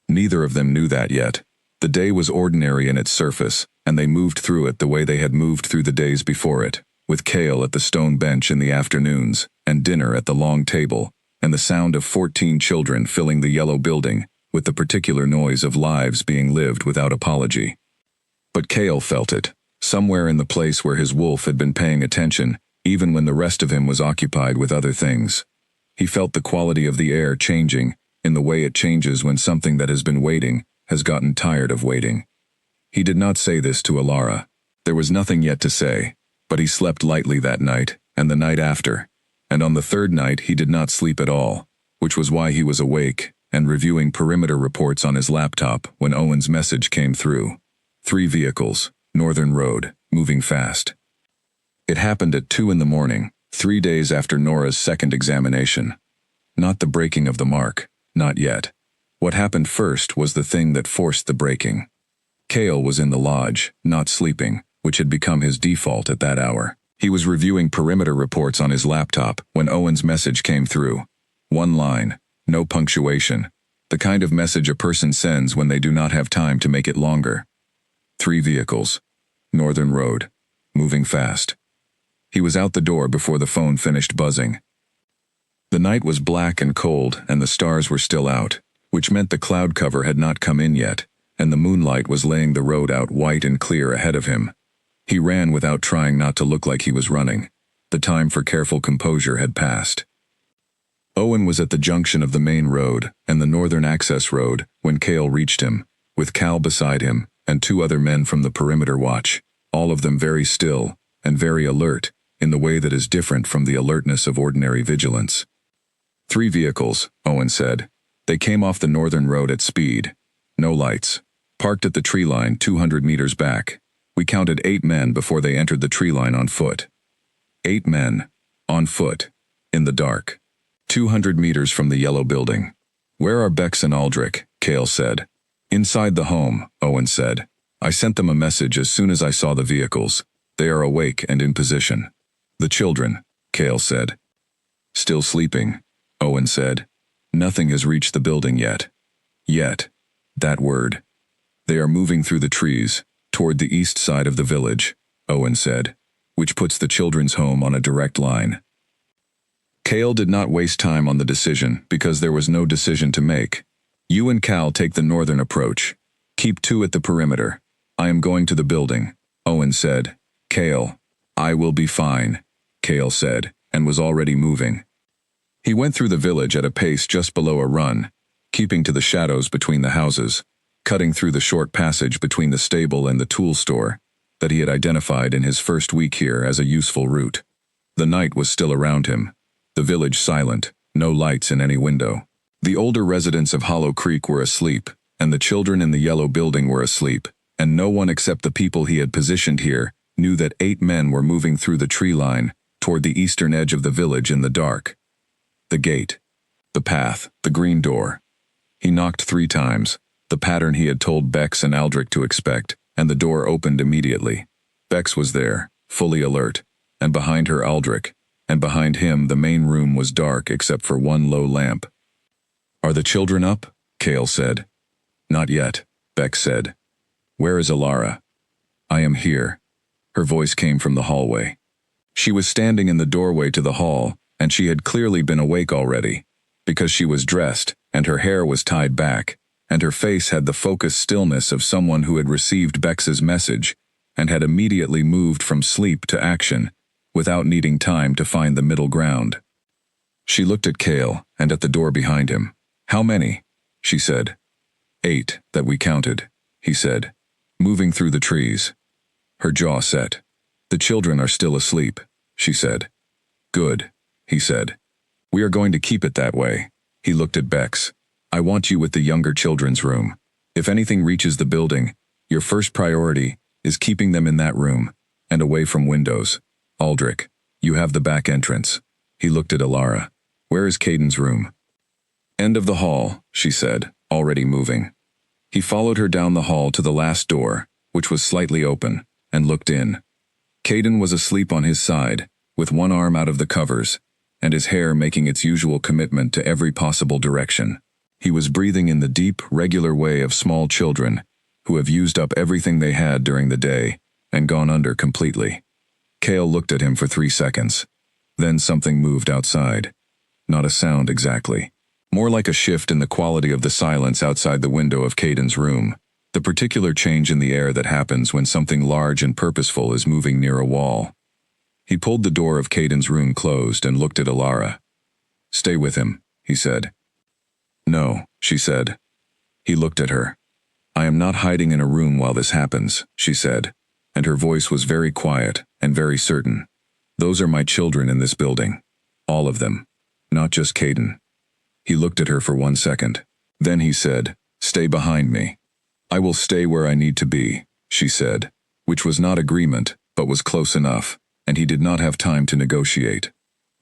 Neither of them knew that yet. The day was ordinary in its surface, and they moved through it the way they had moved through the days before it, with Cale at the stone bench in the afternoons, and dinner at the long table, and the sound of 14 children filling the yellow building, with the particular noise of lives being lived without apology. But Cale felt it, somewhere in the place where his wolf had been paying attention, even when the rest of him was occupied with other things. He felt the quality of the air changing, in the way it changes when something that has been waiting has gotten tired of waiting. He did not say this to Alara. There was nothing yet to say, but he slept lightly that night, and the night after. And on the third night he did not sleep at all, which was why he was awake and reviewing perimeter reports on his laptop when Owen's message came through. 3 vehicles, Northern Road, moving fast. It happened at 2 in the morning, 3 days after Nora's second examination. Not the breaking of the mark, not yet. What happened first was the thing that forced the breaking. Cale was in the lodge, not sleeping, which had become his default at that hour. He was reviewing perimeter reports on his laptop when Owen's message came through. 1 line, no punctuation, the kind of message a person sends when they do not have time to make it longer. 3 vehicles, Northern Road, moving fast. He was out the door before the phone finished buzzing. The night was black and cold and the stars were still out, which meant the cloud cover had not come in yet, and the moonlight was laying the road out white and clear ahead of him. He ran without trying not to look like he was running. The time for careful composure had passed. Owen was at the junction of the main road and the northern access road when Cale reached him, with Cal beside him and 2 other men from the perimeter watch, all of them very still and very alert in the way that is different from the alertness of ordinary vigilance. 3 vehicles, Owen said. They came off the northern road at speed. No lights. Parked at the tree line 200 meters back. We counted 8 men before they entered the tree line on foot. 8 men, on foot, in the dark. 200 meters from the yellow building. Where are Bex and Aldrich? Cale said. Inside the home, Owen said. I sent them a message as soon as I saw the vehicles. They are awake and in position. The children, Cale said. Still sleeping, Owen said. Nothing has reached the building yet. Yet. That word. They are moving through the trees, toward the east side of the village, Owen said, which puts the children's home on a direct line. Cale did not waste time on the decision because there was no decision to make. You and Cal take the northern approach. Keep 2 at the perimeter. I am going to the building, Owen said. Cale, I will be fine, Cale said, and was already moving. He went through the village at a pace just below a run, keeping to the shadows between the houses, cutting through the short passage between the stable and the tool store that he had identified in his first week here as a useful route. The night was still around him, the village silent, no lights in any window. The older residents of Hollow Creek were asleep, and the children in the yellow building were asleep, and no one except the people he had positioned here knew that 8 men were moving through the tree line toward the eastern edge of the village in the dark. The gate, the path, the green door. He knocked 3 times, the pattern he had told Bex and Aldrich to expect, and the door opened immediately. Bex was there, fully alert, and behind her Aldrich, and behind him the main room was dark except for 1 low lamp. Are the children up? Cale said. Not yet, Bex said. Where is Alara? I am here. Her voice came from the hallway. She was standing in the doorway to the hall, and she had clearly been awake already, because she was dressed, and her hair was tied back, and her face had the focused stillness of someone who had received Bex's message and had immediately moved from sleep to action, without needing time to find the middle ground. She looked at Cale and at the door behind him. How many? She said. 8, that we counted, he said, moving through the trees. Her jaw set. The children are still asleep, she said. Good, he said. We are going to keep it that way. He looked at Bex. I want you with the younger children's room. If anything reaches the building, your first priority is keeping them in that room, and away from windows. Aldrich, you have the back entrance. He looked at Alara. Where is Caden's room? End of the hall, she said, already moving. He followed her down the hall to the last door, which was slightly open, and looked in. Caden was asleep on his side, with one arm out of the covers, and his hair making its usual commitment to every possible direction. He was breathing in the deep, regular way of small children, who have used up everything they had during the day, and gone under completely. Cale looked at him for 3 seconds. Then something moved outside. Not a sound exactly. More like a shift in the quality of the silence outside the window of Caden's room, the particular change in the air that happens when something large and purposeful is moving near a wall. He pulled the door of Caden's room closed and looked at Alara. Stay with him, he said. No, she said. He looked at her. I am not hiding in a room while this happens, she said, and her voice was very quiet and very certain. Those are my children in this building. All of them. Not just Caden. He looked at her for 1 second. Then he said, "Stay behind me." "I will stay where I need to be," she said, which was not agreement, but was close enough, and he did not have time to negotiate.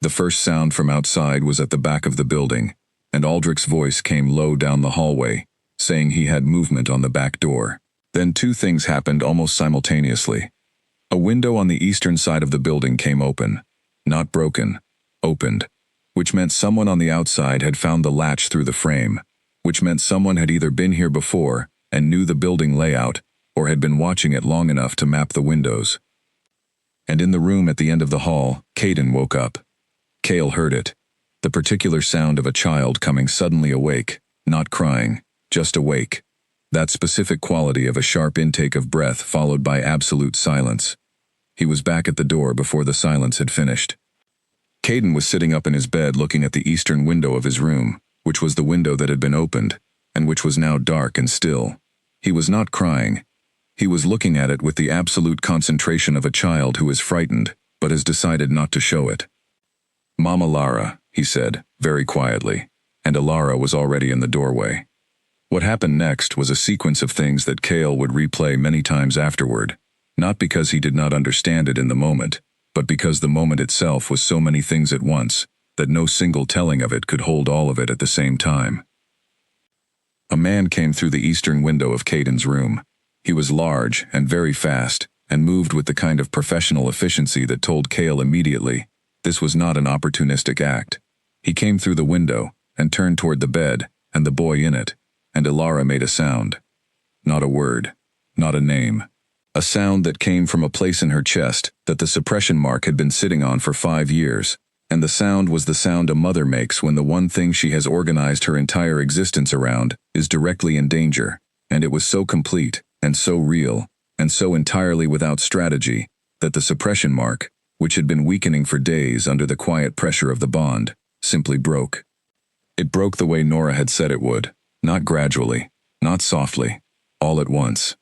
The first sound from outside was at the back of the building, and Aldrich's voice came low down the hallway, saying he had movement on the back door. Then two things happened almost simultaneously. A window on the eastern side of the building came open. Not broken. Opened. Which meant someone on the outside had found the latch through the frame. Which meant someone had either been here before and knew the building layout, or had been watching it long enough to map the windows. And in the room at the end of the hall, Caden woke up. Cale heard it. The particular sound of a child coming suddenly awake, not crying, just awake. That specific quality of a sharp intake of breath followed by absolute silence. He was back at the door before the silence had finished. Caden was sitting up in his bed looking at the eastern window of his room, which was the window that had been opened, and which was now dark and still. He was not crying. He was looking at it with the absolute concentration of a child who is frightened, but has decided not to show it. "Mama Lara," he said, very quietly, and Alara was already in the doorway. What happened next was a sequence of things that Cale would replay many times afterward, not because he did not understand it in the moment, but because the moment itself was so many things at once, that no single telling of it could hold all of it at the same time. A man came through the eastern window of Caden's room. He was large and very fast, and moved with the kind of professional efficiency that told Cale immediately, this was not an opportunistic act. He came through the window, and turned toward the bed, and the boy in it, and Alara made a sound. Not a word. Not a name. A sound that came from a place in her chest that the suppression mark had been sitting on for 5 years, and the sound was the sound a mother makes when the one thing she has organized her entire existence around is directly in danger, and it was so complete, and so real, and so entirely without strategy, that the suppression mark, which had been weakening for days under the quiet pressure of the bond, simply broke. It broke the way Nora had said it would, not gradually, not softly, all at once.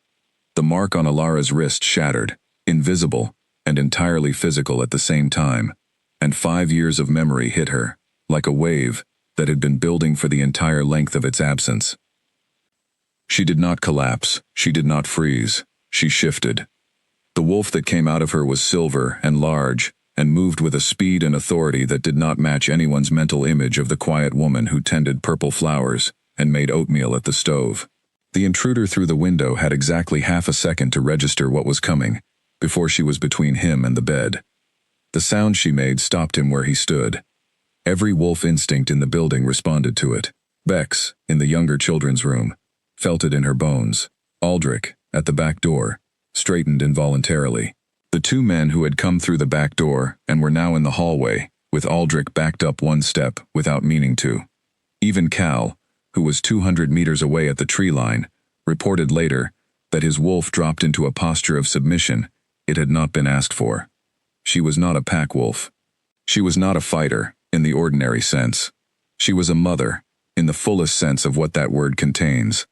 The mark on Alara's wrist shattered, invisible, and entirely physical at the same time, and 5 years of memory hit her, like a wave that had been building for the entire length of its absence. She did not collapse, she did not freeze, she shifted. The wolf that came out of her was silver and large, and moved with a speed and authority that did not match anyone's mental image of the quiet woman who tended purple flowers and made oatmeal at the stove. The intruder through the window had exactly half a second to register what was coming, before she was between him and the bed. The sound she made stopped him where he stood. Every wolf instinct in the building responded to it. Bex, in the younger children's room, felt it in her bones. Aldrich, at the back door, straightened involuntarily. The two men who had come through the back door and were now in the hallway, with Aldrich backed up 1 step without meaning to. Even Cal, who was 200 meters away at the tree line, reported later that his wolf dropped into a posture of submission it had not been asked for. She was not a pack wolf. She was not a fighter, in the ordinary sense. She was a mother, in the fullest sense of what that word contains.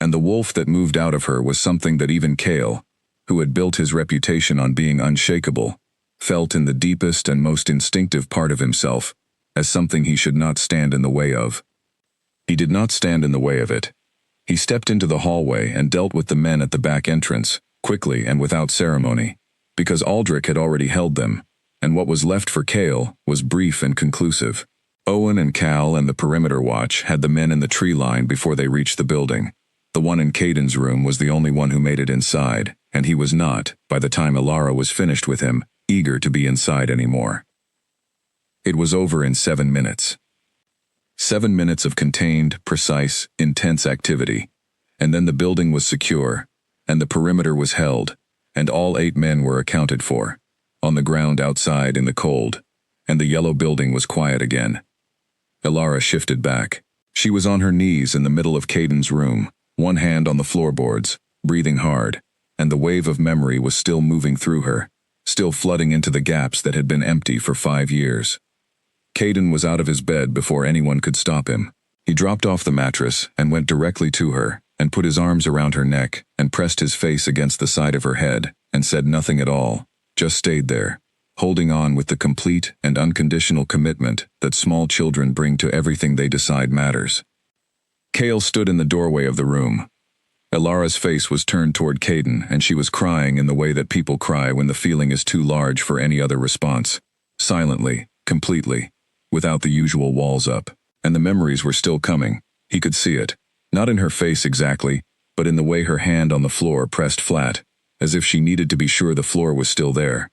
And the wolf that moved out of her was something that even Cale, who had built his reputation on being unshakable, felt in the deepest and most instinctive part of himself as something he should not stand in the way of. He did not stand in the way of it. He stepped into the hallway and dealt with the men at the back entrance, quickly and without ceremony, because Aldrich had already held them, and what was left for Cale was brief and conclusive. Owen and Cal and the perimeter watch had the men in the tree line before they reached the building. The one in Caden's room was the only one who made it inside, and he was not, by the time Alara was finished with him, eager to be inside anymore. It was over in 7 minutes. 7 minutes of contained, precise, intense activity, and then the building was secure, and the perimeter was held, and all 8 men were accounted for, on the ground outside in the cold, and the yellow building was quiet again. Alara shifted back. She was on her knees in the middle of Caden's room, one hand on the floorboards, breathing hard, and the wave of memory was still moving through her, still flooding into the gaps that had been empty for 5 years. Caden was out of his bed before anyone could stop him. He dropped off the mattress and went directly to her, and put his arms around her neck, and pressed his face against the side of her head, and said nothing at all, just stayed there, holding on with the complete and unconditional commitment that small children bring to everything they decide matters. Cale stood in the doorway of the room. Ilara's face was turned toward Caden, and she was crying in the way that people cry when the feeling is too large for any other response. Silently, completely, without the usual walls up. And the memories were still coming. He could see it. Not in her face exactly, but in the way her hand on the floor pressed flat, as if she needed to be sure the floor was still there.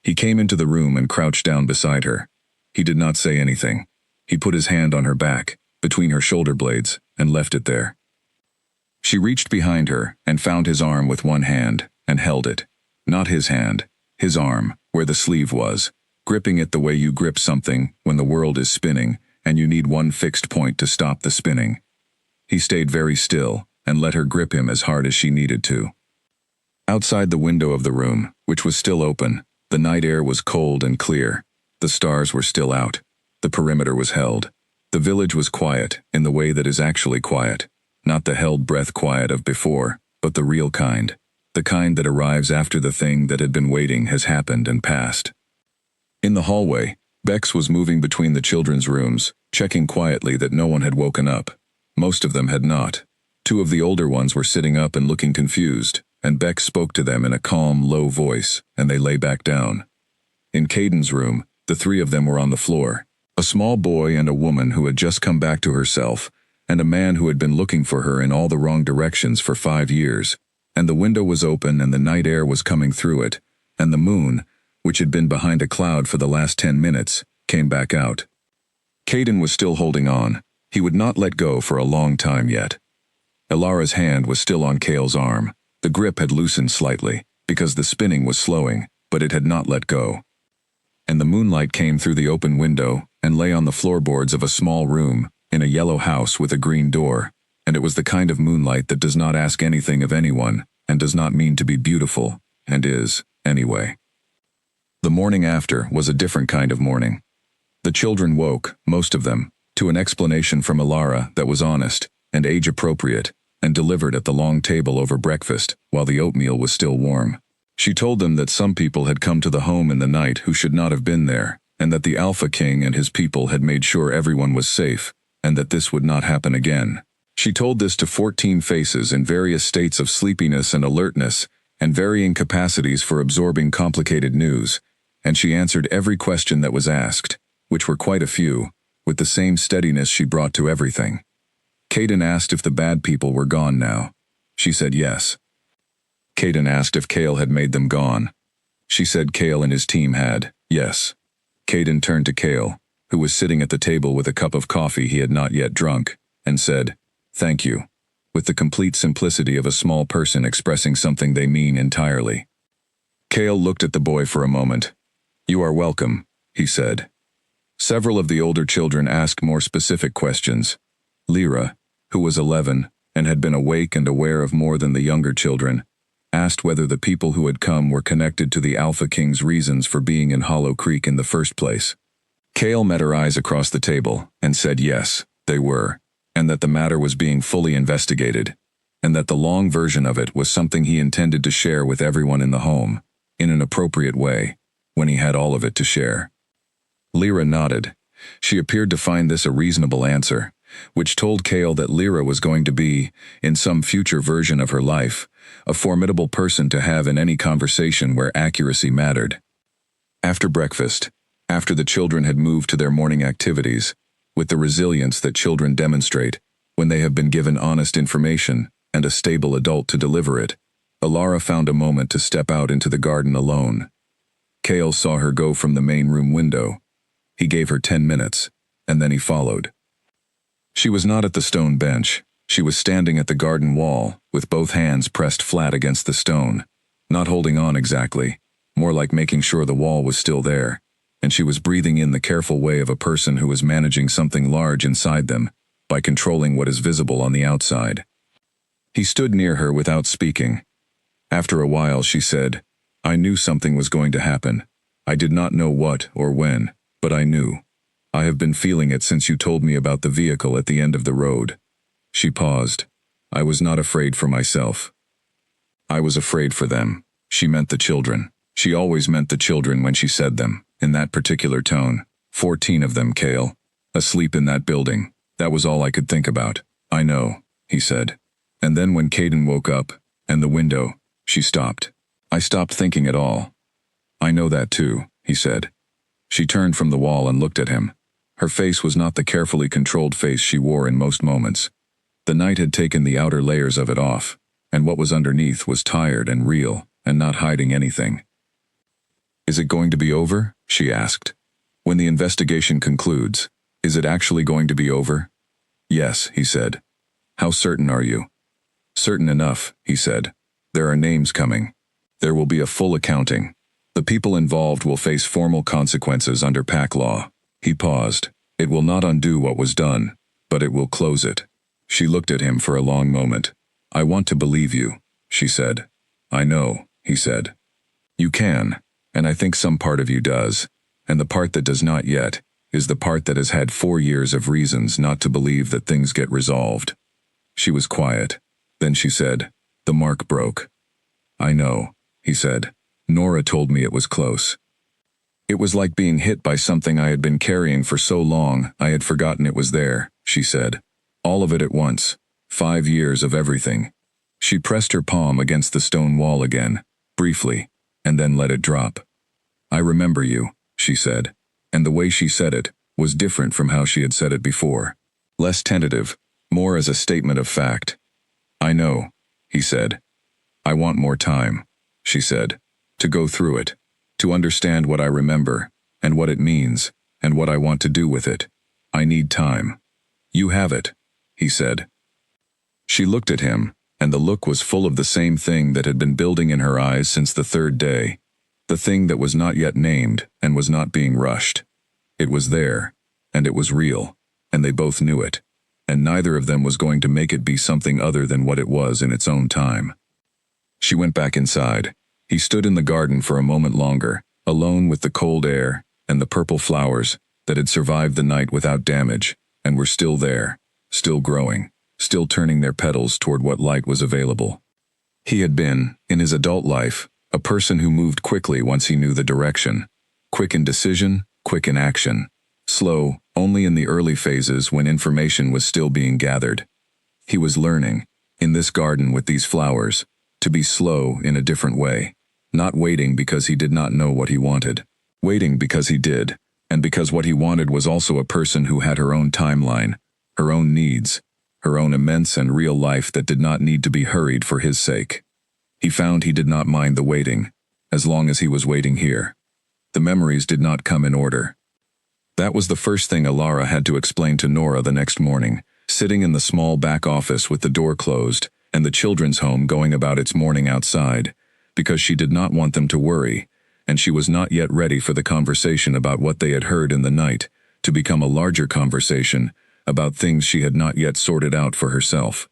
He came into the room and crouched down beside her. He did not say anything. He put his hand on her back, between her shoulder blades, and left it there. She reached behind her and found his arm with one hand, and held it. Not his hand, his arm, where the sleeve was, gripping it the way you grip something when the world is spinning and you need one fixed point to stop the spinning. He stayed very still and let her grip him as hard as she needed to. Outside the window of the room, which was still open, the night air was cold and clear. The stars were still out. The perimeter was held. The village was quiet in the way that is actually quiet. Not the held breath quiet of before, but the real kind. The kind that arrives after the thing that had been waiting has happened and passed. In the hallway, Bex was moving between the children's rooms, checking quietly that no one had woken up. Most of them had not. Two of the older ones were sitting up and looking confused, and Bex spoke to them in a calm, low voice, and they lay back down. In Caden's room, the three of them were on the floor. A small boy and a woman who had just come back to herself, and a man who had been looking for her in all the wrong directions for 5 years. And the window was open and the night air was coming through it, and the moon, which had been behind a cloud for the last 10 minutes, came back out. Caden was still holding on. He would not let go for a long time yet. Ilara's hand was still on Cale's arm. The grip had loosened slightly, because the spinning was slowing, but it had not let go. And the moonlight came through the open window and lay on the floorboards of a small room, in a yellow house with a green door, and it was the kind of moonlight that does not ask anything of anyone, and does not mean to be beautiful, and is, anyway. The morning after was a different kind of morning. The children woke, most of them, to an explanation from Ilara that was honest, and age-appropriate, and delivered at the long table over breakfast, while the oatmeal was still warm. She told them that some people had come to the home in the night who should not have been there, and that the Alpha King and his people had made sure everyone was safe, and that this would not happen again. She told this to 14 faces in various states of sleepiness and alertness, and varying capacities for absorbing complicated news, and she answered every question that was asked, which were quite a few, with the same steadiness she brought to everything. Caden asked if the bad people were gone now. She said yes. Caden asked if Cale had made them gone. She said Cale and his team had, yes. Caden turned to Cale, who was sitting at the table with a cup of coffee he had not yet drunk, and said, "Thank you," with the complete simplicity of a small person expressing something they mean entirely. Cale looked at the boy for a moment. "You are welcome," he said. Several of the older children asked more specific questions. Lyra, who was 11, and had been awake and aware of more than the younger children, asked whether the people who had come were connected to the Alpha King's reasons for being in Hollow Creek in the first place. Cale met her eyes across the table and said yes, they were, and that the matter was being fully investigated, and that the long version of it was something he intended to share with everyone in the home, in an appropriate way, when he had all of it to share. Lyra nodded. She appeared to find this a reasonable answer, which told Cale that Lyra was going to be, in some future version of her life, a formidable person to have in any conversation where accuracy mattered. After breakfast, after the children had moved to their morning activities, with the resilience that children demonstrate when they have been given honest information and a stable adult to deliver it, Ilara found a moment to step out into the garden alone. Cale saw her go from the main room window. He gave her 10 minutes, and then he followed. She was not at the stone bench. She was standing at the garden wall, with both hands pressed flat against the stone, not holding on exactly, more like making sure the wall was still there, and she was breathing in the careful way of a person who is managing something large inside them, by controlling what is visible on the outside. He stood near her without speaking. After a while she said, "I knew something was going to happen. I did not know what or when, but I knew. I have been feeling it since you told me about the vehicle at the end of the road." She paused. "I was not afraid for myself. I was afraid for them." She meant the children. She always meant the children when she said them, in that particular tone. 14 of them, Cale. Asleep in that building. That was all I could think about. I know, he said. And then when Caden woke up, and the window, she stopped. I stopped thinking at all. I know that too, he said. She turned from the wall and looked at him. Her face was not the carefully controlled face she wore in most moments. The night had taken the outer layers of it off, and what was underneath was tired and real, and not hiding anything. Is it going to be over? She asked. When the investigation concludes, is it actually going to be over? Yes, he said. How certain are you? Certain enough, he said. There are names coming. There will be a full accounting. The people involved will face formal consequences under PAC law. He paused. It will not undo what was done, but it will close it. She looked at him for a long moment. I want to believe you, she said. I know, he said. You can, and I think some part of you does, and the part that does not yet is the part that has had 4 years of reasons not to believe that things get resolved. She was quiet. Then she said, the mark broke. I know, he said. Nora told me it was close. It was like being hit by something I had been carrying for so long I had forgotten it was there, she said. All of it at once. 5 years of everything. She pressed her palm against the stone wall again, briefly, and then let it drop. I remember you, she said, and the way she said it was different from how she had said it before. Less tentative, more as a statement of fact. I know, he said. I want more time, she said. To go through it, to understand what I remember, and what it means, and what I want to do with it. I need time. You have it, he said. She looked at him, and the look was full of the same thing that had been building in her eyes since the 3rd day, the thing that was not yet named and was not being rushed. It was there, and it was real, and they both knew it, and neither of them was going to make it be something other than what it was in its own time. She went back inside. He stood in the garden for a moment longer, alone with the cold air and the purple flowers that had survived the night without damage and were still there, still growing, still turning their petals toward what light was available. He had been, in his adult life, a person who moved quickly once he knew the direction, quick in decision, quick in action, slow only in the early phases when information was still being gathered. He was learning, in this garden with these flowers, to be slow in a different way, not waiting because he did not know what he wanted, waiting because he did, and because what he wanted was also a person who had her own timeline, her own needs, her own immense and real life that did not need to be hurried for his sake. He found he did not mind the waiting, as long as he was waiting here. The memories did not come in order. That was the first thing Alara had to explain to Nora the next morning, sitting in the small back office with the door closed, and the children's home going about its morning outside, because she did not want them to worry, and she was not yet ready for the conversation about what they had heard in the night, to become a larger conversation about things she had not yet sorted out for herself.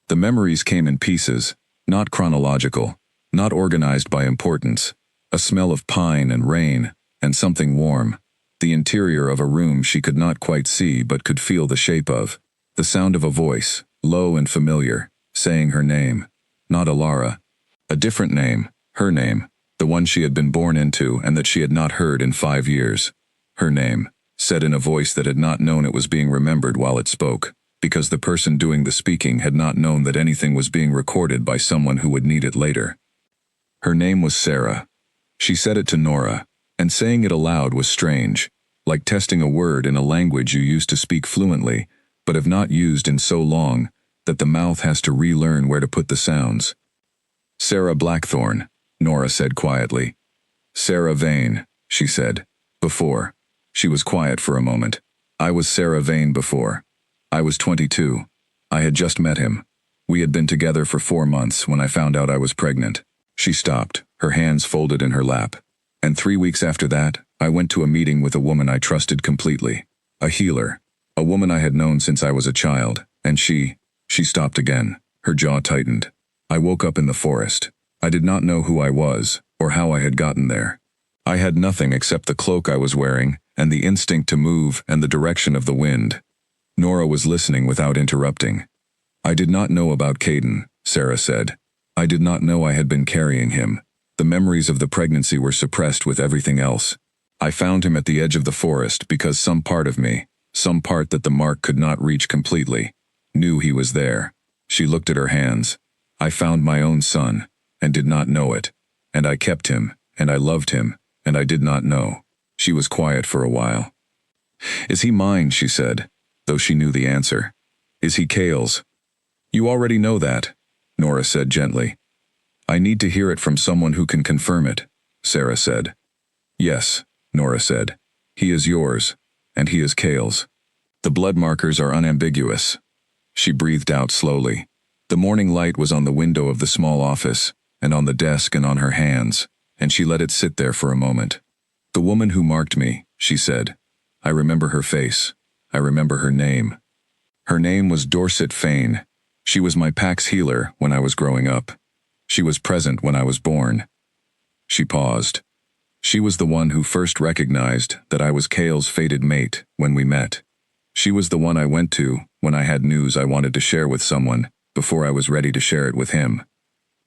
The memories came in pieces, not chronological, not organized by importance, a smell of pine and rain, and something warm, the interior of a room she could not quite see but could feel the shape of, the sound of a voice, low and familiar, saying her name, not Alara. A different name, her name, the one she had been born into and that she had not heard in 5 years. Her name, said in a voice that had not known it was being remembered while it spoke, because the person doing the speaking had not known that anything was being recorded by someone who would need it later. Her name was Sarah. She said it to Nora, and saying it aloud was strange, like testing a word in a language you used to speak fluently, but have not used in so long that the mouth has to relearn where to put the sounds. Sarah Blackthorne, Nora said quietly. Sarah Vane, she said. Before. She was quiet for a moment. I was Sarah Vane before. I was 22. I had just met him. We had been together for 4 months when I found out I was pregnant. She stopped, her hands folded in her lap. And 3 weeks after that, I went to a meeting with a woman I trusted completely. A healer. A woman I had known since I was a child, and she stopped again. Her jaw tightened. I woke up in the forest. I did not know who I was, or how I had gotten there. I had nothing except the cloak I was wearing, and the instinct to move and the direction of the wind. Nora was listening without interrupting. I did not know about Caden, Sarah said. I did not know I had been carrying him. The memories of the pregnancy were suppressed with everything else. I found him at the edge of the forest because some part of me, some part that the mark could not reach completely, knew he was there. She looked at her hands. I found my own son, and did not know it. And I kept him, and I loved him, and I did not know. She was quiet for a while. Is he mine, she said, though she knew the answer. Is he Cale's? You already know that, Nora said gently. I need to hear it from someone who can confirm it, Sarah said. Yes, Nora said. He is yours, and he is Cale's. The blood markers are unambiguous. She breathed out slowly. The morning light was on the window of the small office, and on the desk and on her hands, and she let it sit there for a moment. The woman who marked me, she said. I remember her face. I remember her name. Her name was Dorset Fane. She was my PAX healer when I was growing up. She was present when I was born. She paused. She was the one who first recognized that I was Cale's fated mate when we met. She was the one I went to when I had news I wanted to share with someone before I was ready to share it with him.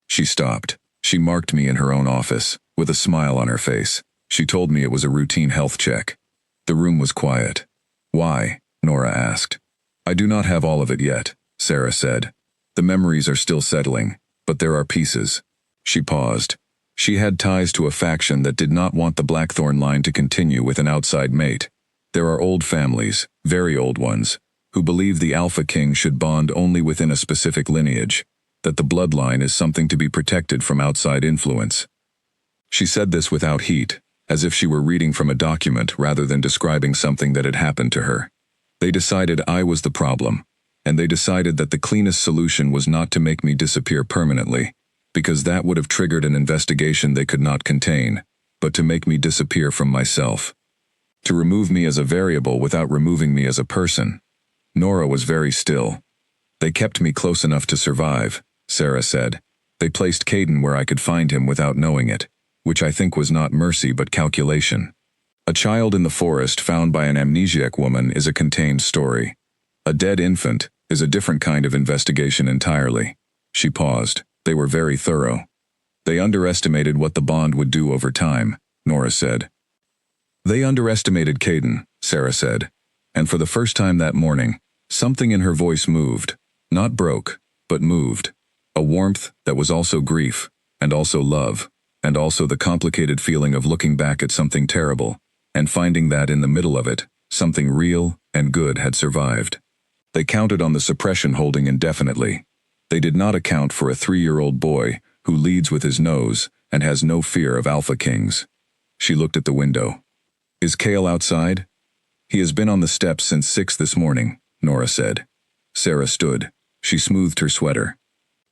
She stopped. She marked me in her own office, with a smile on her face. She told me it was a routine health check. The room was quiet. Why? Nora asked. I do not have all of it yet, Sarah said. The memories are still settling, but there are pieces. She paused. She had ties to a faction that did not want the Blackthorn line to continue with an outside mate. There are old families, very old ones, who believe the Alpha King should bond only within a specific lineage, that the bloodline is something to be protected from outside influence. She said this without heat, as if she were reading from a document rather than describing something that had happened to her. They decided I was the problem, and they decided that the cleanest solution was not to make me disappear permanently, because that would have triggered an investigation they could not contain, but to make me disappear from myself. To remove me as a variable without removing me as a person. Nora was very still. They kept me close enough to survive, Sarah said. They placed Caden where I could find him without knowing it, which I think was not mercy but calculation. A child in the forest found by an amnesiac woman is a contained story. A dead infant is a different kind of investigation entirely. She paused. They were very thorough. They underestimated what the bond would do over time, Nora said. They underestimated Caden, Sarah said. And for the first time that morning, something in her voice moved. Not broke, but moved. A warmth that was also grief, and also love, and also the complicated feeling of looking back at something terrible, and finding that in the middle of it, something real and good had survived. They counted on the suppression holding indefinitely. They did not account for a 3-year-old boy who leads with his nose and has no fear of Alpha Kings. She looked at the window. Is Cale outside? He has been on the steps since 6 this morning, Nora said. Sarah stood. She smoothed her sweater.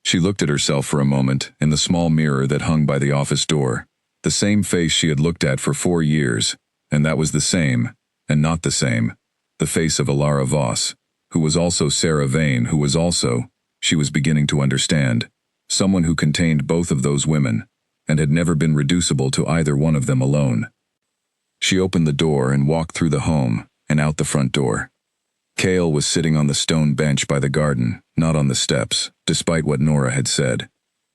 She looked at herself for a moment in the small mirror that hung by the office door. The same face she had looked at for 4 years, and that was the same, and not the same. The face of Alara Voss, who was also Sarah Vane, who was also, she was beginning to understand, someone who contained both of those women, and had never been reducible to either one of them alone. She opened the door and walked through the home, and out the front door. Cale was sitting on the stone bench by the garden, not on the steps, despite what Nora had said.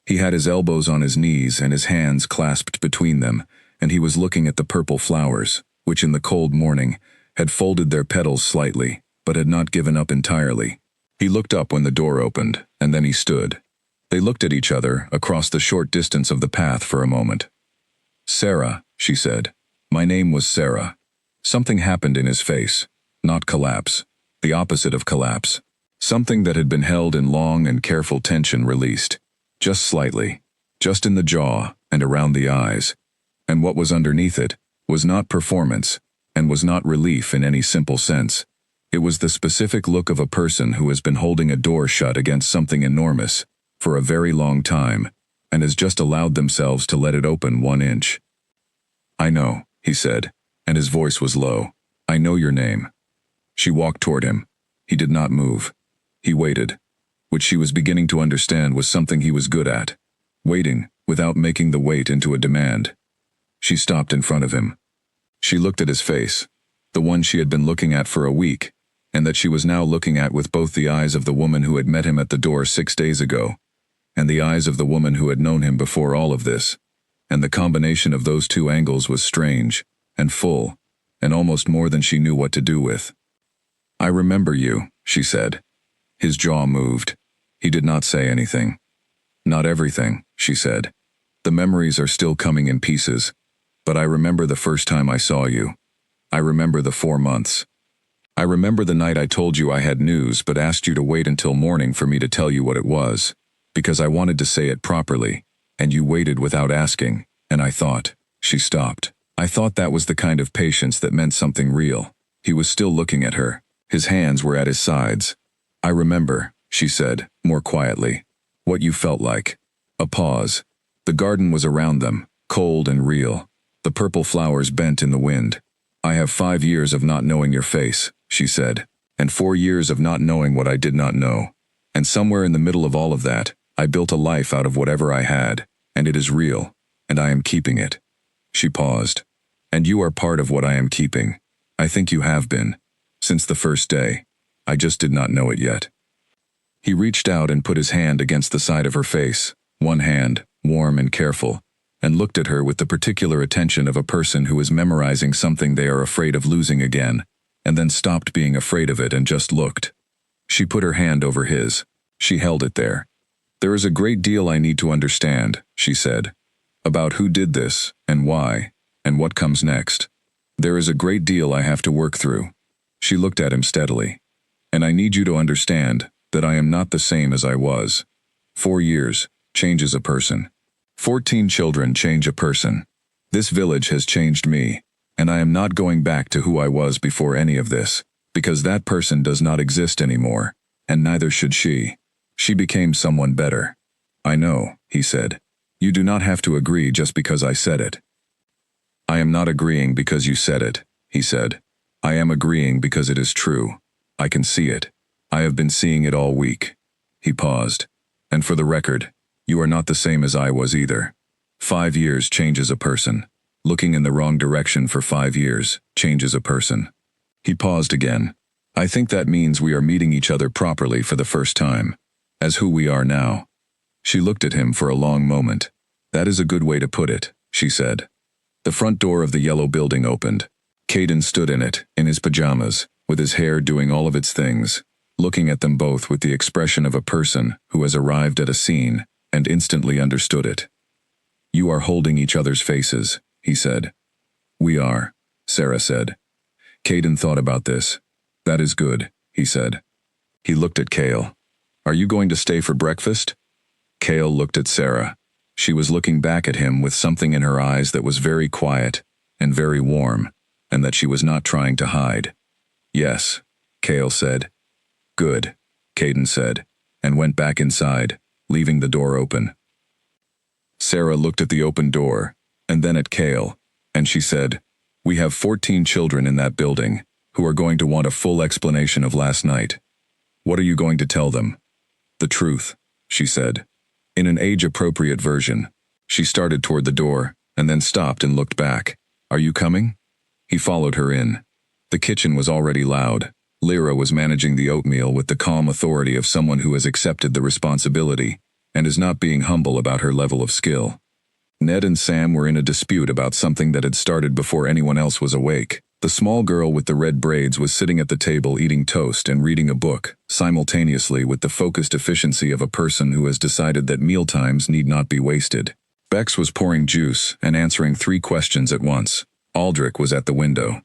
He had his elbows on his knees and his hands clasped between them, and he was looking at the purple flowers, which in the cold morning had folded their petals slightly, but had not given up entirely. He looked up when the door opened, and then he stood. They looked at each other across the short distance of the path for a moment. Sarah, she said. My name was Sarah. Something happened in his face. Not collapse. The opposite of collapse. Something that had been held in long and careful tension released. Just slightly. Just in the jaw and around the eyes. And what was underneath it was not performance, and was not relief in any simple sense. It was the specific look of a person who has been holding a door shut against something enormous for a very long time, and has just allowed themselves to let it open 1 inch. I know, he said, and his voice was low. I know your name. She walked toward him. He did not move. He waited. Which she was beginning to understand was something he was good at. Waiting, without making the wait into a demand. She stopped in front of him. She looked at his face, the one she had been looking at for a week, and that she was now looking at with both the eyes of the woman who had met him at the door 6 days ago, and the eyes of the woman who had known him before all of this, and the combination of those two angles was strange, and full, and almost more than she knew what to do with. "I remember you," she said. His jaw moved. He did not say anything. "Not everything," she said. "The memories are still coming in pieces. But I remember the first time I saw you. I remember the 4 months. I remember the night I told you I had news but asked you to wait until morning for me to tell you what it was, because I wanted to say it properly, and you waited without asking, and I thought." She stopped. "I thought that was the kind of patience that meant something real." He was still looking at her. His hands were at his sides. "I remember," she said, more quietly, "what you felt like." A pause. The garden was around them, cold and real. The purple flowers bent in the wind. "I have 5 years of not knowing your face," she said, "and 4 years of not knowing what I did not know. And somewhere in the middle of all of that, I built a life out of whatever I had, and it is real, and I am keeping it." She paused. "And you are part of what I am keeping. I think you have been. Since the first day. I just did not know it yet." He reached out and put his hand against the side of her face, one hand, warm and careful, and looked at her with the particular attention of a person who is memorizing something they are afraid of losing again, and then stopped being afraid of it and just looked. She put her hand over his. She held it there. "There is a great deal I need to understand," she said, "about who did this, and why, and what comes next. There is a great deal I have to work through." She looked at him steadily. "And I need you to understand that I am not the same as I was. 4 years changes a person. 14 children change a person. This village has changed me, and I am not going back to who I was before any of this, because that person does not exist anymore, and neither should she. She became someone better." "I know," he said. "You do not have to agree just because I said it." "I am not agreeing because you said it," he said. "I am agreeing because it is true. I can see it. I have been seeing it all week." He paused. "And for the record, you are not the same as I was either. 5 years changes a person. Looking in the wrong direction for 5 years changes a person." He paused again. "I think that means we are meeting each other properly for the first time, as who we are now." She looked at him for a long moment. "That is a good way to put it," she said. The front door of the yellow building opened. Caden stood in it, in his pajamas, with his hair doing all of its things, looking at them both with the expression of a person who has arrived at a scene and instantly understood it. "You are holding each other's faces," he said. "We are," Sarah said. Caden thought about this. "That is good," he said. He looked at Kale. "Are you going to stay for breakfast?" Kale looked at Sarah. She was looking back at him with something in her eyes that was very quiet and very warm, and that she was not trying to hide. "Yes," Kale said. "Good," Caden said, and went back inside, leaving the door open. Sarah looked at the open door, and then at Kale, and she said, "We have 14 children in that building, who are going to want a full explanation of last night. What are you going to tell them?" "The truth," she said. In an age-appropriate version. She started toward the door, and then stopped and looked back. "Are you coming?" He followed her in. The kitchen was already loud. Lyra was managing the oatmeal with the calm authority of someone who has accepted the responsibility, and is not being humble about her level of skill. Ned and Sam were in a dispute about something that had started before anyone else was awake. The small girl with the red braids was sitting at the table eating toast and reading a book, simultaneously with the focused efficiency of a person who has decided that mealtimes need not be wasted. Bex was pouring juice and answering 3 questions at once. Aldrich was at the window.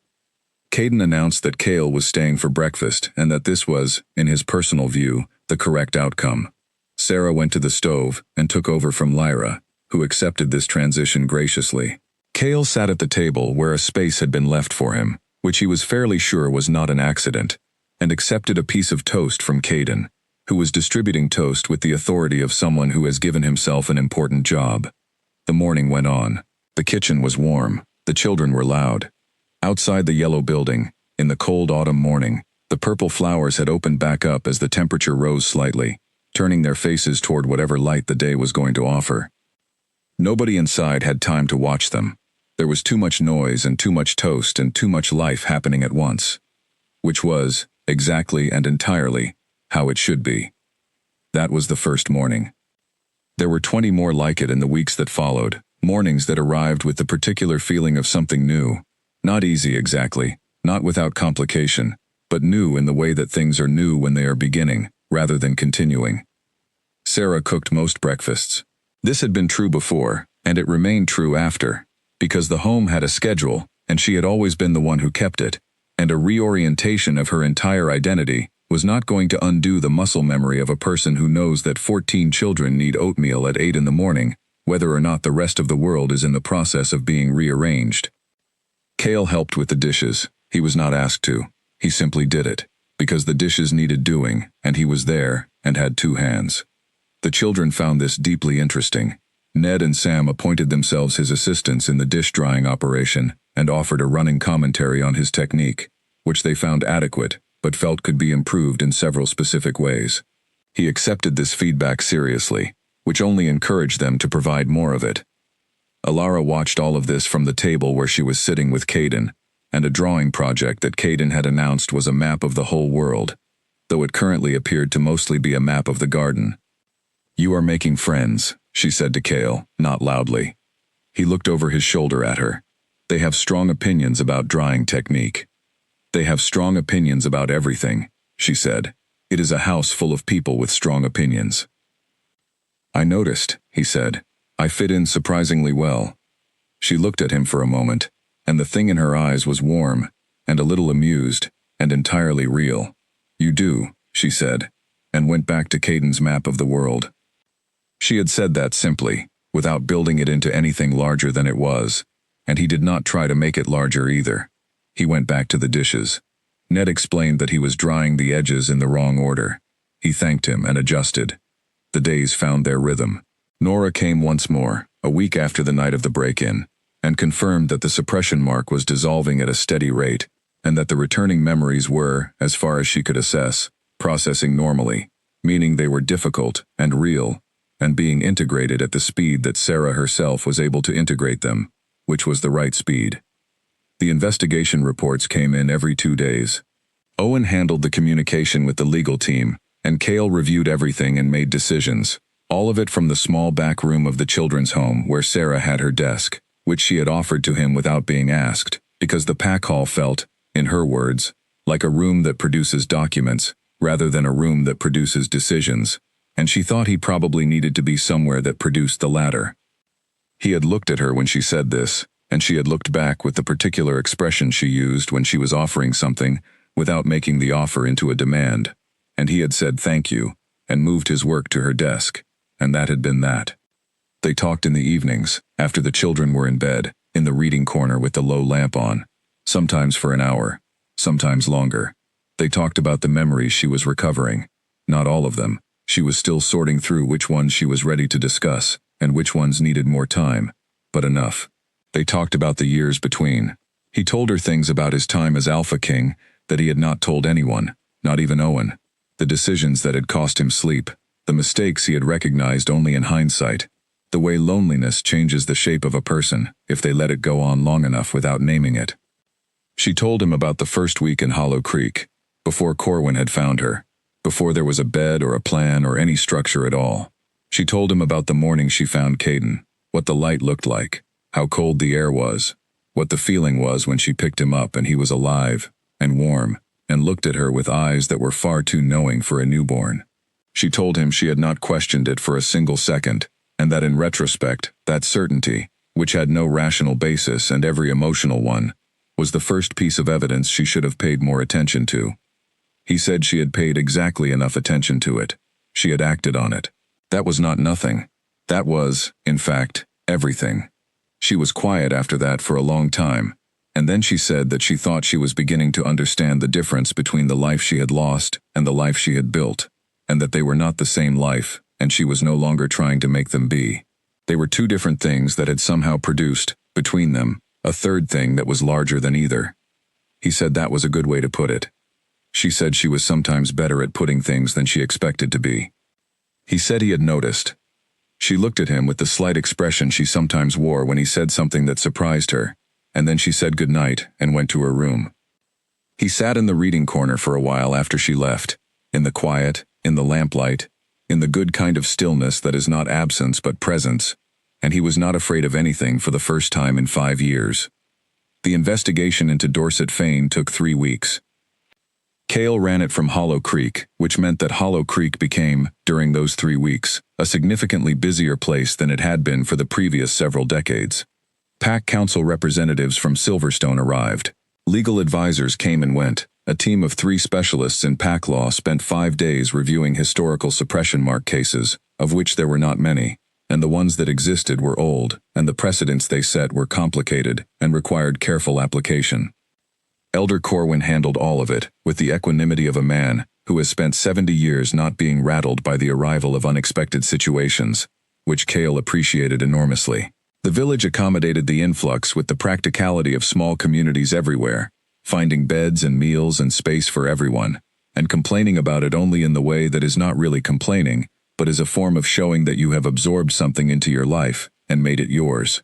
Caden announced that Kale was staying for breakfast and that this was, in his personal view, the correct outcome. Sarah went to the stove and took over from Lyra, who accepted this transition graciously. Kale sat at the table where a space had been left for him, which he was fairly sure was not an accident, and accepted a piece of toast from Caden, who was distributing toast with the authority of someone who has given himself an important job. The morning went on. The kitchen was warm. The children were loud. Outside the yellow building, in the cold autumn morning, the purple flowers had opened back up as the temperature rose slightly, turning their faces toward whatever light the day was going to offer. Nobody inside had time to watch them. There was too much noise and too much toast and too much life happening at once. Which was, exactly and entirely, how it should be. That was the first morning. There were 20 more like it in the weeks that followed, Mornings that arrived with the particular feeling of something new. Not easy exactly, not without complication, but new in the way that things are new when they are beginning, rather than continuing. Sarah cooked most breakfasts. This had been true before, and it remained true after, because the home had a schedule, and she had always been the one who kept it, and a reorientation of her entire identity was not going to undo the muscle memory of a person who knows that 14 children need oatmeal at 8 in the morning, whether or not the rest of the world is in the process of being rearranged. Cale helped with the dishes. He was not asked to. He simply did it, because the dishes needed doing, and he was there, and had 2 hands. The children found this deeply interesting. Ned and Sam appointed themselves his assistants in the dish-drying operation and offered a running commentary on his technique, which they found adequate, but felt could be improved in several specific ways. He accepted this feedback seriously, which only encouraged them to provide more of it. Alara watched all of this from the table where she was sitting with Caden, and a drawing project that Caden had announced was a map of the whole world, though it currently appeared to mostly be a map of the garden. "You are making friends," she said to Cale, not loudly. He looked over his shoulder at her. "They have strong opinions about drawing technique." "They have strong opinions about everything," she said. "It is a house full of people with strong opinions." "I noticed," he said. "I fit in surprisingly well." She looked at him for a moment, and the thing in her eyes was warm, and a little amused, and entirely real. "You do," she said, and went back to Caden's map of the world. She had said that simply, without building it into anything larger than it was, and he did not try to make it larger either. He went back to the dishes. Ned explained that he was drying the edges in the wrong order. He thanked him and adjusted. The days found their rhythm. Nora came once more, a week after the night of the break-in, and confirmed that the suppression mark was dissolving at a steady rate, and that the returning memories were, as far as she could assess, processing normally, meaning they were difficult and real, and being integrated at the speed that Sarah herself was able to integrate them, which was the right speed. The investigation reports came in every 2 days. Owen handled the communication with the legal team, and Cale reviewed everything and made decisions, all of it from the small back room of the children's home where Sarah had her desk, which she had offered to him without being asked, because the pack hall felt, in her words, like a room that produces documents, rather than a room that produces decisions, and she thought he probably needed to be somewhere that produced the latter. He had looked at her when she said this, and she had looked back with the particular expression she used when she was offering something without making the offer into a demand, and he had said thank you, and moved his work to her desk, and that had been that. They talked in the evenings, after the children were in bed, in the reading corner with the low lamp on, sometimes for an hour, sometimes longer. They talked about the memories she was recovering. Not all of them. She was still sorting through which ones she was ready to discuss, and which ones needed more time, but enough. They talked about the years between. He told her things about his time as Alpha King that he had not told anyone, not even Owen. The decisions that had cost him sleep, the mistakes he had recognized only in hindsight, the way loneliness changes the shape of a person if they let it go on long enough without naming it. She told him about the first week in Hollow Creek, before Corwin had found her, before there was a bed or a plan or any structure at all. She told him about the morning she found Caden, what the light looked like, how cold the air was, what the feeling was when she picked him up and he was alive and warm and looked at her with eyes that were far too knowing for a newborn. She told him she had not questioned it for a single second, and that in retrospect, that certainty, which had no rational basis and every emotional one, was the first piece of evidence she should have paid more attention to. He said she had paid exactly enough attention to it. She had acted on it. That was not nothing. That was, in fact, everything. She was quiet after that for a long time, and then she said that she thought she was beginning to understand the difference between the life she had lost and the life she had built, and that they were not the same life, and she was no longer trying to make them be. They were 2 different things that had somehow produced, between them, a third thing that was larger than either. He said that was a good way to put it. She said she was sometimes better at putting things than she expected to be. He said he had noticed. She looked at him with the slight expression she sometimes wore when he said something that surprised her, and then she said good night and went to her room. He sat in the reading corner for a while after she left, in the quiet, in the lamplight, in the good kind of stillness that is not absence but presence, and he was not afraid of anything for the first time in 5 years. The investigation into Dorset Fane took 3 weeks. Cale ran it from Hollow Creek, which meant that Hollow Creek became, during those 3 weeks, a significantly busier place than it had been for the previous several decades. Pack Council representatives from Silverstone arrived. Legal advisors came and went. A team of 3 specialists in pack law spent 5 days reviewing historical suppression mark cases, of which there were not many, and the ones that existed were old, and the precedents they set were complicated and required careful application. Elder Corwin handled all of it with the equanimity of a man who has spent 70 years not being rattled by the arrival of unexpected situations, which Cale appreciated enormously. The village accommodated the influx with the practicality of small communities everywhere, finding beds and meals and space for everyone, and complaining about it only in the way that is not really complaining, but is a form of showing that you have absorbed something into your life and made it yours.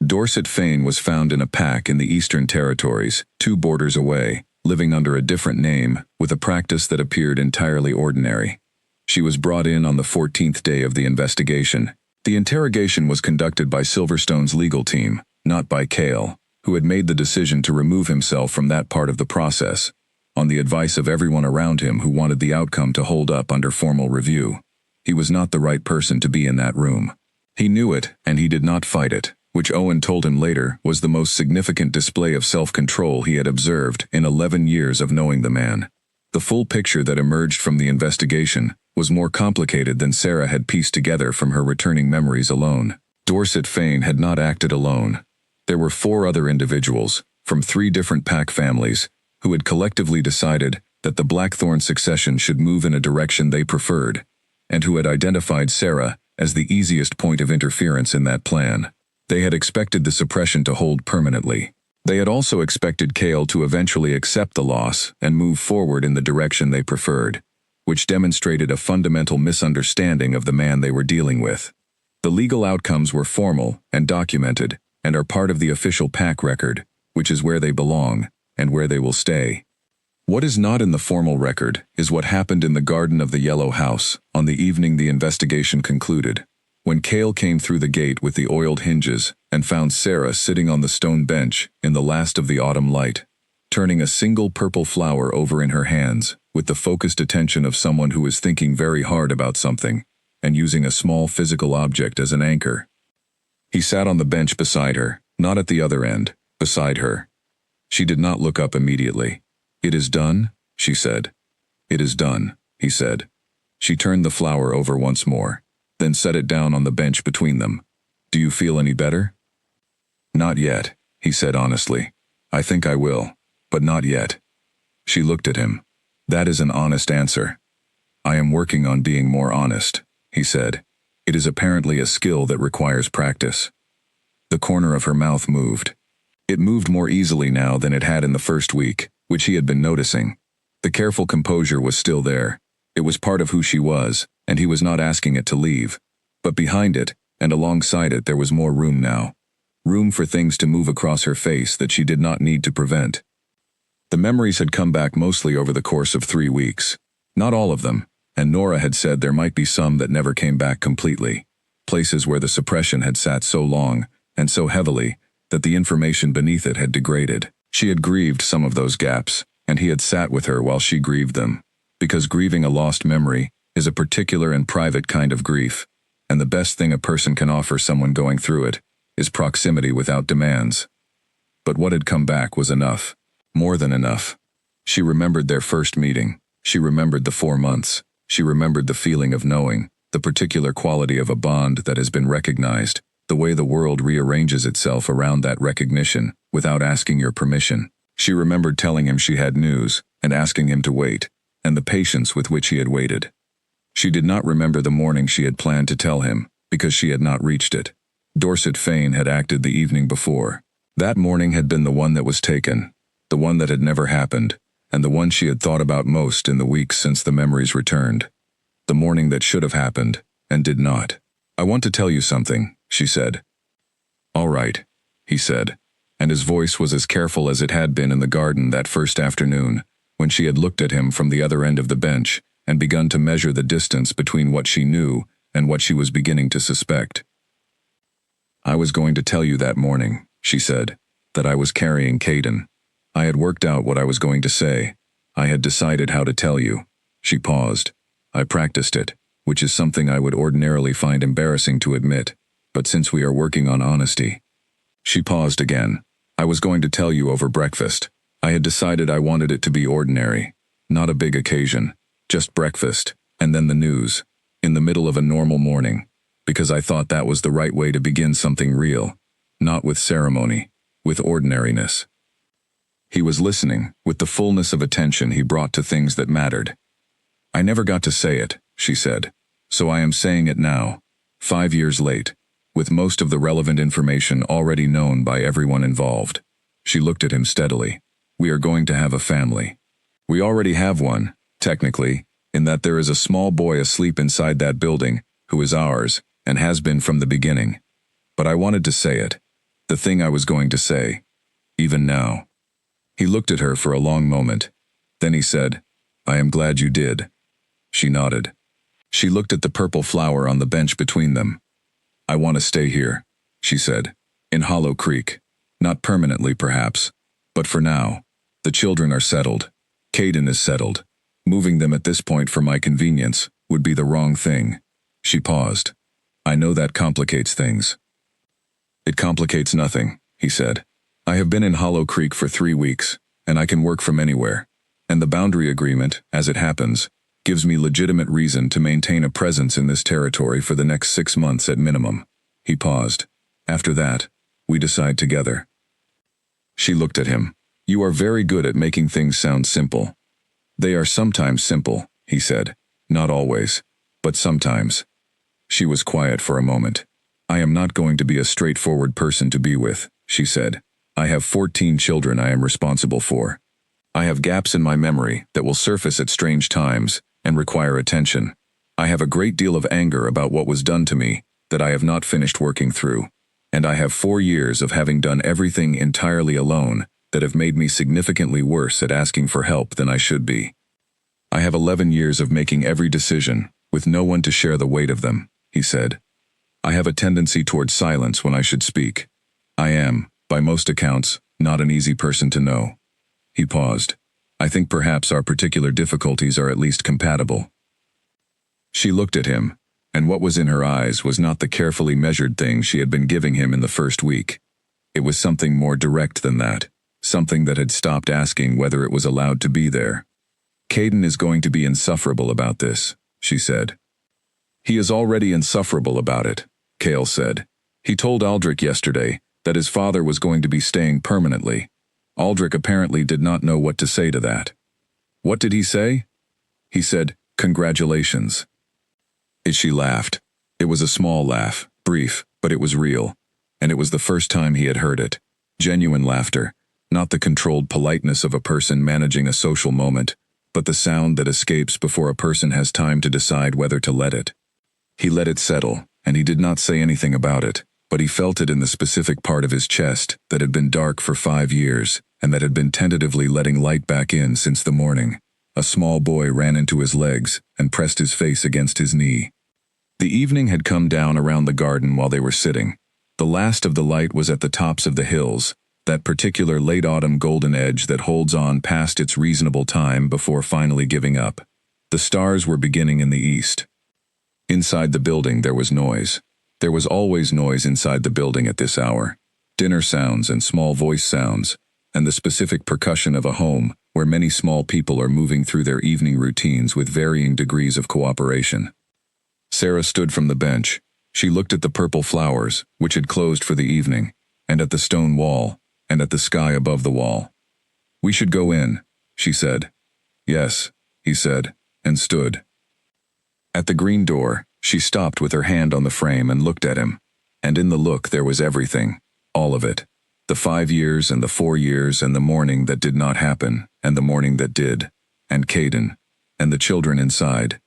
Dorset Fane was found in a pack in the Eastern Territories, 2 borders away, living under a different name, with a practice that appeared entirely ordinary. She was brought in on the 14th day of the investigation. The interrogation was conducted by Silverstone's legal team, not by Cale, who had made the decision to remove himself from that part of the process, on the advice of everyone around him who wanted the outcome to hold up under formal review. He was not the right person to be in that room. He knew it, and he did not fight it, which Owen told him later was the most significant display of self-control he had observed in 11 years of knowing the man. The full picture that emerged from the investigation was more complicated than Sarah had pieced together from her returning memories alone. Dorset Fane had not acted alone. There were 4 other individuals, from 3 different pack families, who had collectively decided that the Blackthorn succession should move in a direction they preferred, and who had identified Sarah as the easiest point of interference in that plan. They had expected the suppression to hold permanently. They had also expected Cale to eventually accept the loss and move forward in the direction they preferred, which demonstrated a fundamental misunderstanding of the man they were dealing with. The legal outcomes were formal and documented, and are part of the official pack record, which is where they belong, and where they will stay. What is not in the formal record is what happened in the garden of the Yellow House on the evening the investigation concluded, when Cale came through the gate with the oiled hinges and found Sarah sitting on the stone bench in the last of the autumn light, turning a single purple flower over in her hands with the focused attention of someone who is thinking very hard about something and using a small physical object as an anchor. He sat on the bench beside her, not at the other end, beside her. She did not look up immediately. "It is done?" she said. "It is done," he said. She turned the flower over once more, then set it down on the bench between them. "Do you feel any better?" "Not yet," he said honestly. "I think I will, but not yet." She looked at him. "That is an honest answer." "I am working on being more honest," he said. "It is apparently a skill that requires practice." The corner of her mouth moved. It moved more easily now than it had in the first week, which he had been noticing. The careful composure was still there. It was part of who she was, and he was not asking it to leave. But behind it, and alongside it, there was more room now. Room for things to move across her face that she did not need to prevent. The memories had come back mostly over the course of 3 weeks. Not all of them, and Nora had said there might be some that never came back completely. Places where the suppression had sat so long, and so heavily, that the information beneath it had degraded. She had grieved some of those gaps, and he had sat with her while she grieved them. Because grieving a lost memory is a particular and private kind of grief, and the best thing a person can offer someone going through it is proximity without demands. But what had come back was enough. More than enough. She remembered their first meeting. She remembered the 4 months. She remembered the feeling of knowing, the particular quality of a bond that has been recognized, the way the world rearranges itself around that recognition without asking your permission. She remembered telling him she had news and asking him to wait, and the patience with which he had waited. She did not remember the morning she had planned to tell him, because she had not reached it. Dorset Fane had acted the evening before. That morning had been the one that was taken, the one that had never happened, and the one she had thought about most in the weeks since the memories returned. The morning that should have happened, and did not. "I want to tell you something," she said. "All right," he said, and his voice was as careful as it had been in the garden that first afternoon, when she had looked at him from the other end of the bench and begun to measure the distance between what she knew and what she was beginning to suspect. I was going to tell you that morning, she said, that I was carrying Caden. I had worked out what I was going to say. I had decided how to tell you. She paused. I practiced it, which is something I would ordinarily find embarrassing to admit, but since we are working on honesty. She paused again. I was going to tell you over breakfast. I had decided I wanted it to be ordinary, not a big occasion, just breakfast, and then the news, in the middle of a normal morning, because I thought that was the right way to begin something real, not with ceremony, with ordinariness. He was listening, with the fullness of attention he brought to things that mattered. I never got to say it, she said, so I am saying it now, 5 years late, with most of the relevant information already known by everyone involved. She looked at him steadily. We are going to have a family. We already have one, technically, in that there is a small boy asleep inside that building, who is ours, and has been from the beginning. But I wanted to say it, the thing I was going to say, even now. He looked at her for a long moment. Then he said, I am glad you did. She nodded. She looked at the purple flower on the bench between them. I want to stay here, she said, in Hollow Creek. Not permanently, perhaps, but for now. The children are settled. Caden is settled. Moving them at this point for my convenience would be the wrong thing. She paused. I know that complicates things. It complicates nothing, he said. I have been in Hollow Creek for 3 weeks, and I can work from anywhere. And the boundary agreement, as it happens, gives me legitimate reason to maintain a presence in this territory for the next 6 months at minimum. He paused. After that, we decide together. She looked at him. You are very good at making things sound simple. They are sometimes simple, he said. Not always, but sometimes. She was quiet for a moment. I am not going to be a straightforward person to be with, she said. I have 14 children I am responsible for. I have gaps in my memory that will surface at strange times and require attention. I have a great deal of anger about what was done to me that I have not finished working through. And I have 4 years of having done everything entirely alone that have made me significantly worse at asking for help than I should be. I have 11 years of making every decision, with no one to share the weight of them, he said. I have a tendency towards silence when I should speak. I am, by most accounts, not an easy person to know. He paused. I think perhaps our particular difficulties are at least compatible. She looked at him, and what was in her eyes was not the carefully measured thing she had been giving him in the first week. It was something more direct than that, something that had stopped asking whether it was allowed to be there. Caden is going to be insufferable about this, she said. He is already insufferable about it, Cale said. He told Aldrich yesterday that his father was going to be staying permanently. Aldrich apparently did not know what to say to that. What did he say? He said, congratulations. She laughed. It was a small laugh, brief, but it was real. And it was the first time he had heard it. Genuine laughter, not the controlled politeness of a person managing a social moment, but the sound that escapes before a person has time to decide whether to let it. He let it settle, and he did not say anything about it, but he felt it in the specific part of his chest that had been dark for 5 years, and that had been tentatively letting light back in since the morning. A small boy ran into his legs and pressed his face against his knee. The evening had come down around the garden while they were sitting. The last of the light was at the tops of the hills, that particular late-autumn golden edge that holds on past its reasonable time before finally giving up. The stars were beginning in the east. Inside the building there was noise. There was always noise inside the building at this hour. Dinner sounds and small voice sounds, and the specific percussion of a home where many small people are moving through their evening routines with varying degrees of cooperation. Sarah stood from the bench. She looked at the purple flowers, which had closed for the evening, and at the stone wall, and at the sky above the wall. We should go in, she said. Yes, he said, and stood. At the green door, she stopped with her hand on the frame and looked at him. And in the look there was everything, all of it. The 5 years and the 4 years and the morning that did not happen, and the morning that did, and Caden, and the children inside,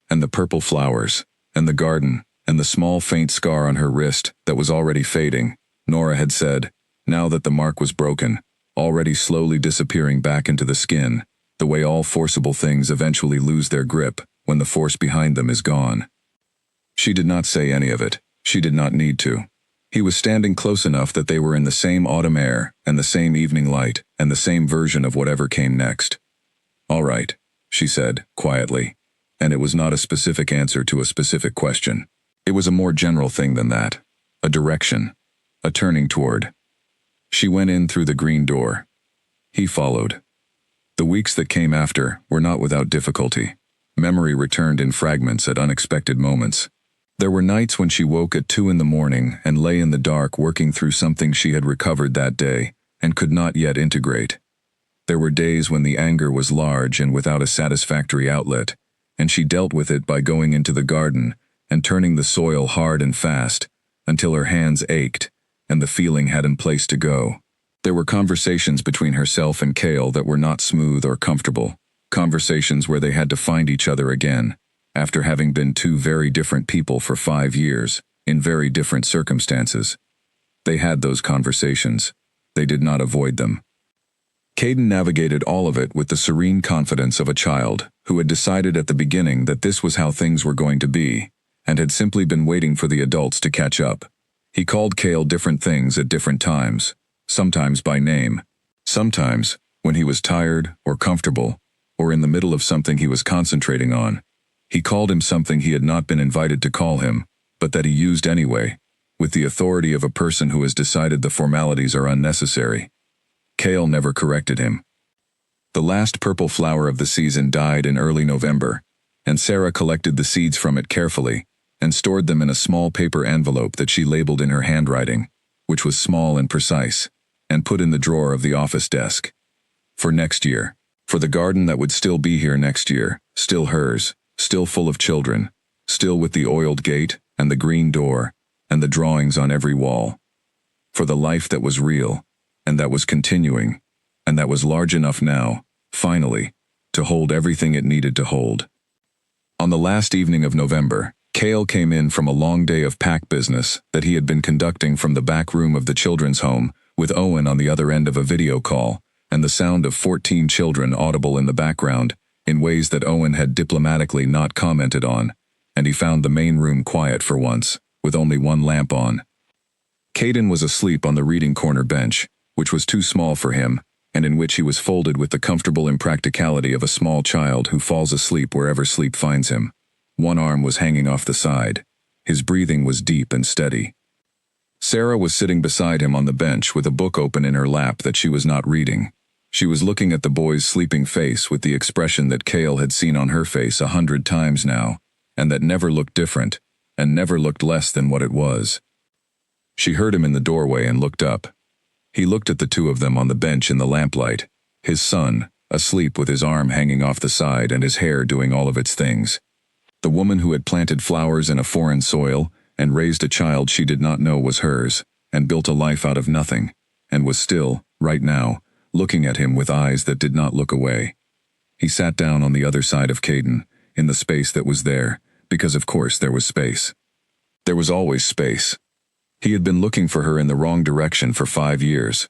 and the purple flowers, and the garden, and the small faint scar on her wrist that was already fading, Nora had said, now that the mark was broken, already slowly disappearing back into the skin, the way all forcible things eventually lose their grip when the force behind them is gone. She did not say any of it. She did not need to. He was standing close enough that they were in the same autumn air and the same evening light and the same version of whatever came next. "All right," she said, quietly, and it was not a specific answer to a specific question. It was a more general thing than that. A direction. A turning toward. She went in through the green door. He followed. The weeks that came after were not without difficulty. Memory returned in fragments at unexpected moments. There were nights when she woke at 2 in the morning and lay in the dark working through something she had recovered that day and could not yet integrate. There were days when the anger was large and without a satisfactory outlet, and she dealt with it by going into the garden and turning the soil hard and fast until her hands ached and the feeling hadn't place to go. There were conversations between herself and Cale that were not smooth or comfortable, conversations where they had to find each other again, after having been two very different people for 5 years, in very different circumstances. They had those conversations. They did not avoid them. Caden navigated all of it with the serene confidence of a child who had decided at the beginning that this was how things were going to be, and had simply been waiting for the adults to catch up. He called Cale different things at different times, sometimes by name, sometimes when he was tired or comfortable, or in the middle of something he was concentrating on. He called him something he had not been invited to call him, but that he used anyway, with the authority of a person who has decided the formalities are unnecessary. Cale never corrected him. The last purple flower of the season died in early November, and Sarah collected the seeds from it carefully and stored them in a small paper envelope that she labeled in her handwriting, which was small and precise, and put in the drawer of the office desk. For next year. For the garden that would still be here next year, still hers, still full of children, still with the oiled gate and the green door and the drawings on every wall. For the life that was real, and that was continuing, and that was large enough now, finally, to hold everything it needed to hold. On the last evening of November, Cale came in from a long day of pack business that he had been conducting from the back room of the children's home, with Owen on the other end of a video call, and the sound of 14 children audible in the background, in ways that Owen had diplomatically not commented on, and he found the main room quiet for once, with only one lamp on. Caden was asleep on the reading corner bench, which was too small for him, and in which he was folded with the comfortable impracticality of a small child who falls asleep wherever sleep finds him. One arm was hanging off the side. His breathing was deep and steady. Sarah was sitting beside him on the bench with a book open in her lap that she was not reading. She was looking at the boy's sleeping face with the expression that Cale had seen on her face 100 times now, and that never looked different, and never looked less than what it was. She heard him in the doorway and looked up. He looked at the two of them on the bench in the lamplight, his son, asleep with his arm hanging off the side and his hair doing all of its things. The woman who had planted flowers in a foreign soil and raised a child she did not know was hers, and built a life out of nothing, and was still, right now, looking at him with eyes that did not look away. He sat down on the other side of Caden, in the space that was there, because of course there was space. There was always space. He had been looking for her in the wrong direction for 5 years.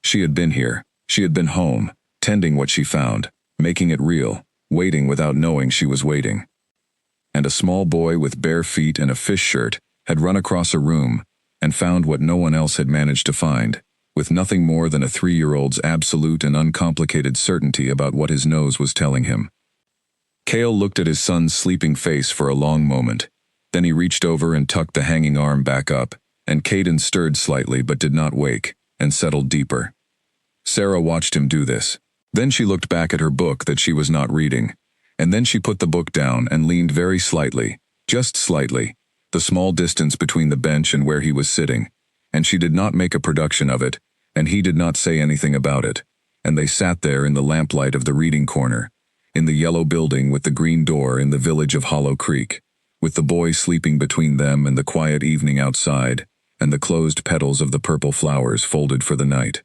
She had been here, she had been home, tending what she found, making it real, waiting without knowing she was waiting. And a small boy with bare feet and a fish shirt had run across a room and found what no one else had managed to find, with nothing more than a 3-year-old's absolute and uncomplicated certainty about what his nose was telling him. Cale looked at his son's sleeping face for a long moment. Then he reached over and tucked the hanging arm back up, and Caden stirred slightly but did not wake, and settled deeper. Sarah watched him do this. Then she looked back at her book that she was not reading, and then she put the book down and leaned very slightly, just slightly, the small distance between the bench and where he was sitting, and she did not make a production of it, and he did not say anything about it, and they sat there in the lamplight of the reading corner, in the yellow building with the green door in the village of Hollow Creek, with the boy sleeping between them and the quiet evening outside, and the closed petals of the purple flowers folded for the night.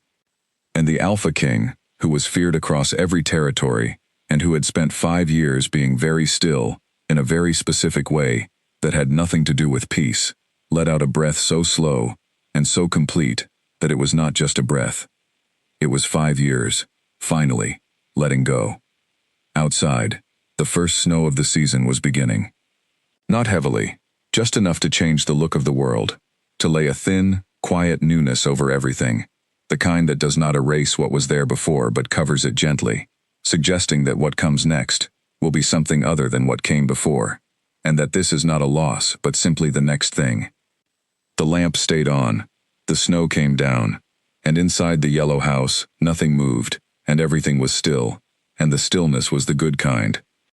And the Alpha King, who was feared across every territory, and who had spent 5 years being very still, in a very specific way, that had nothing to do with peace, let out a breath so slow, and so complete, that it was not just a breath. It was 5 years, finally, letting go. Outside, the first snow of the season was beginning. Not heavily, just enough to change the look of the world, to lay a thin, quiet newness over everything, the kind that does not erase what was there before but covers it gently, suggesting that what comes next will be something other than what came before, and that this is not a loss but simply the next thing. The lamp stayed on, the snow came down, and inside the yellow house, nothing moved, and everything was still, and the stillness was the good kind.